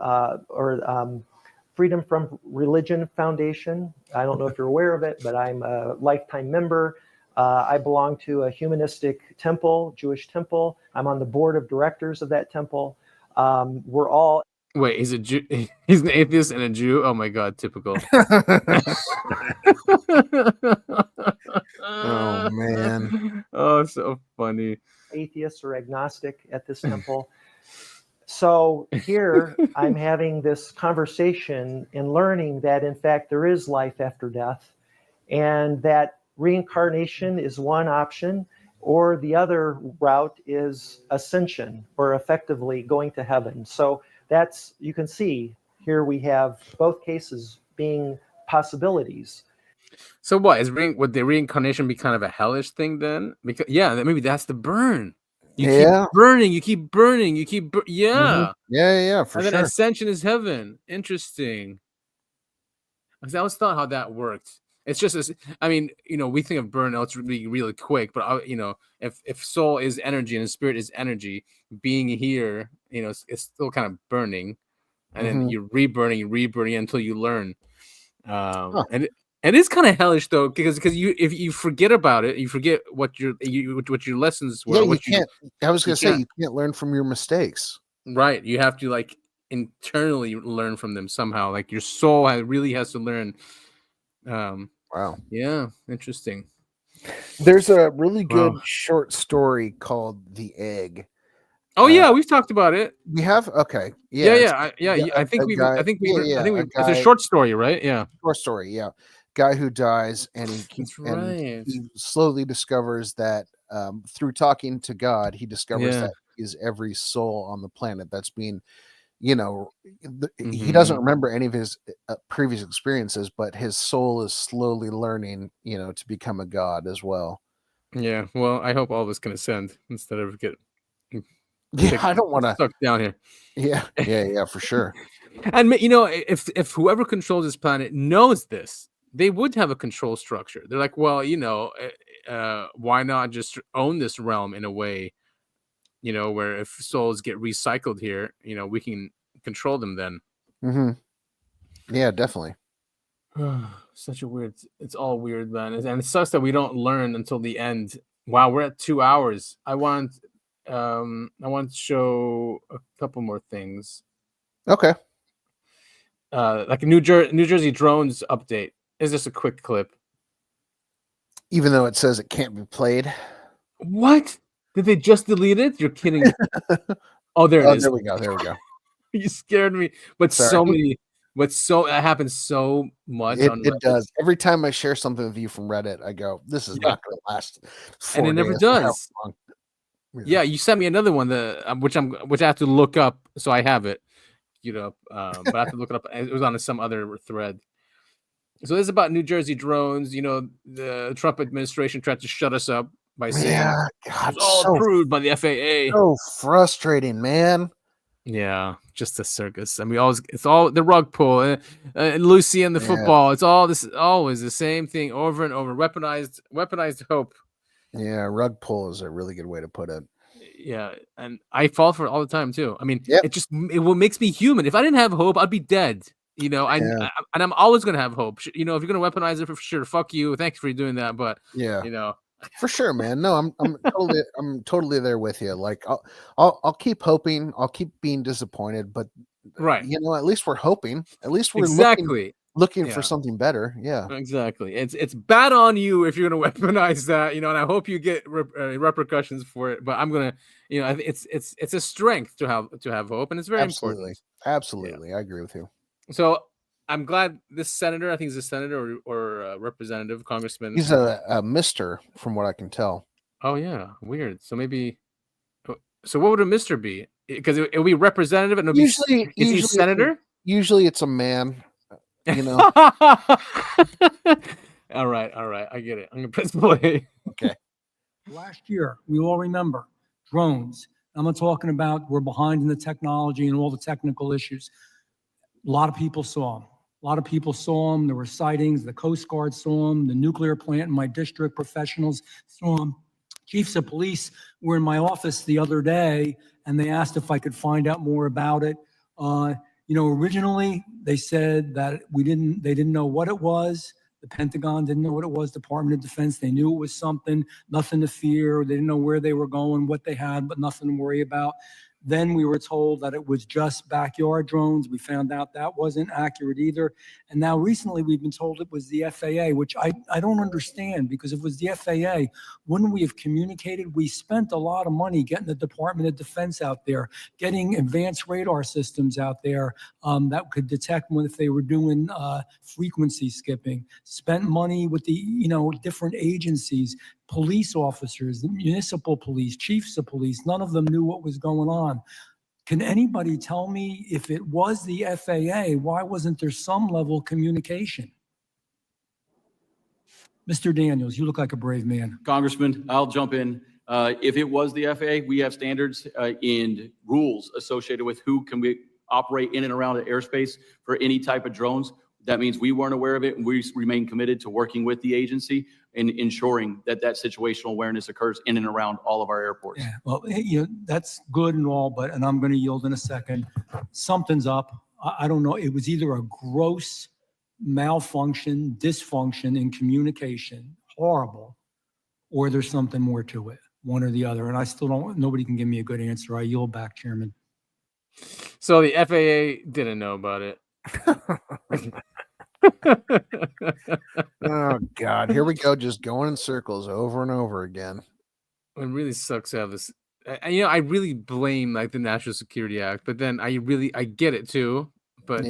from Religion Foundation. I don't know if you're aware of it, but I'm a lifetime member. I belong to a humanistic temple, Jewish temple. I'm on the board of directors of that temple. We're all... Wait, he's a Jew. He's an atheist and a Jew. Oh my God, typical. Oh man. Oh, so funny. Atheist or agnostic at this temple. So here I'm having this conversation and learning that in fact there is life after death, and that reincarnation is one option, or the other route is ascension, or effectively going to heaven. So that's, you can see here we have both cases being possibilities. So what would the reincarnation be kind of a hellish thing then? Because maybe that's the burn. You keep burning, yeah. Yeah, for and sure. then ascension is heaven. Interesting. I always thought how that worked. It's just, we think of burn, it's really, really quick. But if soul is energy and spirit is energy, being here, it's still kind of burning, and then you're reburning until you learn. And it is kind of hellish though, because if you forget about it, you forget what your lessons were. Yeah, you can't. I was gonna say you can't learn from your mistakes. Right, you have to internally learn from them somehow. Like your soul really has to learn. Wow. Yeah, interesting. There's a really good short story called "The Egg." Oh yeah, we've talked about it. We have. Okay. Yeah. I think it's a short story, right? Yeah, short story. Yeah, guy who dies, and he slowly discovers that through talking to God, he discovers that is every soul on the planet that's being, he doesn't remember any of his previous experiences, but his soul is slowly learning, to become a god as well. Yeah. Well, I hope all of us can ascend instead of get. I don't want to stuck down here. Yeah, for sure. And if whoever controls this planet knows this, they would have a control structure. They're like, well, why not just own this realm in a way, where if souls get recycled here, we can control them then. Mm-hmm. Yeah, definitely. Such a weird. It's all weird, man, and it sucks that we don't learn until the end. Wow, we're at 2 hours. I want to show a couple more things. Okay. like a New Jersey drones update. Is just a quick clip. Even though it says it can't be played. What? Did they just delete it? You're kidding me. Oh, there it is. There we go. There we go. You scared me. But Sorry. it happens so much on It Reddit. does. Every time I share something with you from Reddit, I go, this is not going to last. And it 4 never days. How does. long? Yeah, you sent me another one which I have to look up, so I have it queued up. But I have to look it up. It was on some other thread. So this is about New Jersey drones. The Trump administration tried to shut us up by saying Yeah, God, it's all approved by the FAA. So frustrating, man. Yeah, just a circus. And it's all the rug pull. Lucy and the football. It's always the same thing over and over. Weaponized hope. Yeah, rug pull is a really good way to put it. Yeah, and I fall for it all the time too. I mean, it what makes me human. If I didn't have hope, I'd be dead. And I'm always gonna have hope. If you're gonna weaponize it, for sure, fuck you. Thanks for doing that. But for sure, man. No, I'm totally there with you. Like I'll keep hoping. I'll keep being disappointed, but right. At least we're hoping. At least we're looking for something better. Yeah, exactly. It's bad on you if you're gonna weaponize that. And I hope you get repercussions for it. But I'm gonna, it's a strength to have hope, and it's very important. Absolutely, I agree with you. So I'm glad this senator, I think he's a senator or representative, congressman. He's a mister, from what I can tell. Oh yeah, weird. So maybe. So what would a mister be? Because it would be representative, and usually, is he senator? Usually, it's a man. All right. I get it. I'm gonna press play. Okay. Last year, we all remember drones. I'm not talking about we're behind in the technology and all the technical issues. A lot of people saw them. There were sightings. The Coast Guard saw them. The nuclear plant in my district, professionals saw them. Chiefs of police were in my office the other day, and they asked if I could find out more about it. Originally they said that they didn't know what it was. The Pentagon didn't know what it was. Department of Defense, they knew it was something, nothing to fear. They didn't know where they were going, what they had, but nothing to worry about. Then we were told that it was just backyard drones. We found out that wasn't accurate either. And now recently we've been told it was the FAA, which I don't understand, because if it was the FAA, wouldn't we have communicated? We spent a lot of money getting the Department of Defense out there, getting advanced radar systems out there that could detect when if they were doing frequency skipping, spent money with the different agencies, police officers, the municipal police, chiefs of police. None of them knew what was going on. Can anybody tell me, if it was the FAA, why wasn't there some level of communication? Mr. Daniels, you look like a brave man. Congressman, I'll jump in. If it was the FAA, we have standards and rules associated with who can we operate in and around the airspace for any type of drones. That means we weren't aware of it, and we remain committed to working with the agency and ensuring that situational awareness occurs in and around all of our airports. Yeah, well, that's good and all, and I'm going to yield in a second. Something's up. I don't know. It was either a gross malfunction, dysfunction in communication, horrible, or there's something more to it, one or the other. And I still nobody can give me a good answer. I yield back, Chairman. So the FAA didn't know about it. Oh God, here we go, just going in circles over and over again. It really sucks to have this. I really blame the National Security Act, but then I get it too. But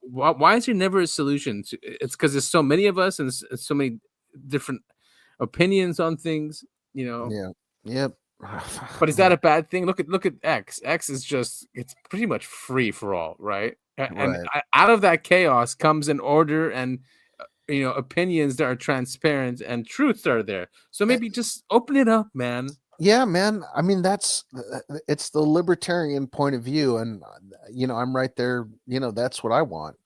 why is there never a solution? It's because there's so many of us and so many different opinions on things. Yeah. Yep. But is that a bad thing? Look at X. X is it's pretty much free for all, right? And out of that chaos comes an order and opinions that are transparent and truths that are there. So maybe just open it up, man. Yeah, man. I mean, it's the libertarian point of view, and I'm right there. That's what I want.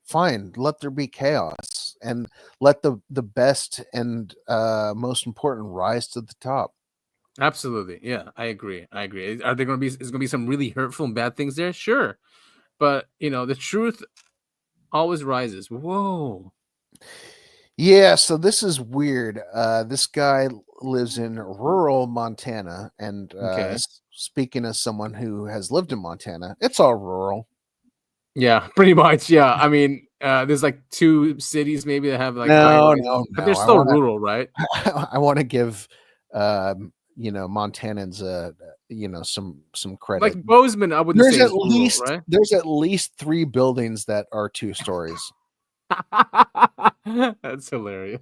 Fine. Let there be chaos, and let the best and most important rise to the top. Absolutely. Yeah, I agree. Are there going to be? Is going to be some really hurtful and bad things there? Sure, but the truth always rises. Whoa. Yeah, so this is weird. This guy lives in rural Montana, and speaking as someone who has lived in Montana, it's all rural. Yeah, pretty much. Yeah, I mean, there's like 2 cities maybe that have like No, high-rises, no, but no. they're still rural, right? I want to give Montanans some credit. Like Bozeman, I wouldn't say is rural, right? There's at least 3 buildings that are 2 stories. That's hilarious.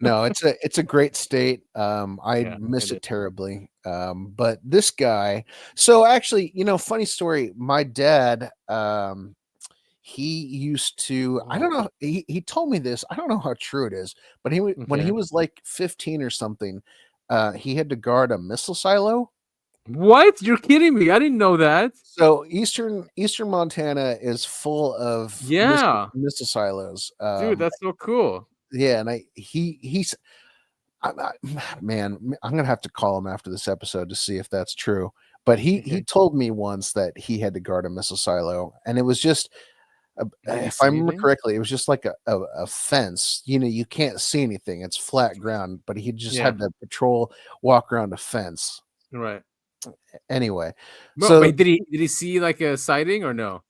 No, it's a great state. I Yeah, miss it it terribly. But this guy, so actually, funny story. My dad, he used to, I don't know, he told me this. I don't know how true it is, but when he Okay. was like 15 or something, he had to guard a missile silo. What? You're kidding me? I didn't know that. So eastern Montana is full of Yeah, missile silos. dude, that's so cool. Yeah, and he's man, I'm gonna have to call him after this episode to see if that's true. But he told me once that he had to guard a missile silo, and it was just, if I remember correctly, it was just like a fence. You can't see anything; it's flat ground. But he just had to walk around a fence. Right. Anyway, So wait, did he see like a sighting or no?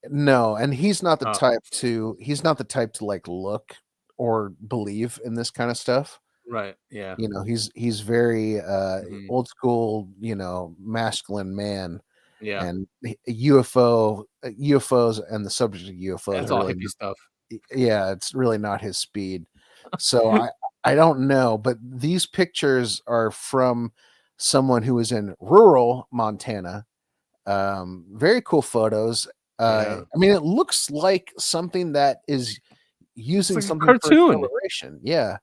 No, and he's not the type to like look or believe in this kind of stuff. Right. Yeah. He's very Mhm. old school, masculine man. Yeah. And UFOs and the subject of UFOs That's are all really hippie stuff. yeah, it's really not his speed. So I don't know, but these pictures are from someone who was in rural Montana. Very cool photos. Yeah. I mean, it looks like something that is using like a something for cartoon. acceleration. Yeah.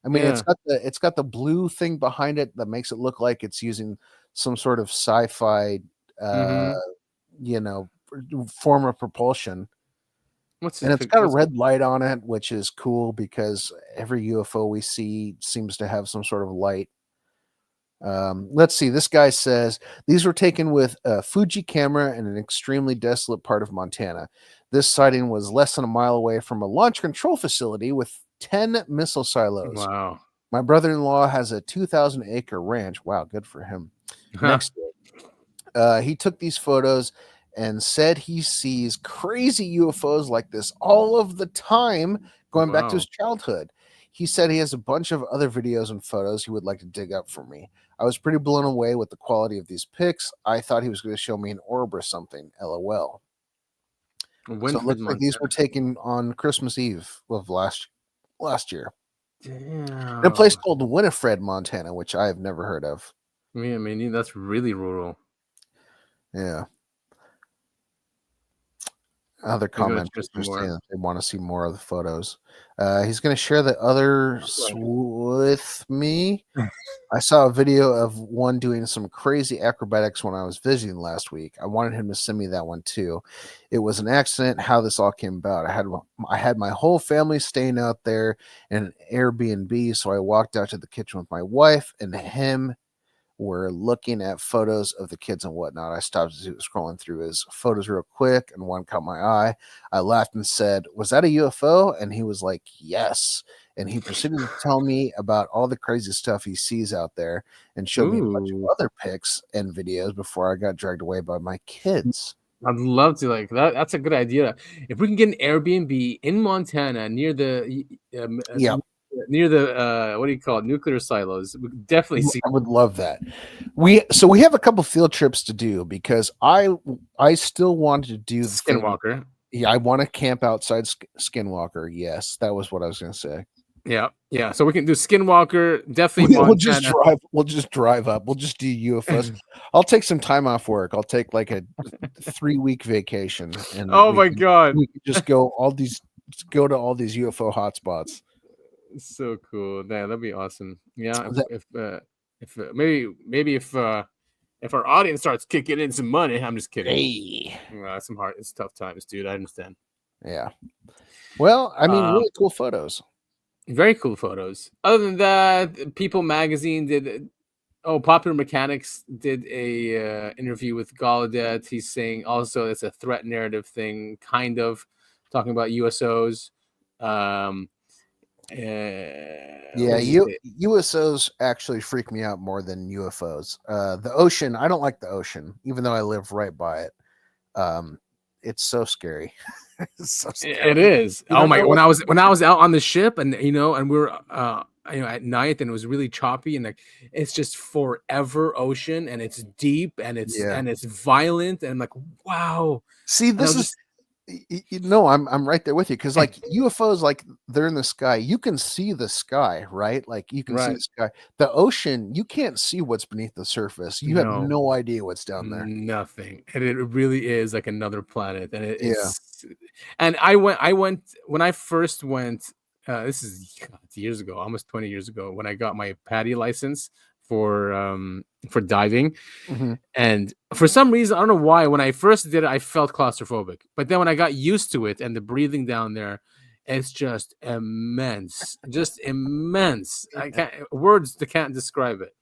I mean, Yeah. it's got the blue thing behind it that makes it look like it's using some sort of sci-fi Mhm. form of propulsion. What's And his it's got a what's red light on it, which is cool because every UFO we see seems to have some sort of light. Let's see. This guy says these were taken with a Fuji camera in an extremely desolate part of Montana. This sighting was less than a mile away from a launch control facility with 10 missile silos. Wow. My brother-in-law has a 2,000-acre ranch. Wow, good for him. Next day, he took these photos and said he sees crazy UFOs like this all of the time, going back to his childhood. He said he has a bunch of other videos and photos he would like to dig up for me. I was pretty blown away with the quality of these pics. I thought he was going to show me an orb or something. LOL. So it looks like these were taken on Christmas Eve of last year. Damn. In a place called Winifred, Montana, which I have never heard of. Yeah, I mean, that's really rural. Yeah. Other comments saying they want to see more of the photos. He's going to share the others with me. I saw a video of one doing some crazy acrobatics when I was visiting last week. I wanted him to send me that one too. It was an accident how this all came about. I had my whole family staying out there in an Airbnb, so I walked out to the kitchen with my wife and him. We're looking at photos of the kids and whatnot. I stopped scrolling through his photos real quick, and one caught my eye. I laughed and said, "Was that a UFO?" And he was like, "Yes." And he proceeded to tell me about all the crazy stuff he sees out there and showed me a bunch of other pics and videos before I got dragged away by my kids. I'd love to like that. That's a good idea. If we can get an Airbnb in Montana near the near the what do you call it, nuclear silos, we could definitely see. I would love that. We have a couple field trips to do because I still wanted to do the Skinwalker. Yeah, I want to camp outside Skinwalker. Yes, that was what I was going to say. Yeah. So we can do Skinwalker. Definitely, we'll just drive. We'll just drive up. We'll just do UFOs. I'll take some time off work. I'll take like a 3-week vacation. And oh my god, we can just go to all these UFO hotspots. So cool. Man, that'd be awesome. Yeah. If maybe if our audience starts kicking in some money, I'm just kidding. Hey. It's tough times, dude. I understand. Yeah. Well, I mean, really cool photos. Very cool photos. Other than that, People Magazine did. Popular Mechanics did a interview with Gallaudet. He's saying also it's a threat narrative thing, kind of talking about USOs. USOs actually freak me out more than UFOs. The ocean, I don't like the ocean, even though I live right by it. it's so scary. It's so scary. It is. You Oh don't my! know When I was out on the ship, and and we were at night, and it was really choppy, and like it's just forever ocean, and it's deep, and it's violent, and I'm like, wow. See, And I this was is I'm right there with you, because like UFOs, like they're in the sky, you can see the sky, right? Like you can see Right. the sky. The ocean, you can't see what's beneath the surface. You have No. no idea what's down there. Nothing, and it really is like another planet, and Yeah. it's. And I went when I first went. This is years ago, almost 20 years ago, when I got my PADI license for diving. Mhm. And for some reason, I don't know why, when I first did it, I felt claustrophobic. But then when I got used to it and the breathing down there, it's just immense, just immense. I can't words that can't describe it.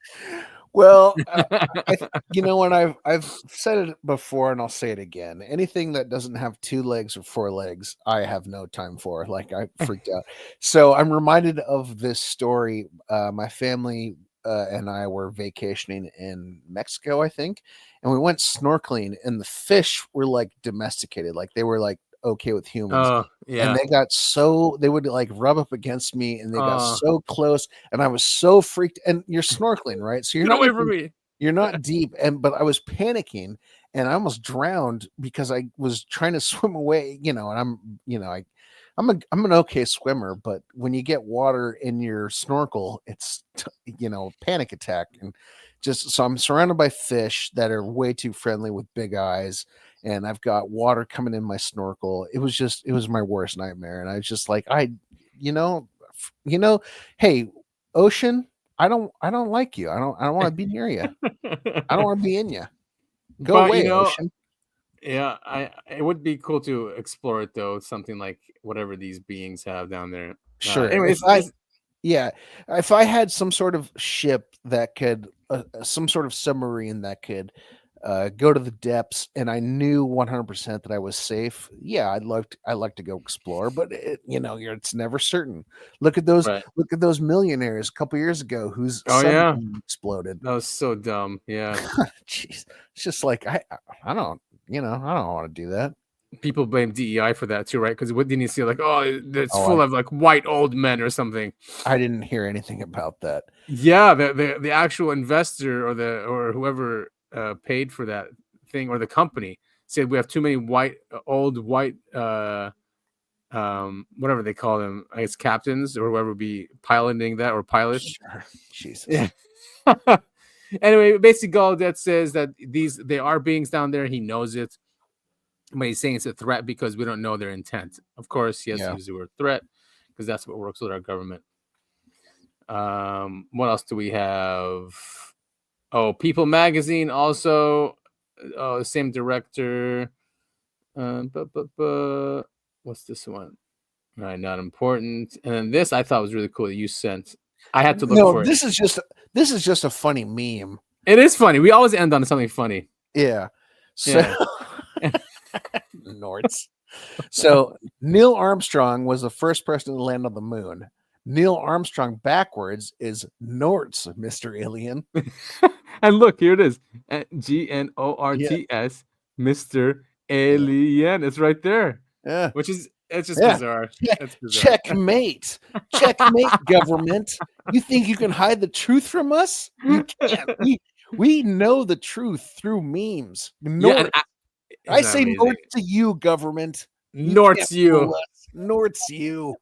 Well, and I've said it before, and I'll say it again. Anything that doesn't have 2 legs or 4 legs, I have no time for. Like, I freaked out. So I'm reminded of this story. My family and I were vacationing in Mexico, I think, and we went snorkeling, and the fish were like domesticated, like they were like okay with humans. Oh, And yeah. they would like rub up against me, and they got Oh. so close, and I was so freaked. And you're snorkeling, right? So Get away from me. you're not deep, but I was panicking, and I almost drowned because I was trying to swim away, and I'm an okay swimmer, but when you get water in your snorkel, it's panic attack. And so I'm surrounded by fish that are way too friendly with big eyes, and I've got water coming in my snorkel. It was my worst nightmare, and I was just like, hey, ocean, I don't like you. I don't want to be near you. I don't want to be in you. Go But, away, ocean. Yeah, it would be cool to explore it though. Something like whatever these beings have down there. Sure. Anyways, If I had some sort of ship that could, some sort of submarine that could go to the depths, and I knew 100% that I was safe, yeah, I'd like to go explore. But it's never certain. Look at those millionaires a couple years ago whose submarine exploded. That was so dumb. Yeah. Jeez, it's just like I don't want to do that. People blame DEI for that too, right? Because what didn't you see? Like, it's full of like white old men or something. I didn't hear anything about that. Yeah, the actual investor or whoever paid for that thing, or the company, said we have too many old white whatever they call them, I guess captains or whoever be piloting that, or pilots. Sure. Jesus. Yeah. Anyway, basically Gallaudet says that they are beings down there. He knows it. But he's saying it's a threat because we don't know their intent. Of course, he has to use the word threat because that's what works with our government. What else do we have? Oh, People Magazine also. Oh, the same director. What's this one? All right, not important. And then this I thought was really cool that you sent. I had to look for it. This is just a funny meme. It is funny. We always end on something funny. Yeah. So Norts. So Neil Armstrong was the first person to land on the moon. Neil Armstrong backwards is Norts, Mr. Alien. And look, here it is. GNORTS, Mr. Alien. It's right there. Yeah. It's just bizarre. It's bizarre. Checkmate. Checkmate, government. You think you can hide the truth from us? You can't. We know the truth through memes. Norts. I say Norts to you, government. Norts you. Norts you.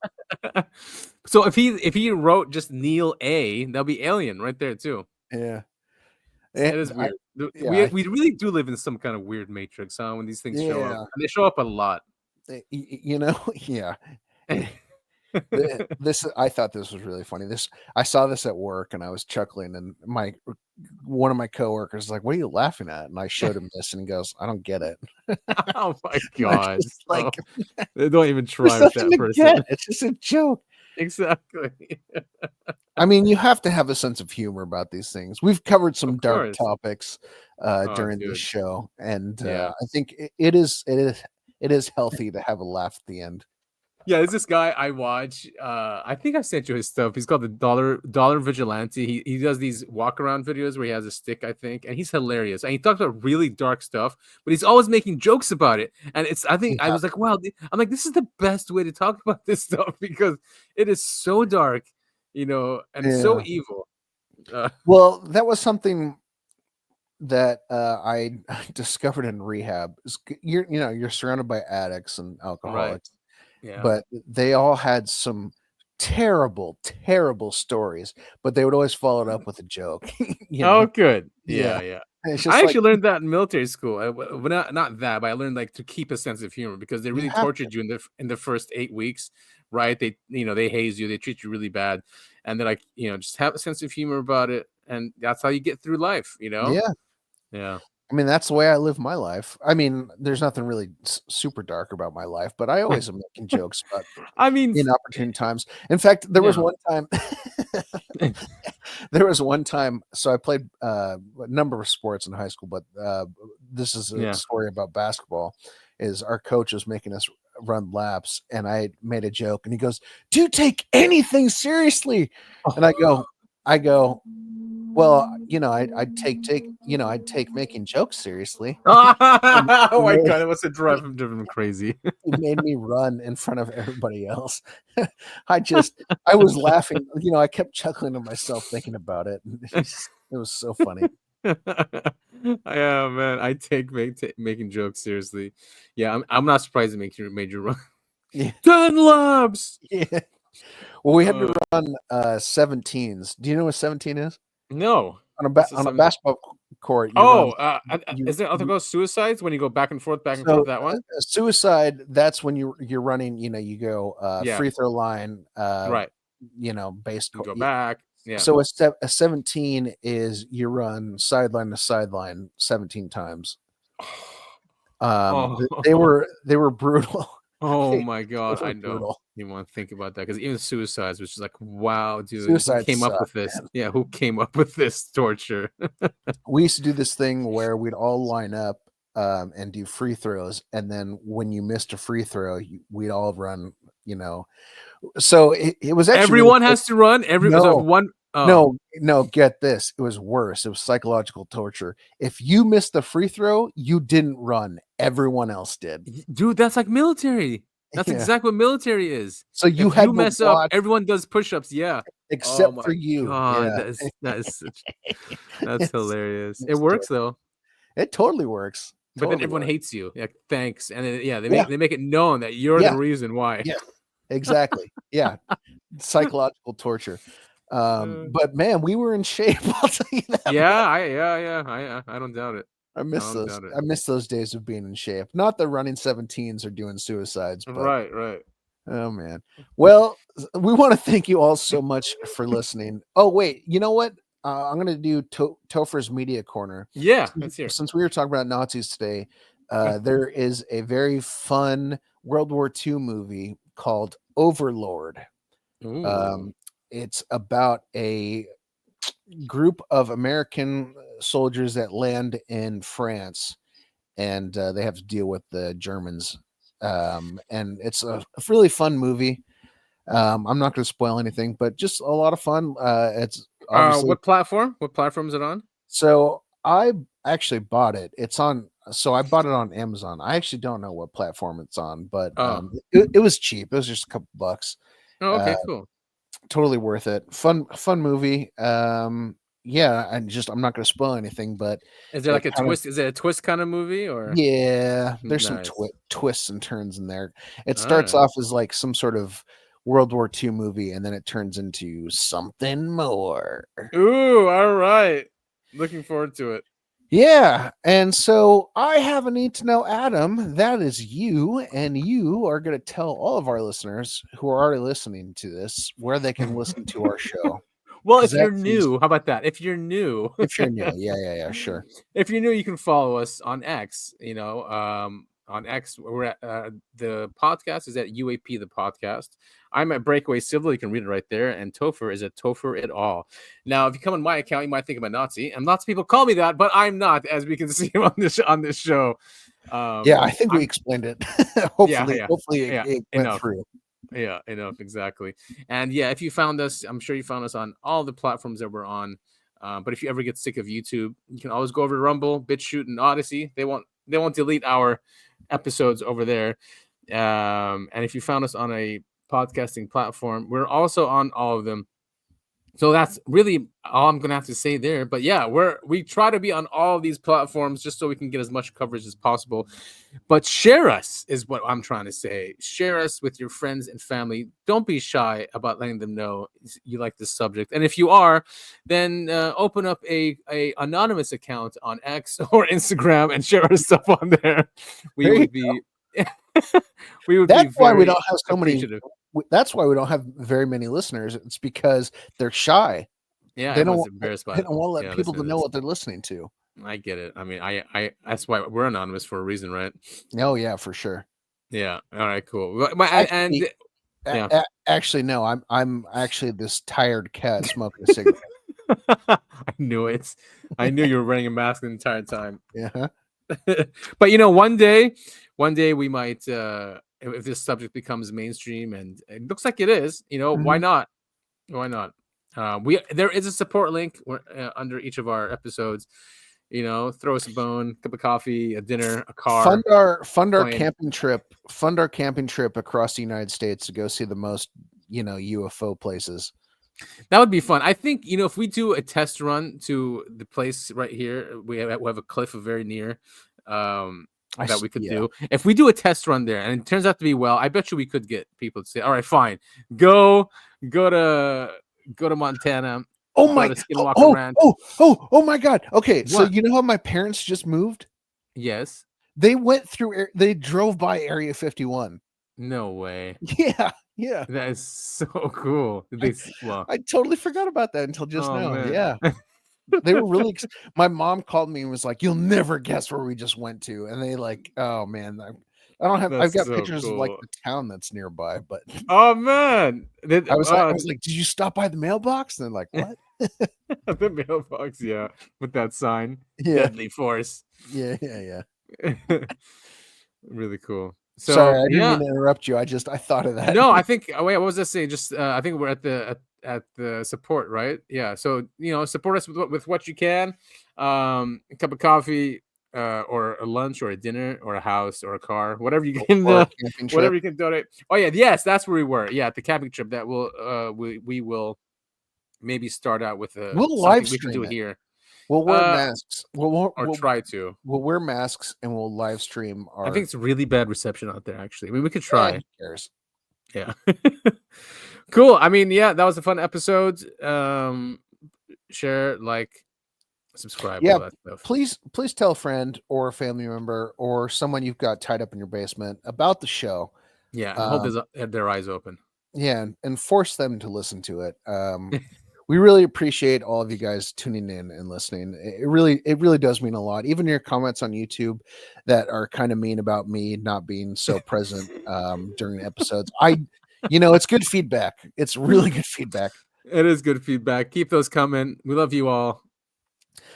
So if he wrote just Neil A, that'll be Alien right there too. Yeah. It is weird. We really do live in some kind of weird matrix, huh? When these things show up. And they show up a lot. Yeah. I thought this was really funny. I saw this at work, and I was chuckling, and one of my coworkers was like, "What are you laughing at?" And I showed him this, and he goes, "I don't get it." Oh my god! Like, they don't even try with that person. It's just a joke. Exactly. I mean, you have to have a sense of humor about these things. We've covered some dark topics during this show, and I think it is healthy to have a laugh at the end. Yeah, there's this guy I watch. I think I sent you his stuff. He's called the Dollar Vigilante. He does these walk around videos where he has a stick, I think, and he's hilarious. And he talks about really dark stuff, but he's always making jokes about it. And I think I was like, wow, I'm like, this is the best way to talk about this stuff because it is so dark, and so evil. Well, that was something that I discovered in rehab. You're surrounded by addicts and alcoholics, Yeah. but they all had some terrible, terrible stories. But they would always follow it up with a joke. Oh, good. Yeah. It's I just actually learned that in military school. Not that, but I learned like to keep a sense of humor because they really have tortured you in the first 8 weeks, right? They they haze you, they treat you really bad, and they're like, just have a sense of humor about it, and that's how you get through life. Yeah. I mean, that's the way I live my life. I mean, there's nothing really super dark about my life, but I always am making jokes about I mean, inopportune times. In fact, there was one time. So I played a number of sports in high school, but this is a story about basketball. Is our coach was making us run laps, and I made a joke, and he goes, "Do you take anything seriously?" And I go. Well, I'd take making jokes seriously. Oh my God, it must have driven him crazy. It made me run in front of everybody else. I was laughing. I kept chuckling to myself thinking about it. It was so funny. Yeah, man, I take making jokes seriously. Yeah, I'm not surprised it made you run. Yeah. 10 laps. Yeah. Well, we had to run 17s. Do you know what 17 is? No. On a basketball court. Is there other suicides when you go back and forth? That one? Suicide, that's when you're running, you go free throw line, right. base court. You go back. Yeah. So a 17 is you run sideline to sideline 17 times. They were brutal. Oh my God, I know. You want to think about that because even suicides, which is like, wow, dude, who came up with this? Man. Yeah, who came up with this torture? We used to do this thing where we'd all line up and do free throws, and then when you missed a free throw, we'd all run. So it was actually everyone has to run. One. Oh. No, get this. It was worse. It was psychological torture. If you missed the free throw, you didn't run. Everyone else did. Dude, that's like military. That's exactly what military is. So if you mess up, everyone does push-ups. Yeah. Except for you. God, yeah. That's hilarious. It works though. It totally works. But then everyone hates you. Like, thanks. And then they make it known that you're the reason why. Yeah. Exactly. Yeah. Psychological torture. But man, we were in shape. I'll tell you that. Yeah, I don't doubt it. I miss those days of being in shape. Not the running 17s or doing suicides. But, right. Oh man. Well, we want to thank you all so much for listening. Oh wait, you know what? I'm gonna do Topher's Media Corner. Yeah, let's hear. Since we were talking about Nazis today, there is a very fun World War II movie called Overlord. It's about a group of American soldiers that land in France, and they have to deal with the Germans. And it's a really fun movie. I'm not going to spoil anything, but just a lot of fun. It's what platform? What platform is it on? So I actually bought it. So I bought it on Amazon. I actually don't know what platform it's on, but it was cheap. It was just a couple bucks. Oh, okay, cool. Totally worth it. Fun movie. I'm not going to spoil anything, but is there like a twist? Is it a twist kind of movie or? Yeah, there's some twists and turns in there. It starts off as like some sort of World War II movie, and then it turns into something more. Ooh, all right. Looking forward to it. Yeah, and so I have a need to know, Adam. That is you, and you are going to tell all of our listeners who are already listening to this where they can listen to our show. Well, if you're new, how about that? If you're new, yeah, sure. If you're new, you can follow us on X. On X, we're at the podcast is at UAP the podcast. I'm at Breakaway Civil. You can read it right there. And Topher is at Topher et al. Now, if you come on my account, you might think I'm a Nazi, and lots of people call me that, but I'm not, as we can see on this show. I think we explained it. Hopefully, it went through. Yeah, enough, exactly. And yeah, if you found us, I'm sure you found us on all the platforms that we're on. But if you ever get sick of YouTube, you can always go over to Rumble, BitChute, and Odyssey. They won't delete our episodes over there. And if you found us on a podcasting platform, we're also on all of them. So that's really all I'm gonna have to say there. But yeah, we try to be on all of these platforms just so we can get as much coverage as possible. But share us is what I'm trying to say. Share us with your friends and family. Don't be shy about letting them know you like this subject. And if you are, then open up a anonymous account on X or Instagram and share our stuff on there. We would be. We would. That's be why we very don't have so many. appreciative. That's why we don't have very many listeners. It's because they're shy. Yeah, They don't. everyone's embarrassed by They it. don't want to let Yeah, people to listening know this. what they're listening to. I get it. I mean, I that's why we're anonymous for a reason, right? Oh yeah, for sure. Yeah. All right. Cool. And yeah. Actually, no. I'm actually this tired cat smoking a cigarette. I knew it. I knew you were wearing a mask the entire time. Yeah. But you know, one day we might, if this subject becomes mainstream, and it looks like it is, you know, why not? Why not? There is a support link under each of our episodes. You know, throw us a bone, cup of coffee, a dinner, a car. Fund our plane. camping trip. Fund our camping trip across the United States to go see the most, UFO places. That would be fun. I think, if we do a test run to the place right here, we have a cliff very near that we could do. If we do a test run there and it turns out to be well, I bet you we could get people to say, all right, fine, go to Montana. Oh my! Oh my God! Okay, so What? you know how my parents just moved? Yes. They went through. They drove by Area 51. No way. Yeah. That is so cool. I totally forgot about that until just now. Man. Yeah. They were really. My mom called me and was like, "You'll never guess where we just went to." And they oh man, I don't have. I've got so pictures of like cool. the town that's nearby, but Oh man, I was like, "Did you stop by the mailbox?" And they're like, "What?" The mailbox, yeah, with that sign, Yeah. Deadly Force. Yeah. Really cool. So Sorry, I didn't mean to interrupt you. I thought of that. No, I think. Wait, what was I saying? Just I think we're at the support, right? Yeah. So support us with what you can. A cup of coffee, or a lunch, or a dinner, or a house, or a car, whatever you can. Or a camping trip. Whatever you can donate. Oh yeah, yes, that's where we were. Yeah, at the camping trip. That will we will maybe start out with We'll live we can do stream it. here. We'll wear masks. We'll try to. We'll wear masks and we'll live stream our. I think it's really bad reception out there. Actually, I mean, we could try. Who cares? Yeah. Cool. I mean, yeah, that was a fun episode. Share, like, subscribe. Yeah, all that stuff. please tell a friend or a family member or someone you've got tied up in your basement about the show. Yeah, I hope they have their eyes open. Yeah, and force them to listen to it. We really appreciate all of you guys tuning in and listening. It really does mean a lot. Even your comments on YouTube that are kind of mean about me not being so present during the episodes. It's good feedback. It's really good feedback. It is good feedback. Keep those coming. We love you all.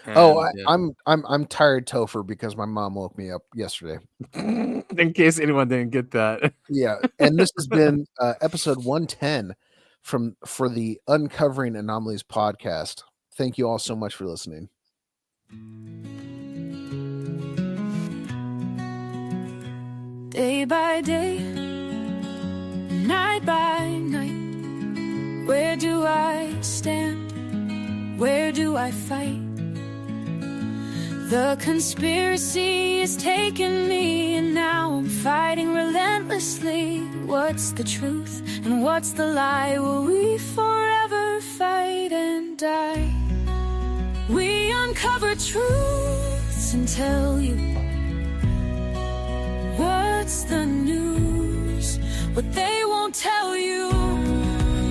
And, I'm tired, Topher, because my mom woke me up yesterday. In case anyone didn't get that. Yeah, and this has been episode 110 for the Uncovering Anomalies podcast. Thank you all so much for listening. Day by day, night by night, where do I stand? Where do I fight? The conspiracy is taking me, and now I'm fighting relentlessly. What's the truth and what's the lie? Will we forever fight and die? We uncover truths and tell you what's the news, what they won't tell you.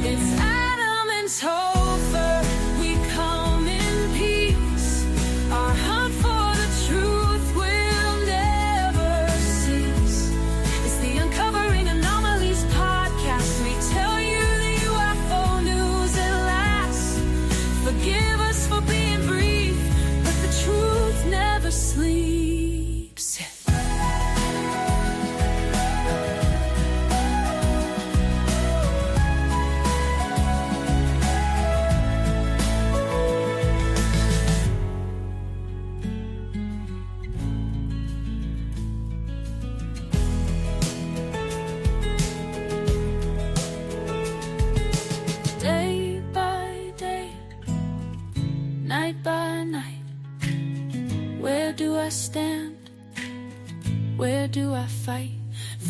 It's Adam and Topher. We come in peace. Our hunt for the truth will never cease. It's the Uncovering Anomalies podcast. We tell you the UFO news at last. Forgive us for being brief, but the truth never sleeps. do I fight?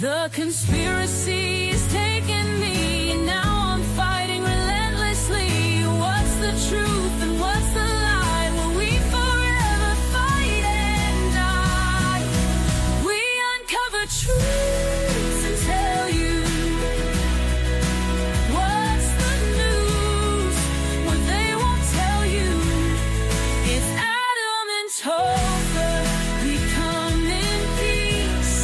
The conspiracy is taking me, and now I'm fighting relentlessly. What's the truth and what's the lie? Will we forever fight and die? We uncover truths and tell you what's the news when they won't tell you. It's Adam and Topher. We come in peace.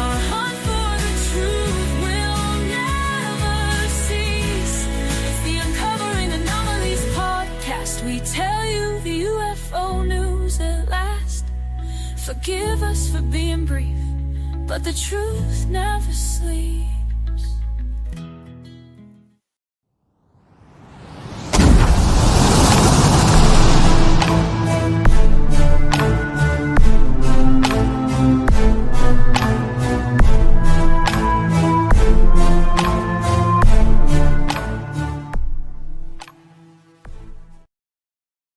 Our hunt for the truth will never cease. It's the Uncovering Anomalies Podcast. We tell you the UFO news at last. Forgive us for being brief, but the truth never sleeps.